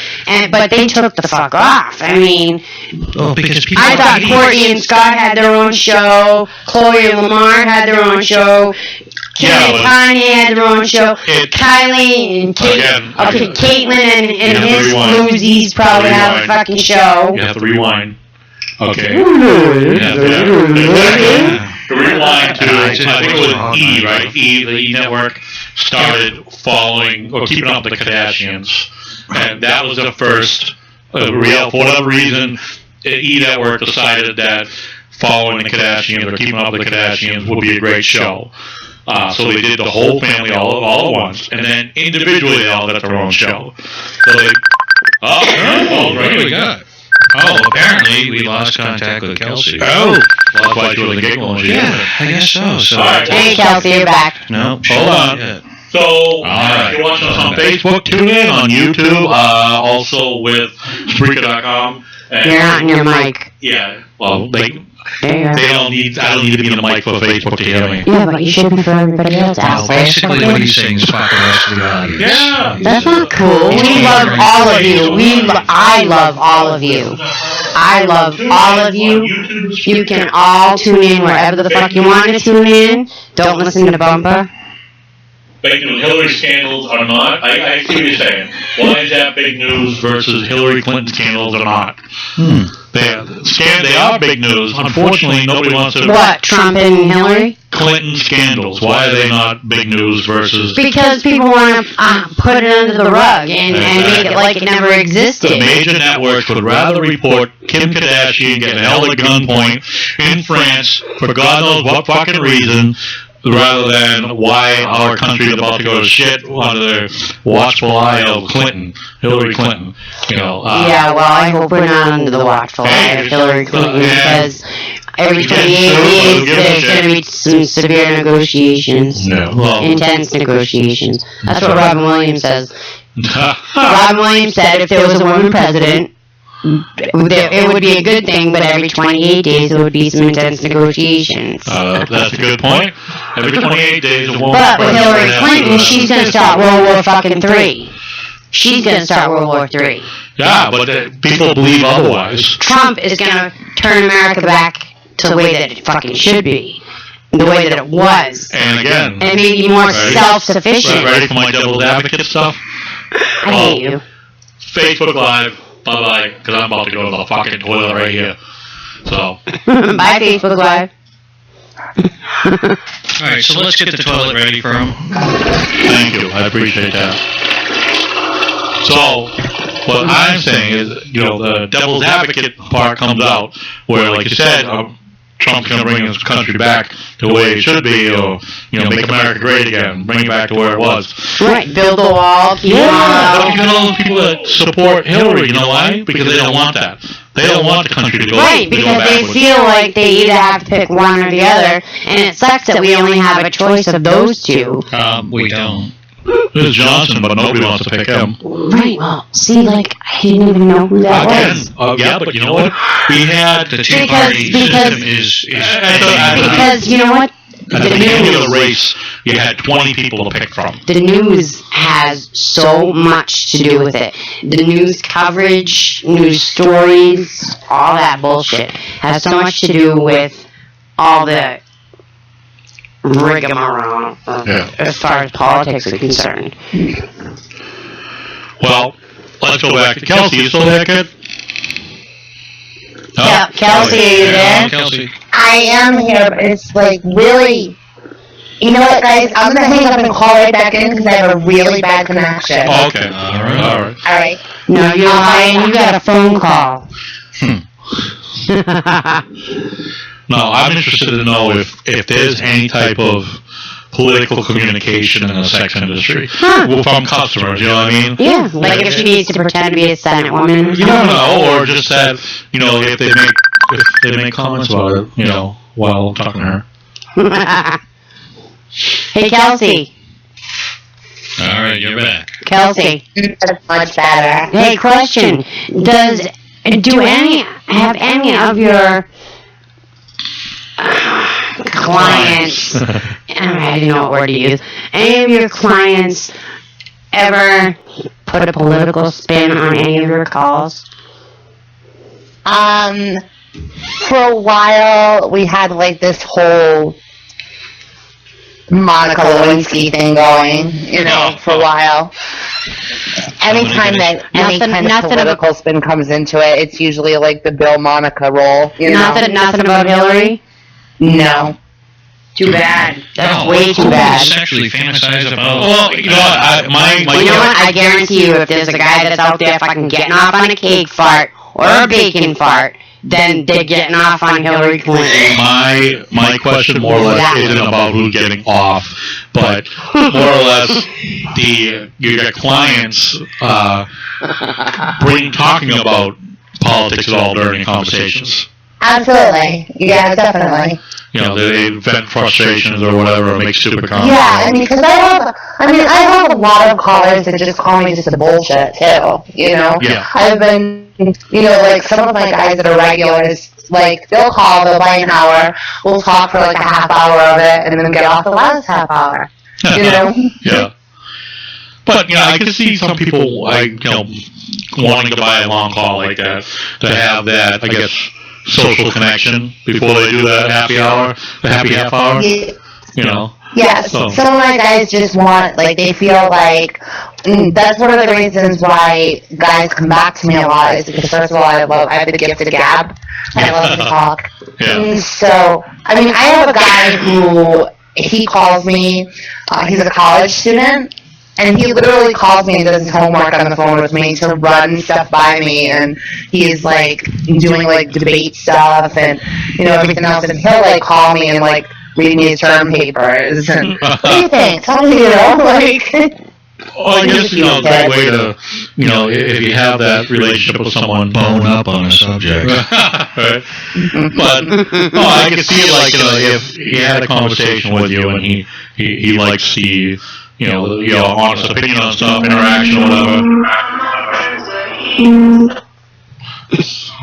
but they took the fuck off. I mean, because people I thought Courtney and Scott had their own show, Chloe and Lamar had their own show, Kim and Kanye had their own show, Kylie and Caitlyn and his Lucy's probably have a fucking show. You have to rewind. Okay. To rewind to, I think it was E, right? E, the E Network, started following or keeping up with the Kardashians. And that was the first real, for whatever reason, E Network decided that following the Kardashians or keeping up with the Kardashians would be a great show. So they did the whole family all at once. And then individually they all got their own show. So they... what do we got? Oh, apparently we lost contact with Kelsey. Oh! Well, that's why she wasn't giggling. Yeah, I guess so. Hey, Kelsey, you're back. No, hold on. So, if you're watching us on Facebook, tune in on YouTube, also with Spreaker.com. You're not in your mic. Yeah, well, I don't need to be in the mic for Facebook to hear me. Yeah, but you should be for everybody else out there. Basically what he's saying is fuck the rest of the audience. Yeah! That's not cool. We love all of you. I love all of you. I love all of you. You can all tune in wherever the fuck you want to tune in. Don't listen to Bumpa. Fake news. Hillary scandals are not. I see what you're saying. Why is that big news versus Hillary Clinton scandals are not? They are big news. Unfortunately, nobody wants to. What, Trump and Hillary? Clinton scandals. Why are they not big news versus? Because people want to put it under the rug and make it like it never existed. The major networks would rather report Kim Kardashian getting held at gunpoint in France for God knows what fucking reason, rather than why our country is about to go to shit under the watchful eye of Hillary Clinton. Yeah, well, I hope we're not under the watchful eye of Hillary Clinton, because every 28 days there's going to be some severe negotiations. Intense negotiations. That's what Robin Williams says. Robin Williams said if there was a woman president, it would be a good thing, but every 28 days there would be some intense negotiations. That's a good point. Every 28 days, a woman. But with Hillary Clinton, she's going to start World War fucking III. She's going to start World War III. Yeah, but people believe otherwise. Trump is going to turn America back to the way that it fucking should be. The way that it was. And again. And maybe more self-sufficient. Ready for my devil's advocate stuff? I hate you. Facebook Live. Bye-bye, because I'm about to go to the fucking toilet right here. So. Bye, Facebook Live. Alright, so let's get the toilet ready for him. Thank you, I appreciate that. So, what I'm saying is, the devil's advocate part comes out, where, like you said, Trump's going to bring his country back to the way it should be, or, make America great again, bring it back to where it was. Right, build the wall, keep but you got all those people that support Hillary, you know why? Because they don't want that. They don't want the country to go backwards. Right, because they feel like they either have to pick one or the other, and it sucks that we only have a choice of those two. We don't. There's Johnson, but nobody wants to pick him. Right, well, see, like, I didn't even know who that was. Yeah, but you know what? We had the Tea Party system is because, you know what? At the beginning of the race, you had 20 people to pick from. The news has so much to do with it. The news coverage, news stories, all that bullshit has so much to do with all the rigmarole as far as politics is concerned. Well, let's go back to Kelsey. You still there, kid? No? Kelsey, are you there? Kelsey. I am here, but it's like really. You know what, guys? I'm gonna hang up and call right back in because I have a really bad connection. Oh, okay. All right. No, you're lying. You got a phone call. No, I'm interested to know if there's any type of political communication in the sex industry from customers. You know what I mean? Yeah, like if she needs to pretend to be a Senate woman. Or something. No, or just that if they make comments about it, while talking to her. Hey, Kelsey. All right, you're back. Kelsey. That's much better. Hey, question. Do any of your clients, I don't know what word to use, any of your clients ever put a political spin on any of your calls? For a while, we had like this whole Monica Lewinsky thing going, for a while. Anytime that any kind of political spin comes into it, it's usually like the Bill Monica role. Nothing about Hillary? No. Too bad. That's way too bad. Sexually fantasize about. Well, you know what? I guarantee you, if there's a guy that's out there fucking getting off on a cake fart or a bacon fart, then they're getting off on Hillary Clinton. My question more or less isn't about who's getting off, but more or less you got clients talking about politics at all during conversations. Absolutely. Yeah, definitely. They vent frustrations or whatever, or make stupid comments. Yeah, because I have a lot of callers that just call me just a bullshit too. Yeah. I've been, like some of my guys that are regulars, like they'll call, they'll buy an hour, we'll talk for like a half hour of it, and then get off the last half hour. Yeah. But I can see some people wanting to buy a long call like that to have that, I guess, social connection before they do that happy half hour. Yes, so. Some of my guys just want, they feel like, that's one of the reasons why guys come back to me a lot, is because first of all, I have the gift of gab, I love to talk. Yeah. So, I have a guy who, he calls me, he's a college student, and he literally calls me and does his homework on the phone with me to run stuff by me, and he's doing debate stuff and everything else, and he'll call me and read me his term papers and what do you think? Tell me, Well, I guess a great way to if you have that relationship with someone, bone up on a subject. Right? But I can see if he had a conversation with you and he likes the honest opinion on stuff, interaction, whatever.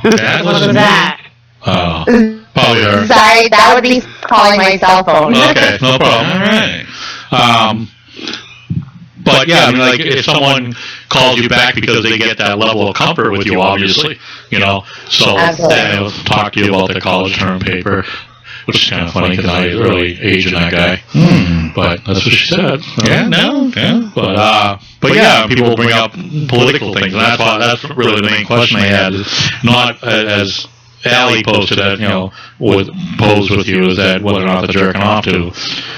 What was that? Oh, probably her. Sorry, that would be calling my cell phone. Okay, no problem. All right. But yeah, if someone calls you back because they get that level of comfort with you, obviously, so they'll talk to you about the college term paper. Which is kind of funny because I was really aging that guy. But that's what she said. But yeah, people bring up political things, and that's really the main question I had. Is not as Allie posted that, with posed with you is that whether or not they're jerking off to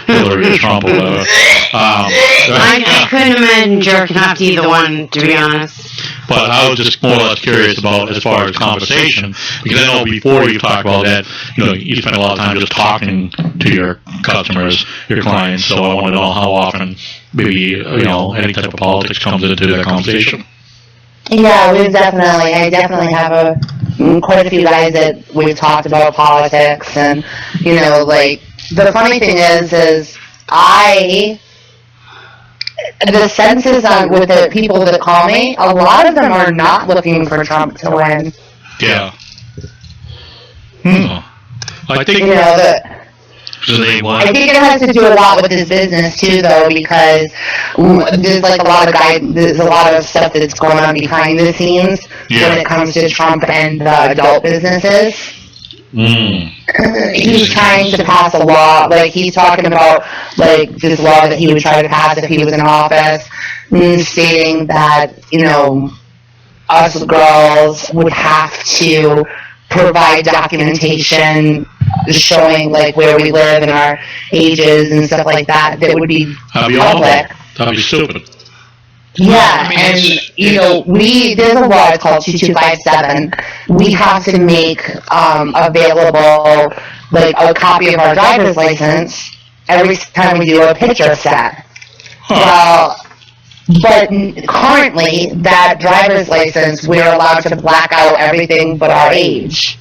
Hillary or Trump or whatever. I couldn't imagine jerking off to either one, to be honest. But I was just more or less curious about as far as conversation, because I know before you talked about that, you spend a lot of time just talking to your customers, your clients, so I want to know how often maybe, any type of politics comes into that conversation. Yeah, I definitely have quite a few guys that we've talked about politics, and, the funny thing is the census with the people that call me, a lot of them are not looking for Trump to win. Yeah. I think, I think it has to do a lot with his business too, though, because there's a lot of stuff that's going on behind the scenes when it comes to Trump and the adult businesses. He's trying to pass a law, he's talking about this law that he would try to pass if he was in office, stating that us girls would have to provide documentation showing where we live and our ages and stuff like that would be public. That'd be stupid. Yeah, there's a law called 2257. We have to make available a copy of our driver's license every time we do a picture set. Well, but currently that driver's license, we're allowed to black out everything but our age.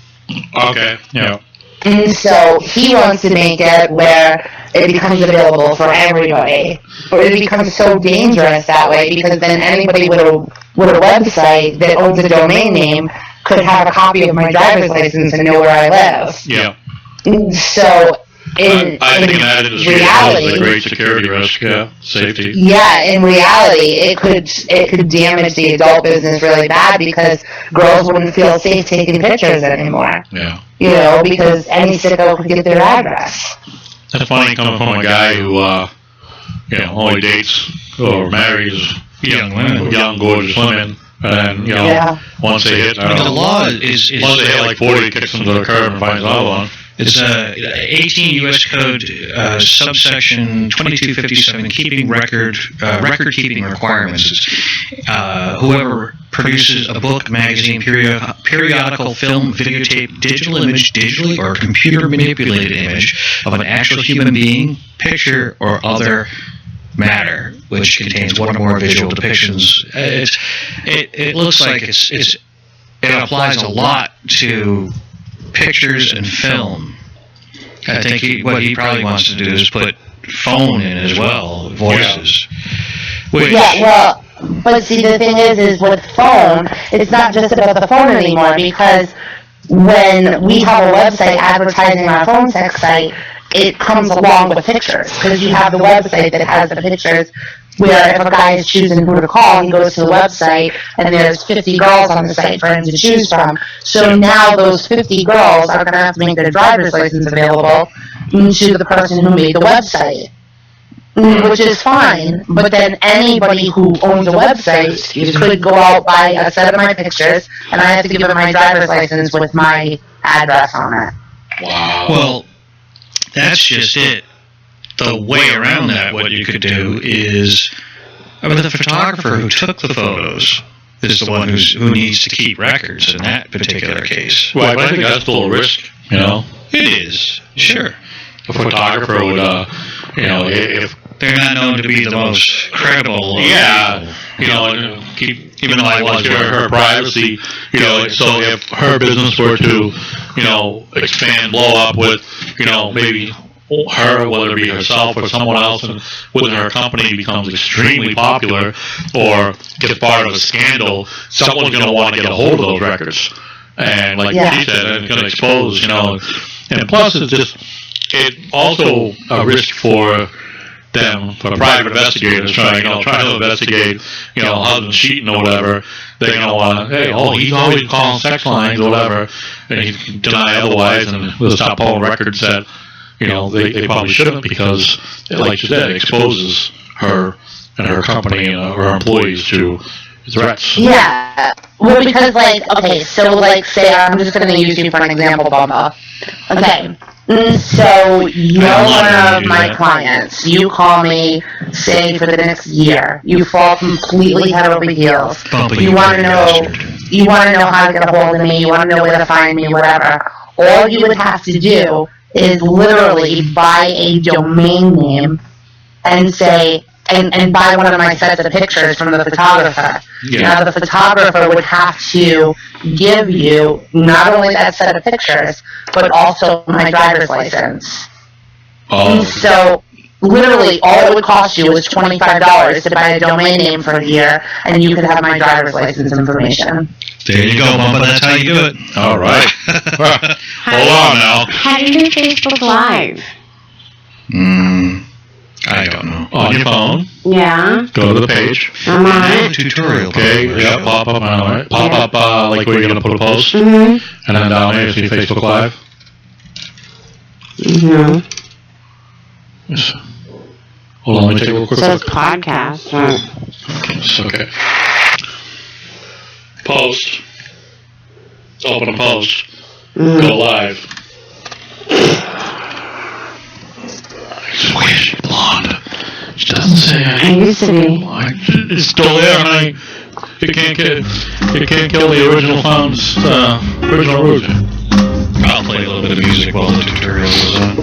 Okay, yeah. And so he wants to make it where it becomes available for everybody. Or it becomes so dangerous that way, because then anybody with a website that owns a domain name could have a copy of my driver's license and know where I live. Yeah. So I think in that industry reality, it's a great security risk, safety. Yeah, in reality, it could damage the adult business really bad, because girls wouldn't feel safe taking pictures anymore. Yeah. Because any sicko could get their address. That's funny coming from a guy who, only dates or marries young, gorgeous women. And then, once they hit, the law is once they hit 40, kicks them to the curb and finds another one. It's 18 U.S. Code subsection 2257, keeping record keeping requirements. Whoever produces a book, magazine, periodical, film, videotape, digital image, digitally or computer manipulated image of an actual human being, picture, or other matter which contains one or more visual depictions. It looks like it applies a lot to pictures and film. I think what he probably wants to do is put phone in as well, voices. But see, the thing is with phone, it's not just about the phone anymore, because when we have a website advertising our phone sex site, it comes along with pictures, because you have the website that has the pictures, where if a guy is choosing who to call, he goes to the website, and there's 50 girls on the site for him to choose from. So now those 50 girls are going to have to make their driver's license available to the person who made the website, which is fine. But then anybody who owns a website could go out, buy a set of my pictures, and I have to give them my driver's license with my address on it. Wow. Well, that's just it. The way around that, what you could do is, the photographer who took the photos is the one who needs to keep records in that particular case. Right, but I think that's still a risk, It is, sure. A photographer would, if they're not known to be the most credible. Even though I want to her privacy, so if her business were to, expand, blow up with, maybe her, whether it be herself or someone else within her company becomes extremely popular or gets part of a scandal, someone's going to want to get a hold of those records. And like she said, it's going to expose, and plus it's also a risk for them, for private investigators trying to investigate, husband cheating or whatever. They're going to want to, he's always calling sex lines or whatever, and he can deny otherwise, and we'll stop pulling records that they probably shouldn't, because, like you said, it exposes her and her company and her employees to, Threats. Yeah. Well, because, like, okay, so, like, say, I'm just going to use you for an example, Bumpa. Okay. So, you're one of my clients. You call me, say, for the next year. You fall completely head over heels. Bumpa, You want to know how to get a hold of me. You want to know where to find me, whatever. All you would have to do is literally buy a domain name and say, and buy one of my sets of pictures from the photographer. Yeah. Now, the photographer would have to give you not only that set of pictures, but also my driver's license. Oh. And so, literally, all it would cost you was $25 to buy a domain name for a year, and you could have my driver's license information. There you go, Bumpa. That's how you do it. All right. Hold on now. How do you do Facebook Live? I don't know. On your phone, Yeah. go to the page. I'm on it. Tutorial. Okay, yeah, pop up, right? Pop up, like where you're going to put a post. Mm-hmm. And then down here, you see Facebook Live. Mm-hmm. Yes. Hold on, let me take a little quick So look. it's podcast, right? Yes, okay. Post. Open a post. Go live. Where's she blonde? She doesn't say I used to be. It's still there, honey. You can't kill the original found's original root. I'll play a little bit of music while the tutorial goes on.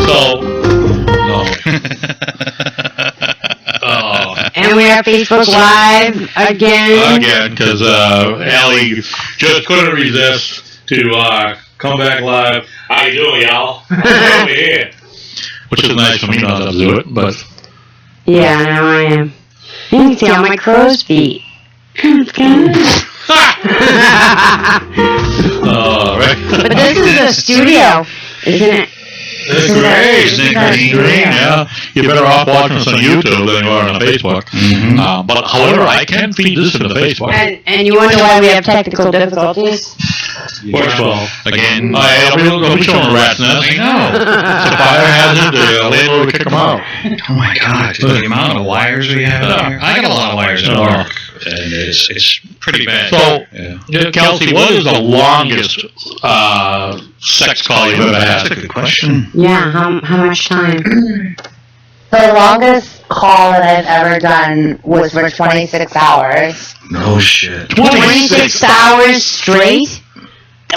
So, And we are Facebook Live again. again, because Allie just couldn't resist to come back live. How you doing, y'all? I'm over here. Which is nice for me not to do it, but... Yeah, I know I am. You can see all my crow's feet. It's good. Right. But this is a studio, isn't it? It's great. Isn't it great? Yeah. You're better off watching us on YouTube than you are on Facebook. Mm-hmm. But however, I can feed this into Facebook. And you wonder why we have technical difficulties? Works well. Again. Don't be showing a rat's nest. I know. It's a fire hazard. The landlord will kick them out. Oh my God! The amount of wires we have here. I got a lot of wires at work, and it's pretty bad. So, Kelsey, what is the longest sex call you've ever had? That's a good question. Yeah, how much time? The longest call that I've ever done was for 26 hours. No shit. 26 hours straight?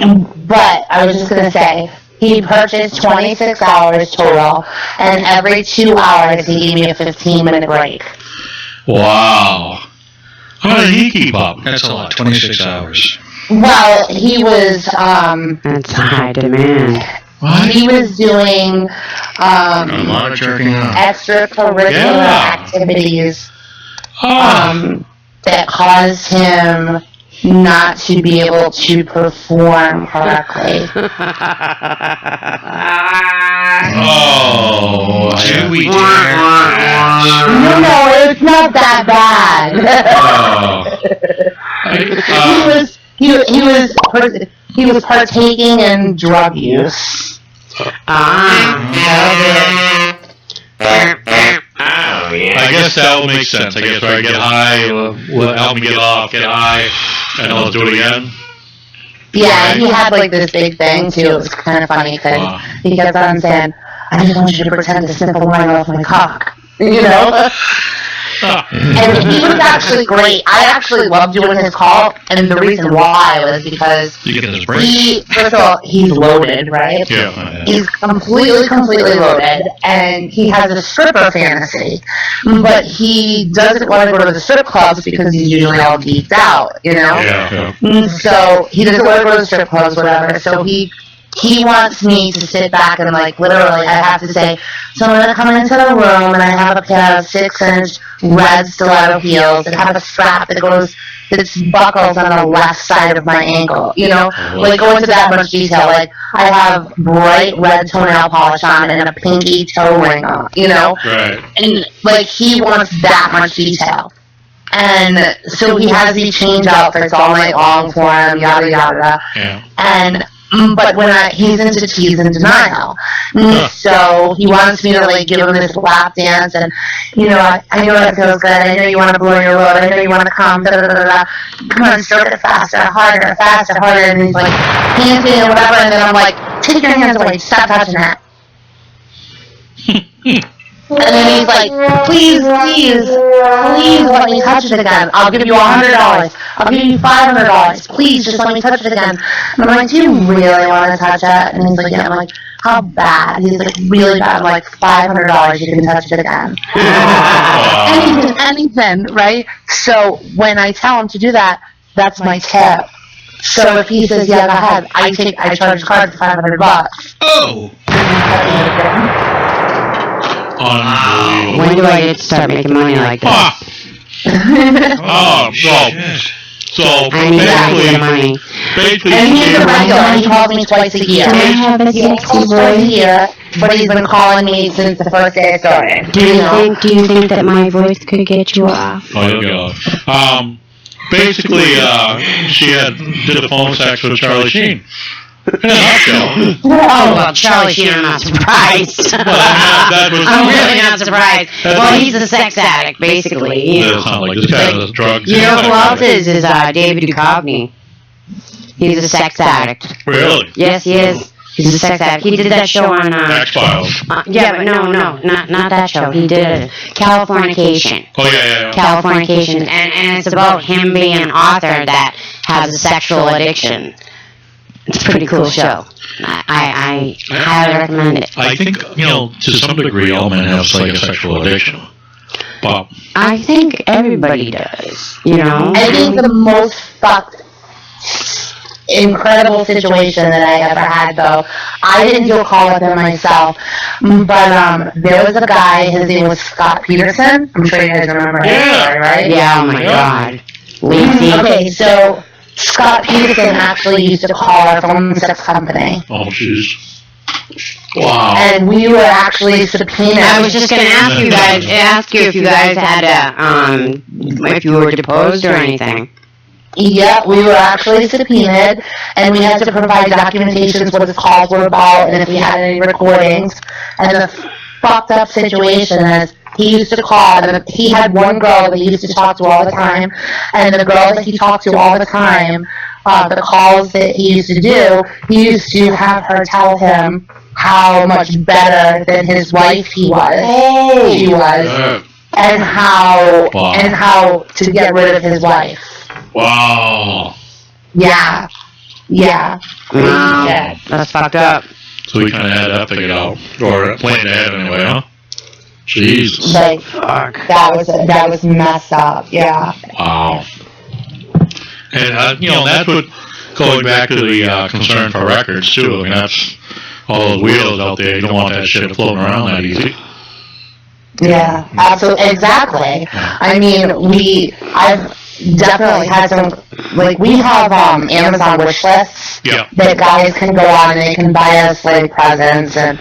But I was just going to say, he purchased 26 hours total, and every 2 hours he gave me a 15-minute break. Wow. How did he keep up? That's a lot. 26 hours. Well, he was, That's high demand. What? he was doing, A lot of jerking off. extracurricular activities, that caused him not to be able to perform correctly. Oh, Do we dare? No, it's not that bad. He was partaking in drug use. Oh, yeah. I guess that will make sense. I guess where I get high, will help me get off, get high, and I'll do it again. Yeah, he had like this big thing too. It was kind of funny because he kept on saying, "I just want you to pretend to snip a line off my cock," you know. And he was actually great. I actually loved doing his call, and the reason why was because You get those breaks. first of all, he's loaded, right? Yeah. He's completely loaded, and he has a stripper fantasy, but he doesn't want to go to the strip clubs because he's usually all geeked out, you know? Yeah. And so he doesn't want to go to the strip clubs, whatever, so he wants me to sit back and, like, literally, I have to say, so I'm going to come into the room, and I have a pair of 6-inch red stiletto heels that have a strap that buckles on the left side of my ankle, you know? Like, go into that much detail. Like, I have bright red toenail polish on and a pinky toe ring on, you know? Right. And, like, he wants that much detail. And so he has me change outfits all night long for him, yada, yada. Yeah. And But he's in denial. So he wants me to like give him this lap dance, and I know that feels good. I know you want to blow your load. I know you want to come. Da, da, da, da. Come on, stroke it faster, harder, and he's like panting or whatever, and then I'm like, take your hands away, stop touching that. And then he's like, please let me touch it again. I'll give you $100. I'll give you $500. Please just let me touch it again. And I'm like, do you really want to touch it? And he's like, yeah. I'm like, how bad? He's like, really bad. I'm like, $500, you can touch it again. Anything, right? So when I tell him to do that, that's my tip. So if he says, yeah, go ahead, I charge his card for $500. Oh! When do I get to start making money like that? So basically, and he's a regular. He calls me twice a year. He calls twice a year, but he's been calling me since the first day I started. Do you think that my voice could get you off? Oh, there we go. Basically, she did a phone sex with Charlie Sheen. Oh, well, Charlie Sheen, I'm not surprised. I'm really not surprised. Well, he's a sex addict, basically. That's not like this guy does drugs. You know who else is David Duchovny. He's a sex addict. Really? Yes, he is. He's a sex addict. He did that show on... X-Files. Yeah, but no, not that show. He did Californication. Oh, yeah. Californication. And it's about him being an author that has a sexual addiction. It's a pretty cool show. I highly recommend it. I think, to some degree, all men have like a sexual addiction. But I think everybody does, I think the most fucked, incredible situation that I ever had, though, I didn't do a call with him myself, but there was a guy, his name was Scott Peterson. I'm sure you guys remember him, right? Yeah, oh my God. Okay, so... Scott Peterson actually used to call our phone sex company. Oh, jeez. Wow. And we were actually subpoenaed. I was just going to ask you if you guys had if you were deposed or anything. Yeah, we were actually subpoenaed, and we had to provide documentations what his calls were about, and if we had any recordings. And the fucked up situation is, he used to call, and he had one girl that he used to talk to all the time, and the girl that he talked to all the time, the calls that he used to do, he used to have her tell him how much better than his wife she was, and how to get rid of his wife. Wow. Yeah. Wow. That's fucked up. So we kind of had that figured out, or planned ahead anyway, huh? Jesus. Like, that was messed up, yeah. Wow. And, that's what, going back to the concern for records, too. I mean, that's all those wheels out there. You don't want that shit floating around that easy. Yeah, absolutely, exactly. I mean, I've definitely had some, like, we have Amazon wish lists that guys can go on and they can buy us, like, presents, and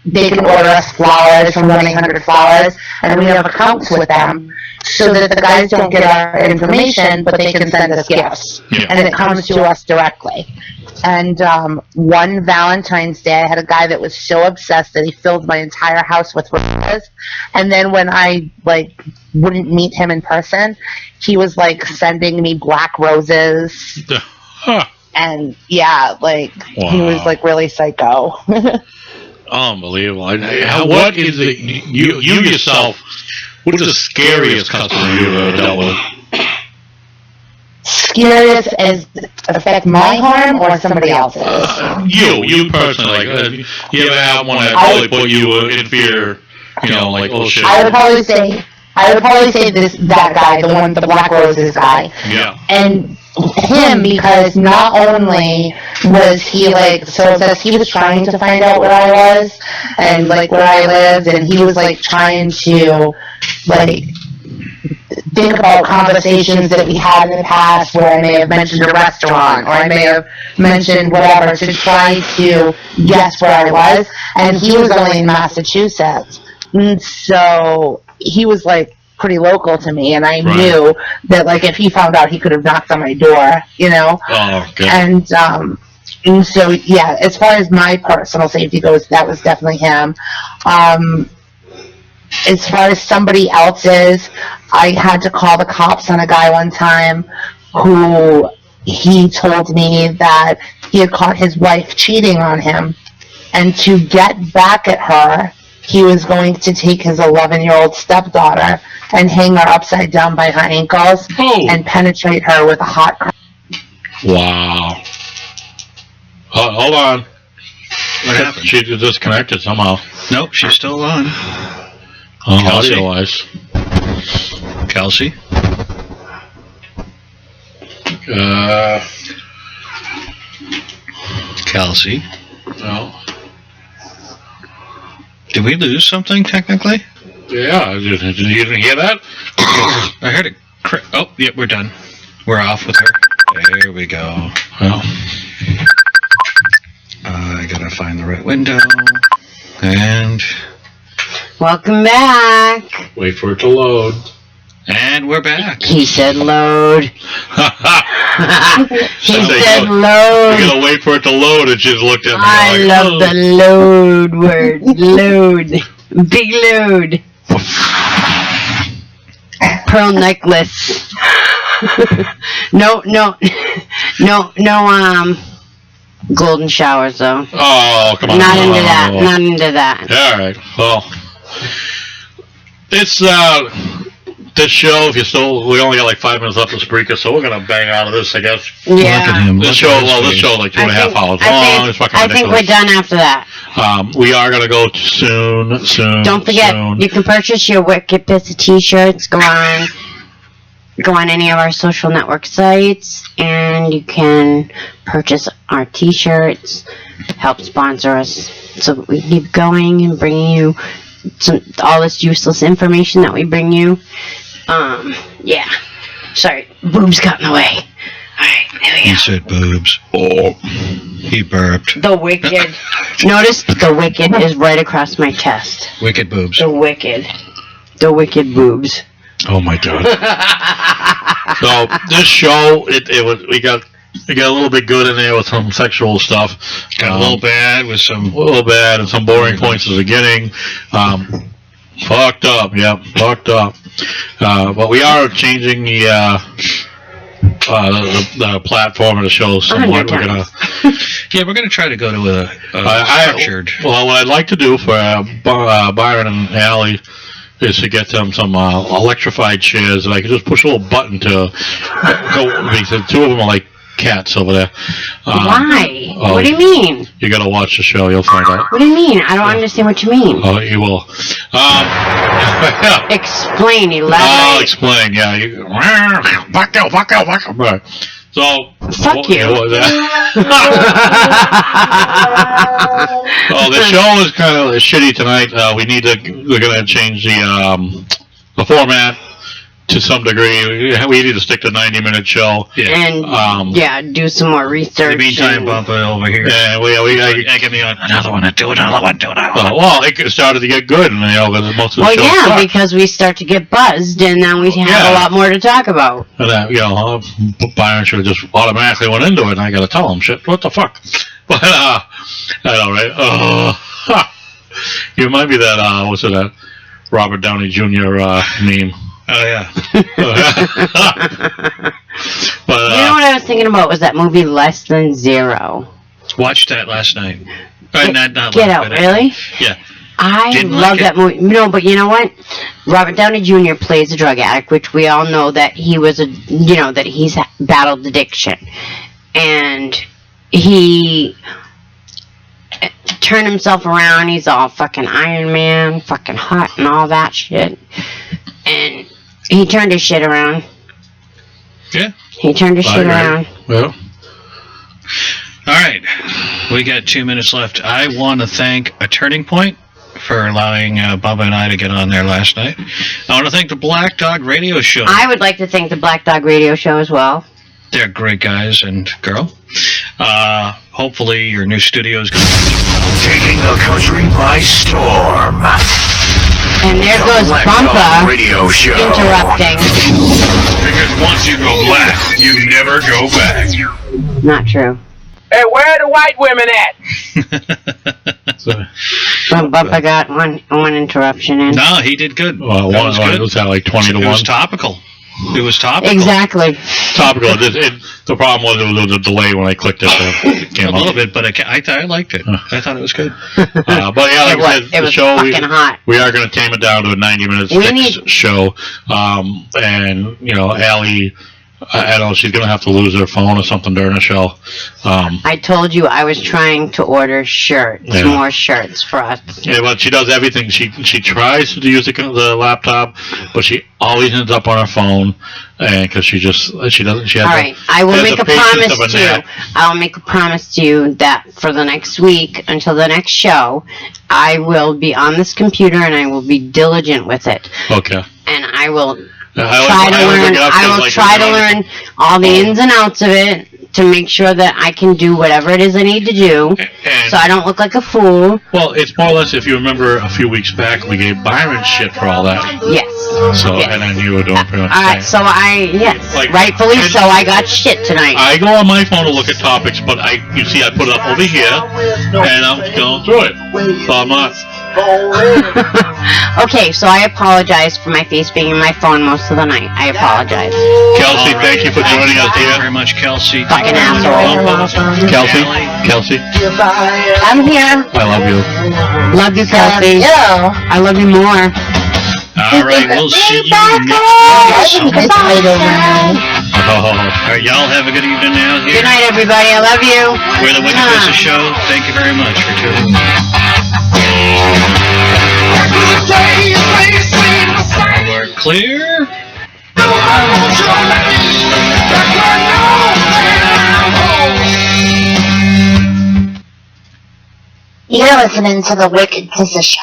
they can order us flowers from 1-800-Flowers, and we have accounts with them so that the guys don't get our information, but they can send us gifts, and it comes to us directly. And one Valentine's Day, I had a guy that was so obsessed that he filled my entire house with roses, and then when I, like, wouldn't meet him in person, he was, like, sending me black roses, and, yeah, like, he was, like, really psycho. Unbelievable. What is it, you yourself, what's the scariest customer you've ever dealt with? Scariest as affect my harm or somebody else's? You personally, like, you ever have one that really put you in fear, like, oh shit. I would probably say that guy, the Black Roses guy. Yeah. And him, because not only was he like, so it says he was trying to find out where I was and like where I lived, and he was like trying to like think about conversations that we had in the past where I may have mentioned a restaurant or I may have mentioned whatever to try to guess where I was, and he was only in Massachusetts, and so he was like pretty local to me, and I knew that like if he found out, he could have knocked on my door, Oh, okay. And And so, yeah, as far as my personal safety goes, that was definitely him. As far as somebody else's, I had to call the cops on a guy one time who he told me that he had caught his wife cheating on him. And to get back at her, he was going to take his 11-year-old stepdaughter and hang her upside down by her ankles and penetrate her with a hot cross. Wow. Hold on. What happened? She disconnected somehow. Nope, she's still on. Audio-wise. Kelsey? Kelsey? No. Did we lose something, technically? Yeah, you didn't hear that? I heard it. Oh, yep, we're done. We're off with her. There we go. Well, I gotta find the right window. And... Welcome back. wait for it to load. And we're back. He said load. He said You're load. gonna wait for it to load and just looked at me I like, love the load word. Load. Big load. Pearl necklace. No, golden showers though. Oh, come on. Not into that. Not into that. Alright, well. It's, this show, if you still, we only got like 5 minutes left of Spreaker, so we're gonna bang out of this, I guess. Yeah. Look at him. This show like 2.5 hours long. It's fucking I think we're ridiculous. done after that. We are gonna go soon. Don't forget, soon. you can purchase your Wicked Pissah t-shirts. Go on any of our social network sites, and you can purchase our t-shirts. Help sponsor us so we keep going and bringing you all this useless information that we bring you. Yeah. Sorry, boobs got in the way. Alright, there we He go. said boobs. Oh. He burped. The Wicked. Notice the Wicked is right across my chest. Wicked boobs. The Wicked. The Wicked boobs. Oh my god. So this show, we got a little bit good in there with some sexual stuff. Got a little bad with some... A little bad and some boring points at the beginning. Fucked up, yep, fucked up. But we are changing the platform of the show somewhat. We're gonna try to go to a structured... Well, what I'd like to do for Byron and Allie is to get them some electrified chairs that I can just push a little button to go. The two of them are like cats over there. Why? What do you mean? You gotta watch the show, you'll find out. What do you mean? I don't understand what you mean. Oh, you will. Explain, elaborate. I'll explain, yeah. Fuck out. Right. So, fuck you. Oh, the show is kind of shitty tonight. We're gonna change the format to some degree. We need to stick to a 90-minute show. And do some more research. In the meantime, Bumpa over here. Yeah, we get me on another one. Do another one. Well, it started to get good, and most of the show sucked. Because we start to get buzzed, and then we have a lot more to talk about. And that, Byron should have just automatically went into it, and I got to tell him, shit, what the fuck? But I know, right? You remind me of that what's it, that Robert Downey Jr. Meme. Oh yeah. But you know what I was thinking about was that movie Less Than Zero. Watched that last night. Get out, really? Yeah. I love that movie. No, but you know what? Robert Downey Jr. plays a drug addict, which we all know that he was that he's battled addiction, and he turned himself around. He's all fucking Iron Man, fucking hot, and all that shit, and he turned his shit around. Yeah. He turned his shit around. Well. All right. We got 2 minutes left. I want to thank A Turning Point for allowing Bubba and I to get on there last night. I want to thank the Black Dog Radio Show. I would like to thank the Black Dog Radio Show as well. They're great guys and girl. Hopefully your new studio is going to taking the country by storm. And there goes Bumpa Radio show. interrupting. Because once you go black, you never go back. Not true. Hey, where are the white women at? Well, Bumpa got one interruption in. No, he did good. Well, That was good. it was at like 20 to 1. It was topical. It was topical. Exactly. Topical. The problem was there was a delay when I clicked it. It came A little up. bit, but I liked it. I thought it was good. But yeah, like I said, It the was show fucking hot. we are going to tame it down to a 90 minutes fixed show. And you know, Allie, I don't know, she's going to have to lose her phone or something during the show. I told you I was trying to order shirts, more shirts for us. Yeah, but she does everything. She tries to use the laptop, but she always ends up on her phone, and because she doesn't. She has All right, I will make a promise to you. gnat. I'll make a promise to you that for the next week until the next show, I will be on this computer and I will be diligent with it. Okay. And I will I try to learn all the ins and outs of it to make sure that I can do whatever it is I need to do, so I don't look like a fool. Well, it's more or less, if you remember a few weeks back, we gave Byron shit for all that. Yes. So, yes. and then you were doing pretty much all right, so rightfully so, I got shit tonight. I go on my phone to look at topics, but you see I put it up over here, and I'm going through it. So I'm not... Okay, so I apologize for my face being in my phone most of the night. I apologize. Kelsey, thank you for joining us Thank you here. very much, Kelsey. Fucking asshole. Kelsey? I'm here. I love you. Love you, Kelsey. I love you more. All right, we'll see you next week. All right, y'all have a good evening now. Here. Good night, everybody. I love you. We're the Wicked Pissah Show. Thank you very much for tuning in. We're clear. You're listening to the Wicked Pissah Show.